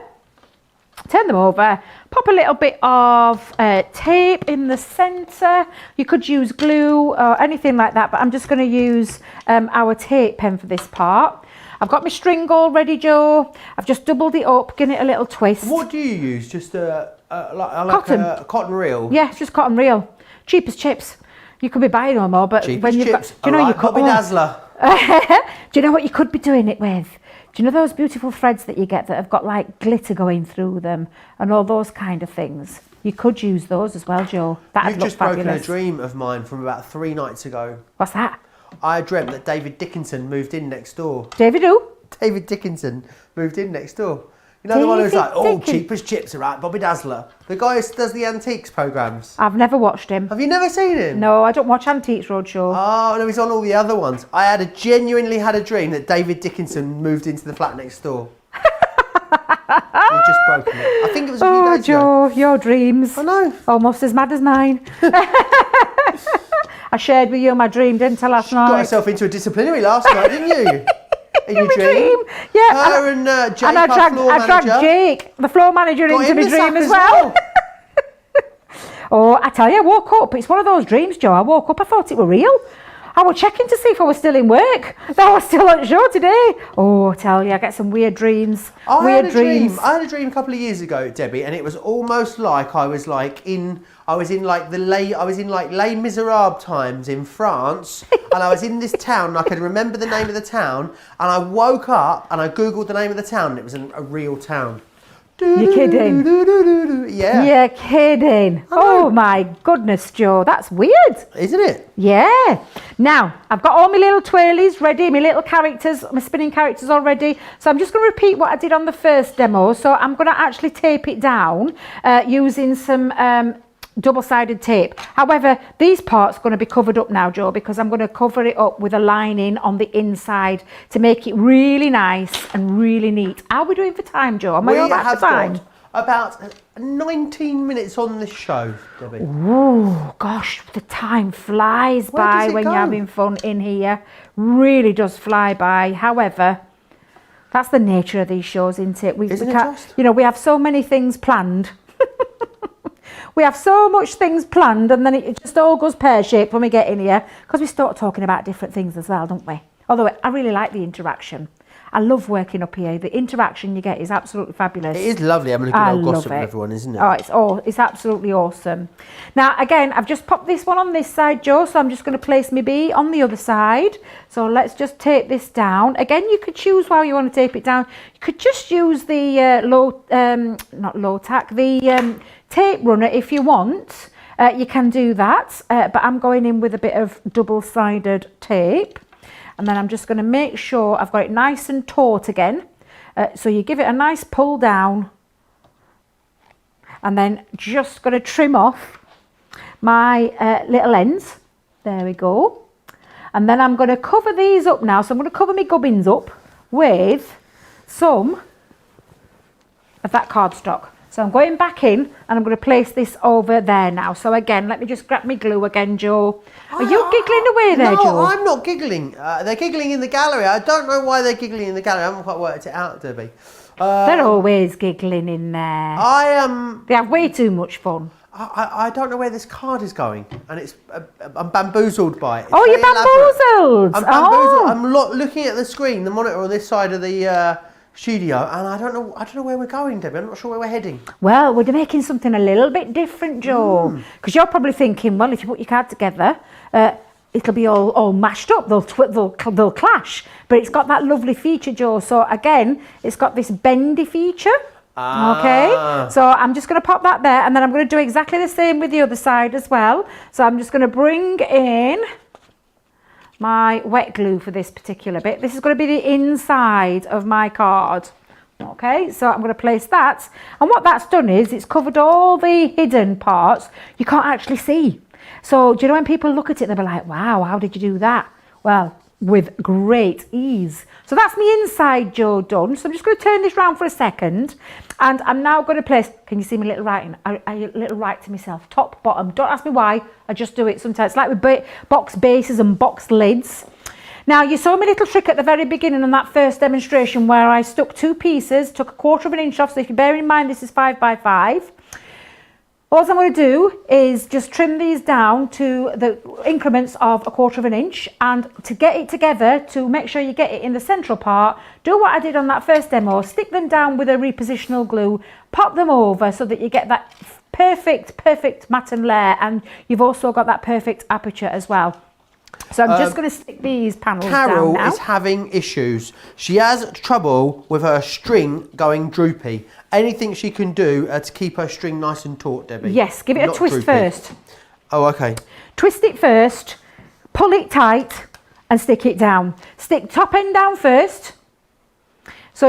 turn them over, pop a little bit of tape in the centre. You could use glue or anything like that, but I'm just going to use our tape pen for this part. I've got my string all ready, Joe. I've just doubled it up, given it a little twist. What do you use? Just Cotton. a cotton reel? Yeah, it's just cotton reel. Cheap as chips. You could be buying them more, but Cheap when as you've chips. got, do you know you could? Bobby Dazzler. Do you know what you could be doing it with? Do you know those beautiful threads that you get that have got like glitter going through them and all those kind of things? You could use those as well, Joe. That'd You've look just broken fabulous. a dream of mine from about 3 nights ago. What's that? I dreamt that David Dickinson moved in next door. David who? David Dickinson moved in next door. You know the one who's like, David cheap as chips, all right, Bobby Dazzler. The guy who does the antiques programmes. I've never watched him. Have you never seen him? No, I don't watch Antiques Roadshow. Oh, no, he's on all the other ones. I genuinely had a dream that David Dickinson moved into the flat next door. You've just broken it. I think it was a few days ago. Joe, your dreams. I know. Almost as mad as mine. I shared with you my dream, didn't I, last night? Got herself into a disciplinary last night, didn't you? In your My dream. Yeah. Her and Jake, and I our floor dragged manager. Jake, the floor manager, got into in my the dream sack as well. Oh, I tell you, I woke up. It's one of those dreams, Joe. I woke up, I thought it were real. I was checking to see if I was still in work. I was still on show today. Oh, I tell you, I get some weird dreams. I had a dream a couple of years ago, Debbie, and it was almost like I was in Les Miserables times in France, and I was in this town, and I could remember the name of the town, and I woke up and I googled the name of the town, and it was a real town. You're kidding? Yeah. You're kidding. Oh my goodness, Joe, that's weird. Isn't it? Yeah. Now, I've got all my little twirlies ready, my little characters, my spinning characters all ready. So I'm just going to repeat what I did on the first demo. So I'm going to actually tape it down using some double-sided tape. However, these parts are going to be covered up now, Joe, because I'm going to cover it up with a lining on the inside to make it really nice and really neat. How are we doing for time, Joe? Am I all right for time? Got about 19 minutes on this show, Debbie. Oh gosh, the time flies by when you're having fun in here. Really does fly by. However, that's the nature of these shows, isn't it? We can't, you know, we have so many things planned. We have so much things planned, and then it just all goes pear-shaped when we get in here, because we start talking about different things as well, don't we? Although I really like the interaction. I love working up here. The interaction you get is absolutely fabulous. It is lovely having a good old gossip with everyone, isn't it? It's absolutely awesome. Now, again, I've just popped this one on this side, Joe, so I'm just going to place my bee on the other side. So let's just tape this down. Again, you could choose how you want to tape it down. You could just use the tape runner if you want. You can do that, but I'm going in with a bit of double-sided tape. And then I'm just going to make sure I've got it nice and taut again. So you give it a nice pull down. And then just going to trim off my little ends. There we go. And then I'm going to cover these up now. So I'm going to cover my gubbins up with some of that cardstock. So I'm going back in and I'm going to place this over there now. So again, let me just grab my glue again, Joe. Are you giggling away there, Joe? No, I'm not giggling. They're giggling in the gallery. I don't know why they're giggling in the gallery. I haven't quite worked it out, Debbie. They're always giggling in there. They have way too much fun. I don't know where this card is going, and I'm bamboozled by it. Oh, you're bamboozled. I'm bamboozled. I'm looking at the screen, the monitor on this side of the studio, and I don't know where we're going, Debbie. I'm not sure where we're heading. Well, we're making something a little bit different, Joe, because you're probably thinking, well, if you put your card together, it'll be all mashed up. They'll clash. But it's got that lovely feature, Joe. So again, it's got this bendy feature. Okay, so I'm just going to pop that there, and then I'm going to do exactly the same with the other side as well. So I'm just going to bring in my wet glue for this particular bit. This is going to be the inside of my card. Okay, so I'm going to place that, and what that's done is it's covered all the hidden parts you can't actually see. So do you know when people look at it, they'll be like, wow, how did you do that? Well, with great ease. So that's my inside, Joe, done. So I'm just going to turn this round for a second, and I'm now going to place, can you see my little writing? I little write to myself, top, bottom. Don't ask me why, I just do it sometimes. It's like with box bases and box lids. Now, you saw my little trick at the very beginning on that first demonstration where I stuck 2 pieces, took 1/4 inch off. So if you bear in mind, this is 5 by 5. All I'm going to do is just trim these down to the increments of 1/4 inch, and to get it together, to make sure you get it in the central part, do what I did on that first demo, stick them down with a repositional glue, pop them over so that you get that perfect matte and layer, and you've also got that perfect aperture as well. So I'm just going to stick these panels down now. Carol is having issues. She has trouble with her string going droopy. Anything she can do to keep her string nice and taut, Debbie? Yes, give it a twist first. Oh, okay. Twist it first, pull it tight and stick it down. Stick top end down first. So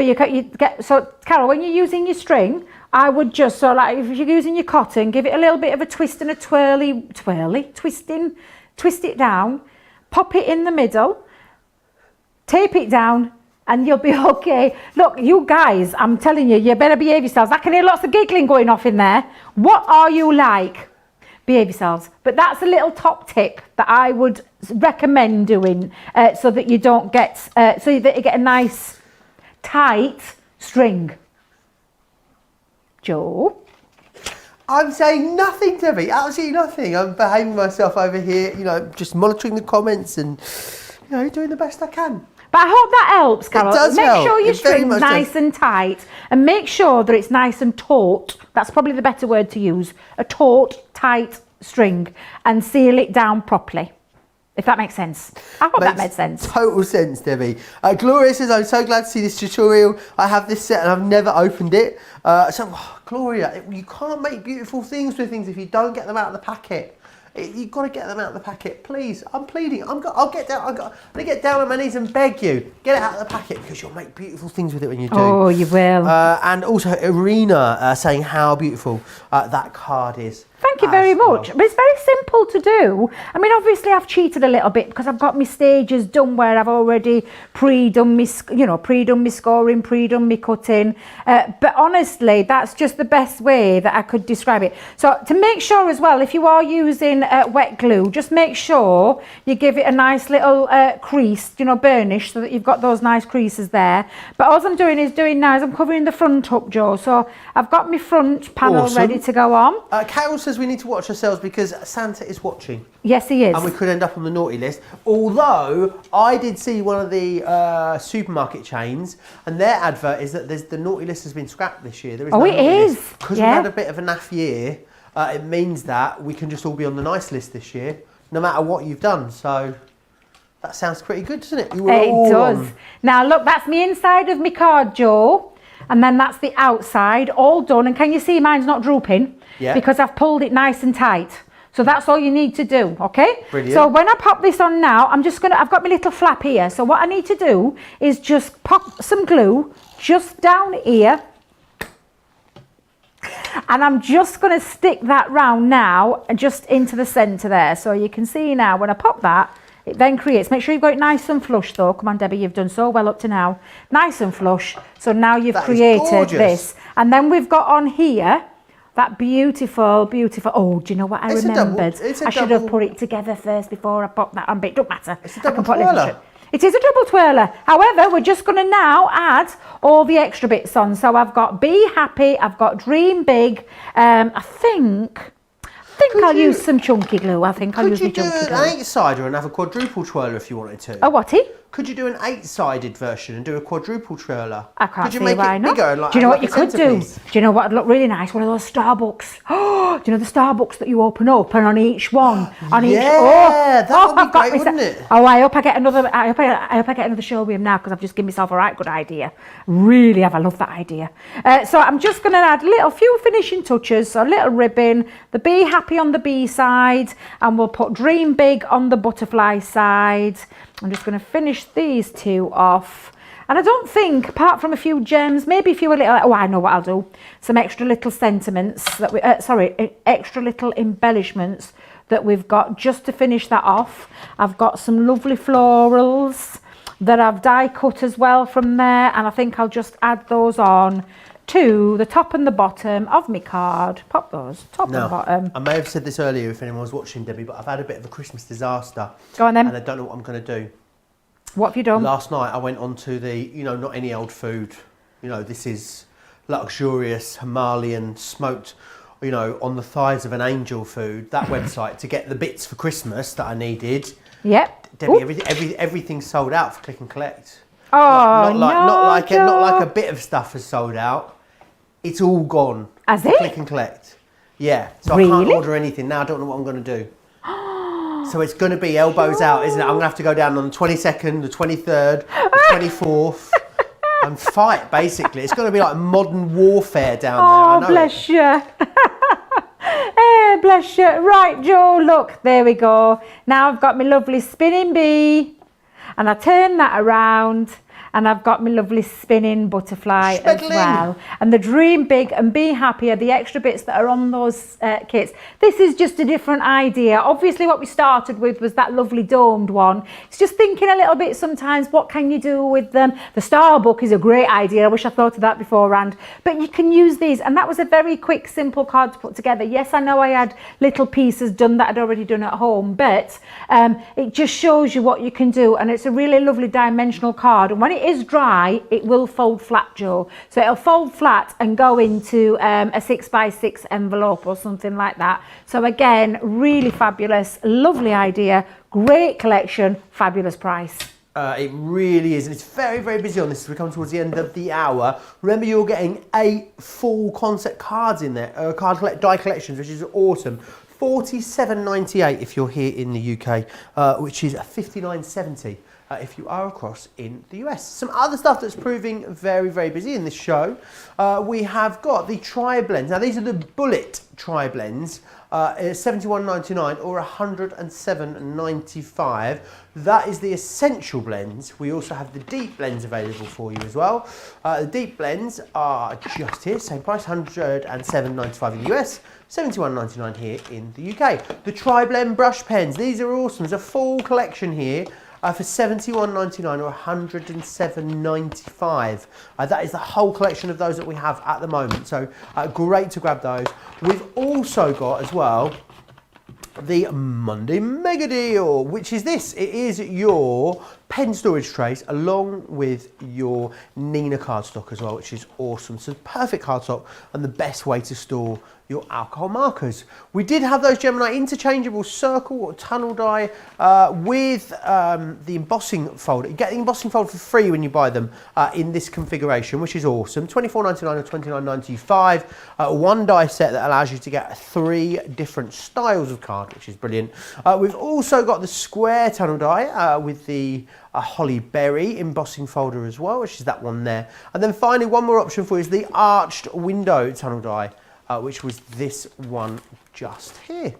so Carol, when you're using your string, I would just, so like if you're using your cotton, give it a little bit of a twist and a twist it down, pop it in the middle, tape it down, and you'll be okay. Look, you guys, I'm telling you, you better behave yourselves. I can hear lots of giggling going off in there. What are you like? Behave yourselves. But that's a little top tip that I would recommend doing so that you don't get, so that you get a nice tight string. Joe? I'm saying nothing, Debbie, absolutely nothing. I'm behaving myself over here, just monitoring the comments and, doing the best I can. But I hope that helps, Carol. It does make help. sure your It very string's much nice does. and tight, and make sure that it's nice and taut. That's probably the better word to use. A taut, tight string, and seal it down properly. If that makes sense. I hope that made sense. Total sense, Debbie. Gloria says, I'm so glad to see this tutorial. I have this set and I've never opened it. Gloria, you can't make beautiful things with things if you don't get them out of the packet. You've got to get them out of the packet, please. I'm pleading. I'll get down. I'm going to get down on my knees and beg you, get it out of the packet, because you'll make beautiful things with it when you do. Oh, you will. And also Irina saying how beautiful that card is. Thank you very much. But it's very simple to do. I mean, obviously I've cheated a little bit because I've got my stages done where I've already pre-done my scoring, pre-done my cutting. But honestly, that's just the best way that I could describe it. So to make sure as well, if you are using wet glue, just make sure you give it a nice little crease, burnish, so that you've got those nice creases there. But all I'm doing now is I'm covering the front up, Joe. So I've got my front panel ready to go on. Carol says says we need to watch ourselves because Santa is watching. Yes, he is. And we could end up on the naughty list. Although I did see one of the supermarket chains, and their advert is that the naughty list has been scrapped this year. There is Oh, no it naughty is. list. Because Yeah. we've had a bit of a naff year, it means that we can just all be on the nice list this year, no matter what you've done. So that sounds pretty good, doesn't it? You were all It does. on. Now look, that's the inside of my card, Joe. And then that's the outside, all done. And can you see mine's not drooping? Yeah. Because I've pulled it nice and tight. So that's all you need to do, okay? Brilliant. So when I pop this on now, I've got my little flap here. So what I need to do is just pop some glue just down here. And I'm just going to stick that round now and just into the centre there. So you can see now when I pop that, it then creates, make sure you've got it nice and flush though. Come on, Debbie, you've done so well up to now. Nice and flush. So now you've That is created gorgeous. this. And then we've got on here that beautiful, beautiful, oh, do you know what I It's a double- remembered? it's a I should have double- put it together first before I pop that on, but it don't matter. It's a I double can put little twirler. strip. It is a double twirler. However, we're just going to now add all the extra bits on. So I've got Be Happy, I've got Dream Big. I think I'll use some chunky glue. I think I'll Could use you my do chunky an glue. 8-sider and have a quadruple twirler if you wanted to? Oh, whatty? Could you do an 8-sided version and do a quadruple twirler? I can't Could you see make why it not. bigger and like Do you know have what you like a could do? centerpiece? Do you know what would look really nice? One of those Starbucks. Oh, do you know the Starbucks that you open up and on each one, on each. Yeah, that would be I've got great, myself- wouldn't it? Oh, I hope I get another. I hope I get another show with him now because I've just given myself a right good idea. Really have. I love that idea. So I'm just going to add few finishing touches. So a little ribbon, the Be Happy on the B side, and we'll put Dream Big on the butterfly side. I'm just going to finish these two off. And I don't think, apart from a few gems, maybe a few little, oh, I know what I'll do. Some extra little sentiments that extra little embellishments that we've got just to finish that off. I've got some lovely florals that I've die cut as well from there. And I think I'll just add those on to the top and the bottom of my card. Pop those, top and bottom. I may have said this earlier if anyone was watching, Debbie, but I've had a bit of a Christmas disaster. Go on then. And I don't know what I'm going to do. What have you done? Last night I went on to the, not any old food. This is luxurious Himalayan smoked, on the thighs of an angel food, that website, to get the bits for Christmas that I needed. Yep. Debbie, Ooh. everything's sold out for click and collect. Oh, not like Joe. a bit of stuff is sold out. It's all gone. Has for it? Click and collect. Yeah. So I can't Really? order anything now. I don't know what I'm going to do. So it's going to be elbows out, isn't it? I'm going to have to go down on the 22nd, the 23rd, the 24th, and fight. Basically, it's going to be like modern warfare down there. I Oh, know bless you. Bless you. Right, Joe, look, there we go. Now I've got my lovely spinning bee, and I turn that around, and I've got my lovely spinning butterfly as Speckling. well. And the Dream Big and Be Happy are the extra bits that are on those kits. This is just a different idea. Obviously, what we started with was that lovely domed one. It's just thinking a little bit sometimes, what can you do with them? The Starbuck is a great idea. I wish I thought of that beforehand. But you can use these. And that was a very quick, simple card to put together. Yes, I know I had little pieces done that I'd already done at home, but it just shows you what you can do. And it's a really lovely dimensional card. And when it is dry, it will fold flat, Joe. So it'll fold flat and go into a 6x6 envelope or something like that. So again, really fabulous, lovely idea, great collection, fabulous price. It really is, and it's very, very busy on this as we come towards the end of the hour. Remember, you're getting 8 full concept cards in there, die collections, which is awesome. $47.98 if you're here in the UK, which is $59.70 if you are across in the US. Some other stuff that's proving very, very busy in this show. We have got the tri-blends. Now, these are the bullet tri-blends. $71.99 or $107.95. That is the essential blends. We also have the deep blends available for you as well. The deep blends are just here, same price, $107.95 in the US, $71.99 here in the UK. The tri-blend brush pens, these are awesome. There's a full collection here. For $71.99 or $107.95. That is the whole collection of those that we have at the moment. So great to grab those. We've also got as well the Monday Mega Deal, which is this. It is your pen storage trays along with your Nina cardstock as well, which is awesome. So perfect cardstock and the best way to store your alcohol markers. We did have those Gemini interchangeable circle or tunnel die with the embossing folder. You get the embossing folder for free when you buy them in this configuration, which is awesome. $24.99 or $29.95. One die set that allows you to get 3 different styles of card, which is brilliant. We've also got the square tunnel die with the holly berry embossing folder as well, which is that one there. And then finally, one more option for you is the arched window tunnel die, which was this one just here.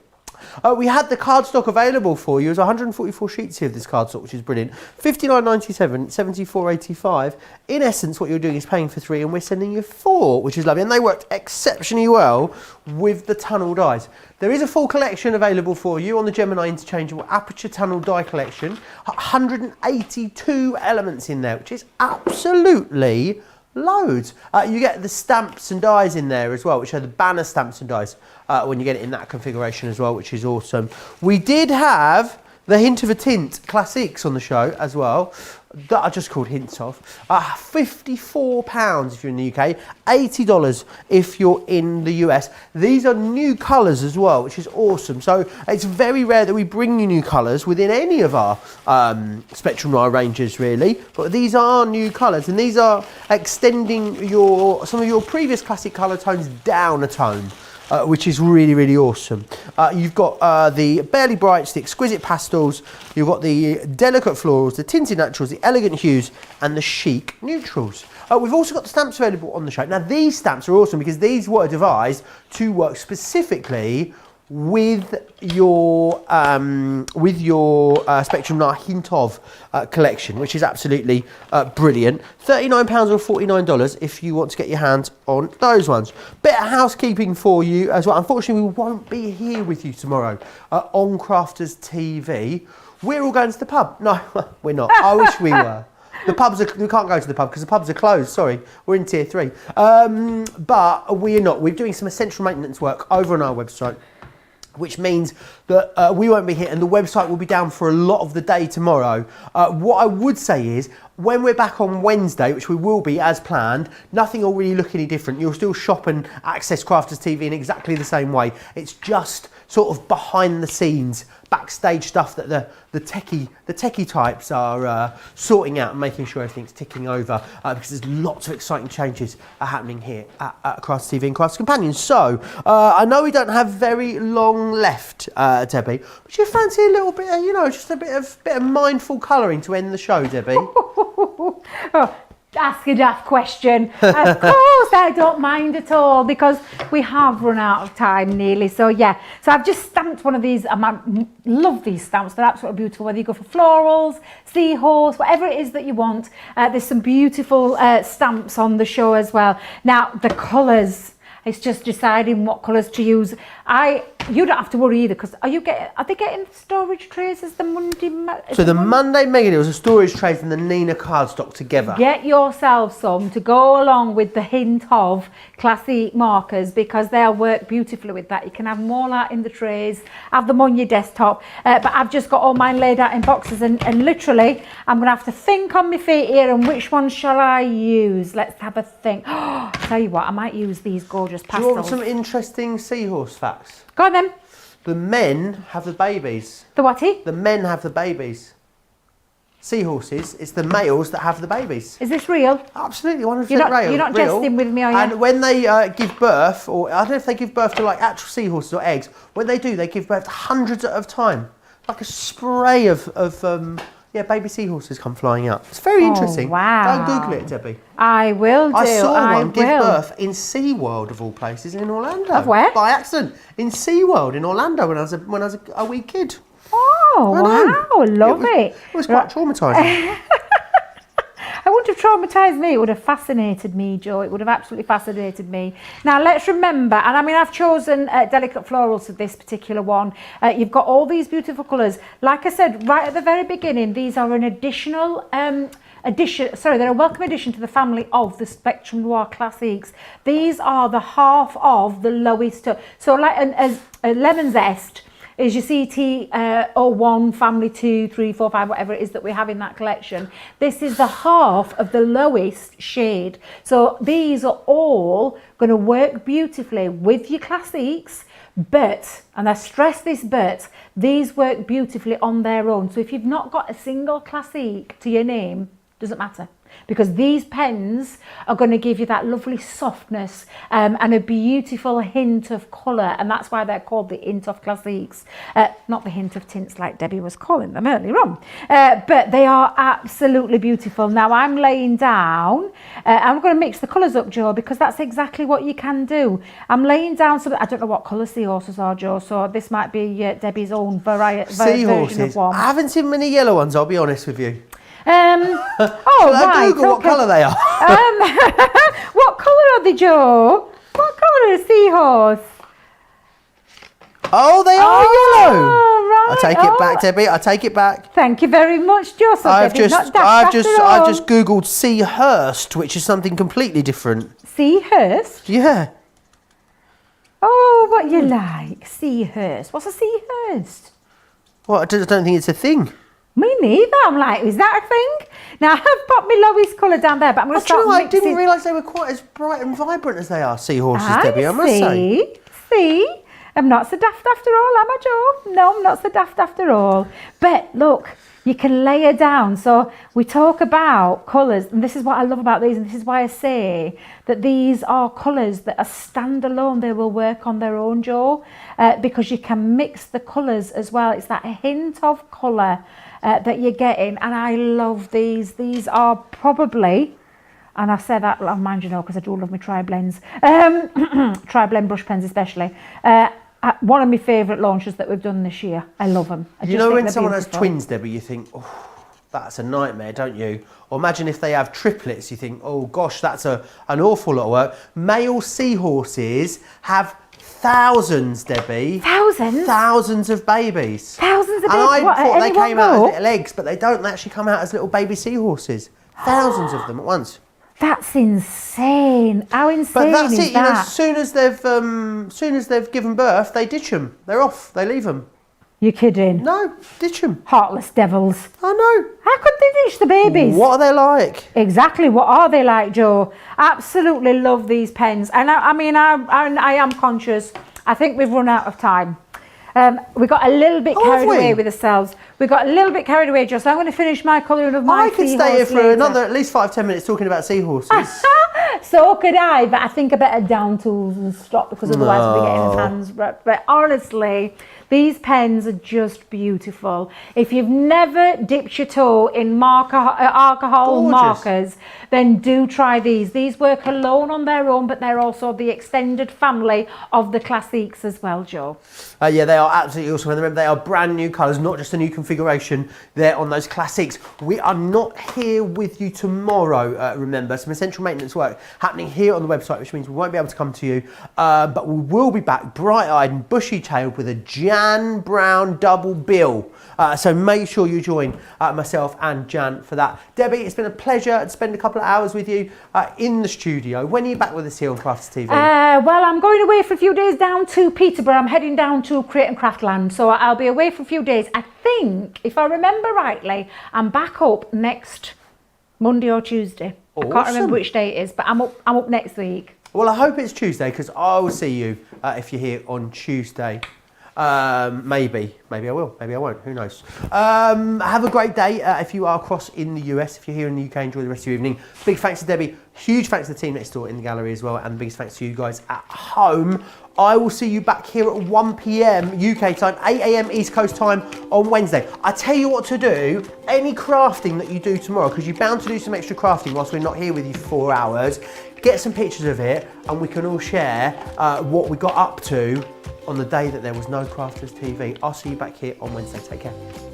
We had the cardstock available for you. There's 144 sheets here of this cardstock, which is brilliant. $59.97, $74.85. In essence, what you're doing is paying for 3 and we're sending you 4, which is lovely. And they worked exceptionally well with the tunnel dies. There is a full collection available for you on the Gemini Interchangeable Aperture Tunnel Die Collection. 182 elements in there, which is absolutely loads. You get the stamps and dies in there as well, which are the banner stamps and dies when you get it in that configuration as well, which is awesome. We did have the Hint of a Tint Classiques on the show as well, that are just called hints of. £54 if you're in the UK, $80 if you're in the US. These are new colours as well, which is awesome. So it's very rare that we bring you new colours within any of our Spectrum Noir ranges, really. But these are new colours, and these are extending some of your previous classic colour tones down a tone. Which is really, really awesome. You've got the Barely Brights, the Exquisite Pastels, you've got the Delicate Florals, the Tinted Naturals, the Elegant Hues, and the Chic Neutrals. We've also got the stamps available on the show. Now, these stamps are awesome because these were devised to work specifically with your Spectrum Noir Hint of collection, which is absolutely brilliant. £39 or $49 if you want to get your hands on those ones. Bit of housekeeping for you as well. Unfortunately, we won't be here with you tomorrow on Crafters TV. We're all going to the pub. No, we're not. I wish we were. We can't go to the pub because the pubs are closed. Sorry, we're in tier 3. But we're not. We're doing some essential maintenance work over on our website, which means that we won't be here and the website will be down for a lot of the day tomorrow. What I would say is, when we're back on Wednesday, which we will be as planned, nothing will really look any different. You'll still shop and access Crafters TV in exactly the same way. It's just sort of behind the scenes, backstage stuff that the techie types are sorting out and making sure everything's ticking over, because there's lots of exciting changes happening here at Crafters TV and Crafters Companion. So I know we don't have very long left, Debbie, but you fancy a little bit of, just a bit of mindful colouring to end the show, Debbie? Oh, ask a daft question. Of course, I don't mind at all because we have run out of time nearly. So yeah, so I've just stamped one of these. I love these stamps. They're absolutely beautiful. Whether you go for florals, seahorse, whatever it is that you want. There's some beautiful stamps on the show as well. Now the colours. It's just deciding what colours to use. You don't have to worry either, because are they getting storage trays as the Monday? So the Monday Mega Deals are storage trays and the Nina cardstock together. Get yourself some to go along with the Hint of classic markers, because they'll work beautifully with that. You can have them all out in the trays, have them on your desktop. But I've just got all mine laid out in boxes, and literally I'm going to have to think on my feet here, and which one shall I use? Let's have a think. Tell you what, I might use these gorgeous pastels. Do you want some interesting seahorse facts? Go on then. The men have the babies. The whaty? The men have the babies. Seahorses, it's the males that have the babies. Is this real? Absolutely, 100% real. You're not jesting with me, are you? And when they give birth, or I don't know if they give birth to like actual seahorses or eggs, when they do, they give birth to hundreds at a time. Like a spray of baby seahorses come flying out. It's very interesting. Wow. Don't Google it, Debbie. I will do. I saw one give birth in SeaWorld of all places in Orlando. Of where? By accident. In SeaWorld in Orlando when I was a wee kid. Oh, wow. Love it. It was quite traumatising. It wouldn't have traumatised me. It would have fascinated me, Joe. It would have absolutely fascinated me. Now, let's remember, and I mean, I've chosen Delicate Florals for this particular one. You've got all these beautiful colours. Like I said, right at the very beginning, these are an additional they're a welcome addition to the family of the Spectrum Noir Classics. These are the half of the lowest. So like a lemon zest is your CT01 family 2, 3, 4, 5, whatever it is that we have in that collection. This is the half of the lowest shade. So these are all going to work beautifully with your classics, but, and I stress this but, these work beautifully on their own. So if you've not got a single classic to your name, doesn't matter. Because these pens are going to give you that lovely softness and a beautiful hint of colour, and that's why they're called the hint of classiques, not the hint of tints like Debbie was calling them earlier on. But they are absolutely beautiful. Now I'm laying down, I'm going to mix the colours up, Joe, because that's exactly what you can do. I'm laying down some, I don't know what colour seahorses are, Joe, so this might be Debbie's own version of one. I haven't seen many yellow ones, I'll be honest with you. Right, Google what colour they are. What colour are they, Joe? What colour is seahorse? Oh, they are yellow. Right. I take it back, Debbie. I take it back. Thank you very much, Joe. So I've Debbie's just googled Seahurst, which is something completely different. Seahurst? Yeah. Oh, what you like? Seahurst. What's a Seahurst? Well, I don't think it's a thing. Me neither. I'm like, is that a thing? Now, I've popped my lowest colour down there, but I'm going to start I mixing. didn't realise they were quite as bright and vibrant as they are, seahorses, Debbie, I must say. See? I'm not so daft after all, am I, Joe? No, I'm not so daft after all. But look, you can layer down. So we talk about colours, and this is what I love about these, and this is why I say that these are colours that are standalone. They will work on their own, Joe, because you can mix the colours as well. It's that hint of colour that you're getting, and I love these. These are probably, and I say that, mind you know, because I do love my tri-blends, tri-blend brush pens especially, one of my favourite launches that we've done this year. I love them. You know when someone has twins, Debbie, you think, oh, that's a nightmare, don't you? Or imagine if they have triplets, you think, oh gosh, that's an awful lot of work. Male seahorses have thousands, Debbie. Thousands? Thousands of babies. Thousands of babies? And I thought they came out as little eggs, but they don't. They actually come out as little baby seahorses. Thousands of them at once. That's insane. How insane but that's is it, that? You know, soon as they've given birth, they ditch them. They're off. They leave them. You're kidding? No, ditch them. Heartless devils. I know. How could they ditch the babies? What are they like? Exactly. What are they like, Joe? Absolutely love these pens. And I mean, I am conscious. I think we've run out of time. We got a little bit carried away with ourselves. We got a little bit carried away, Joe. So I'm going to finish my colouring of my seahorse. I could stay here for another at least 5-10 minutes talking about seahorses. So could I, but I think I better down tools and stop, because otherwise we'll be getting his hands wrapped. But honestly, these pens are just beautiful. If you've never dipped your toe in alcohol markers, then do try these. These work alone on their own, but they're also the extended family of the classiques as well, Joe. Yeah, they are absolutely awesome. And remember, they are brand new colours, not just a new configuration. They're on those classics. We are not here with you tomorrow, remember. Some essential maintenance work happening here on the website, which means we won't be able to come to you. But we will be back bright-eyed and bushy-tailed with a Jan Brown double bill. So make sure you join myself and Jan for that. Debbie, it's been a pleasure to spend a couple of hours with you in the studio. When are you back with us here on Crafts TV? Well, I'm going away for a few days down to Peterborough. I'm heading down to Create and Craft Land, so I'll be away for a few days. I think, if I remember rightly, I'm back up next Monday or Tuesday. Awesome. I can't remember which day it is, but I'm up next week. Well, I hope it's Tuesday, because I will see you if you're here on Tuesday. Maybe I will, maybe I won't, who knows. Have a great day if you are across in the US. If you're here in the UK, enjoy the rest of your evening. Big thanks to Debbie, huge thanks to the team next door in the gallery as well, and biggest thanks to you guys at home. I will see you back here at 1 PM UK time, 8 AM East Coast time on Wednesday. I tell you what to do, any crafting that you do tomorrow, because you're bound to do some extra crafting whilst we're not here with you for 4 hours, get some pictures of it and we can all share what we got up to on the day that there was no Crafters TV. I'll see you back here on Wednesday. Take care.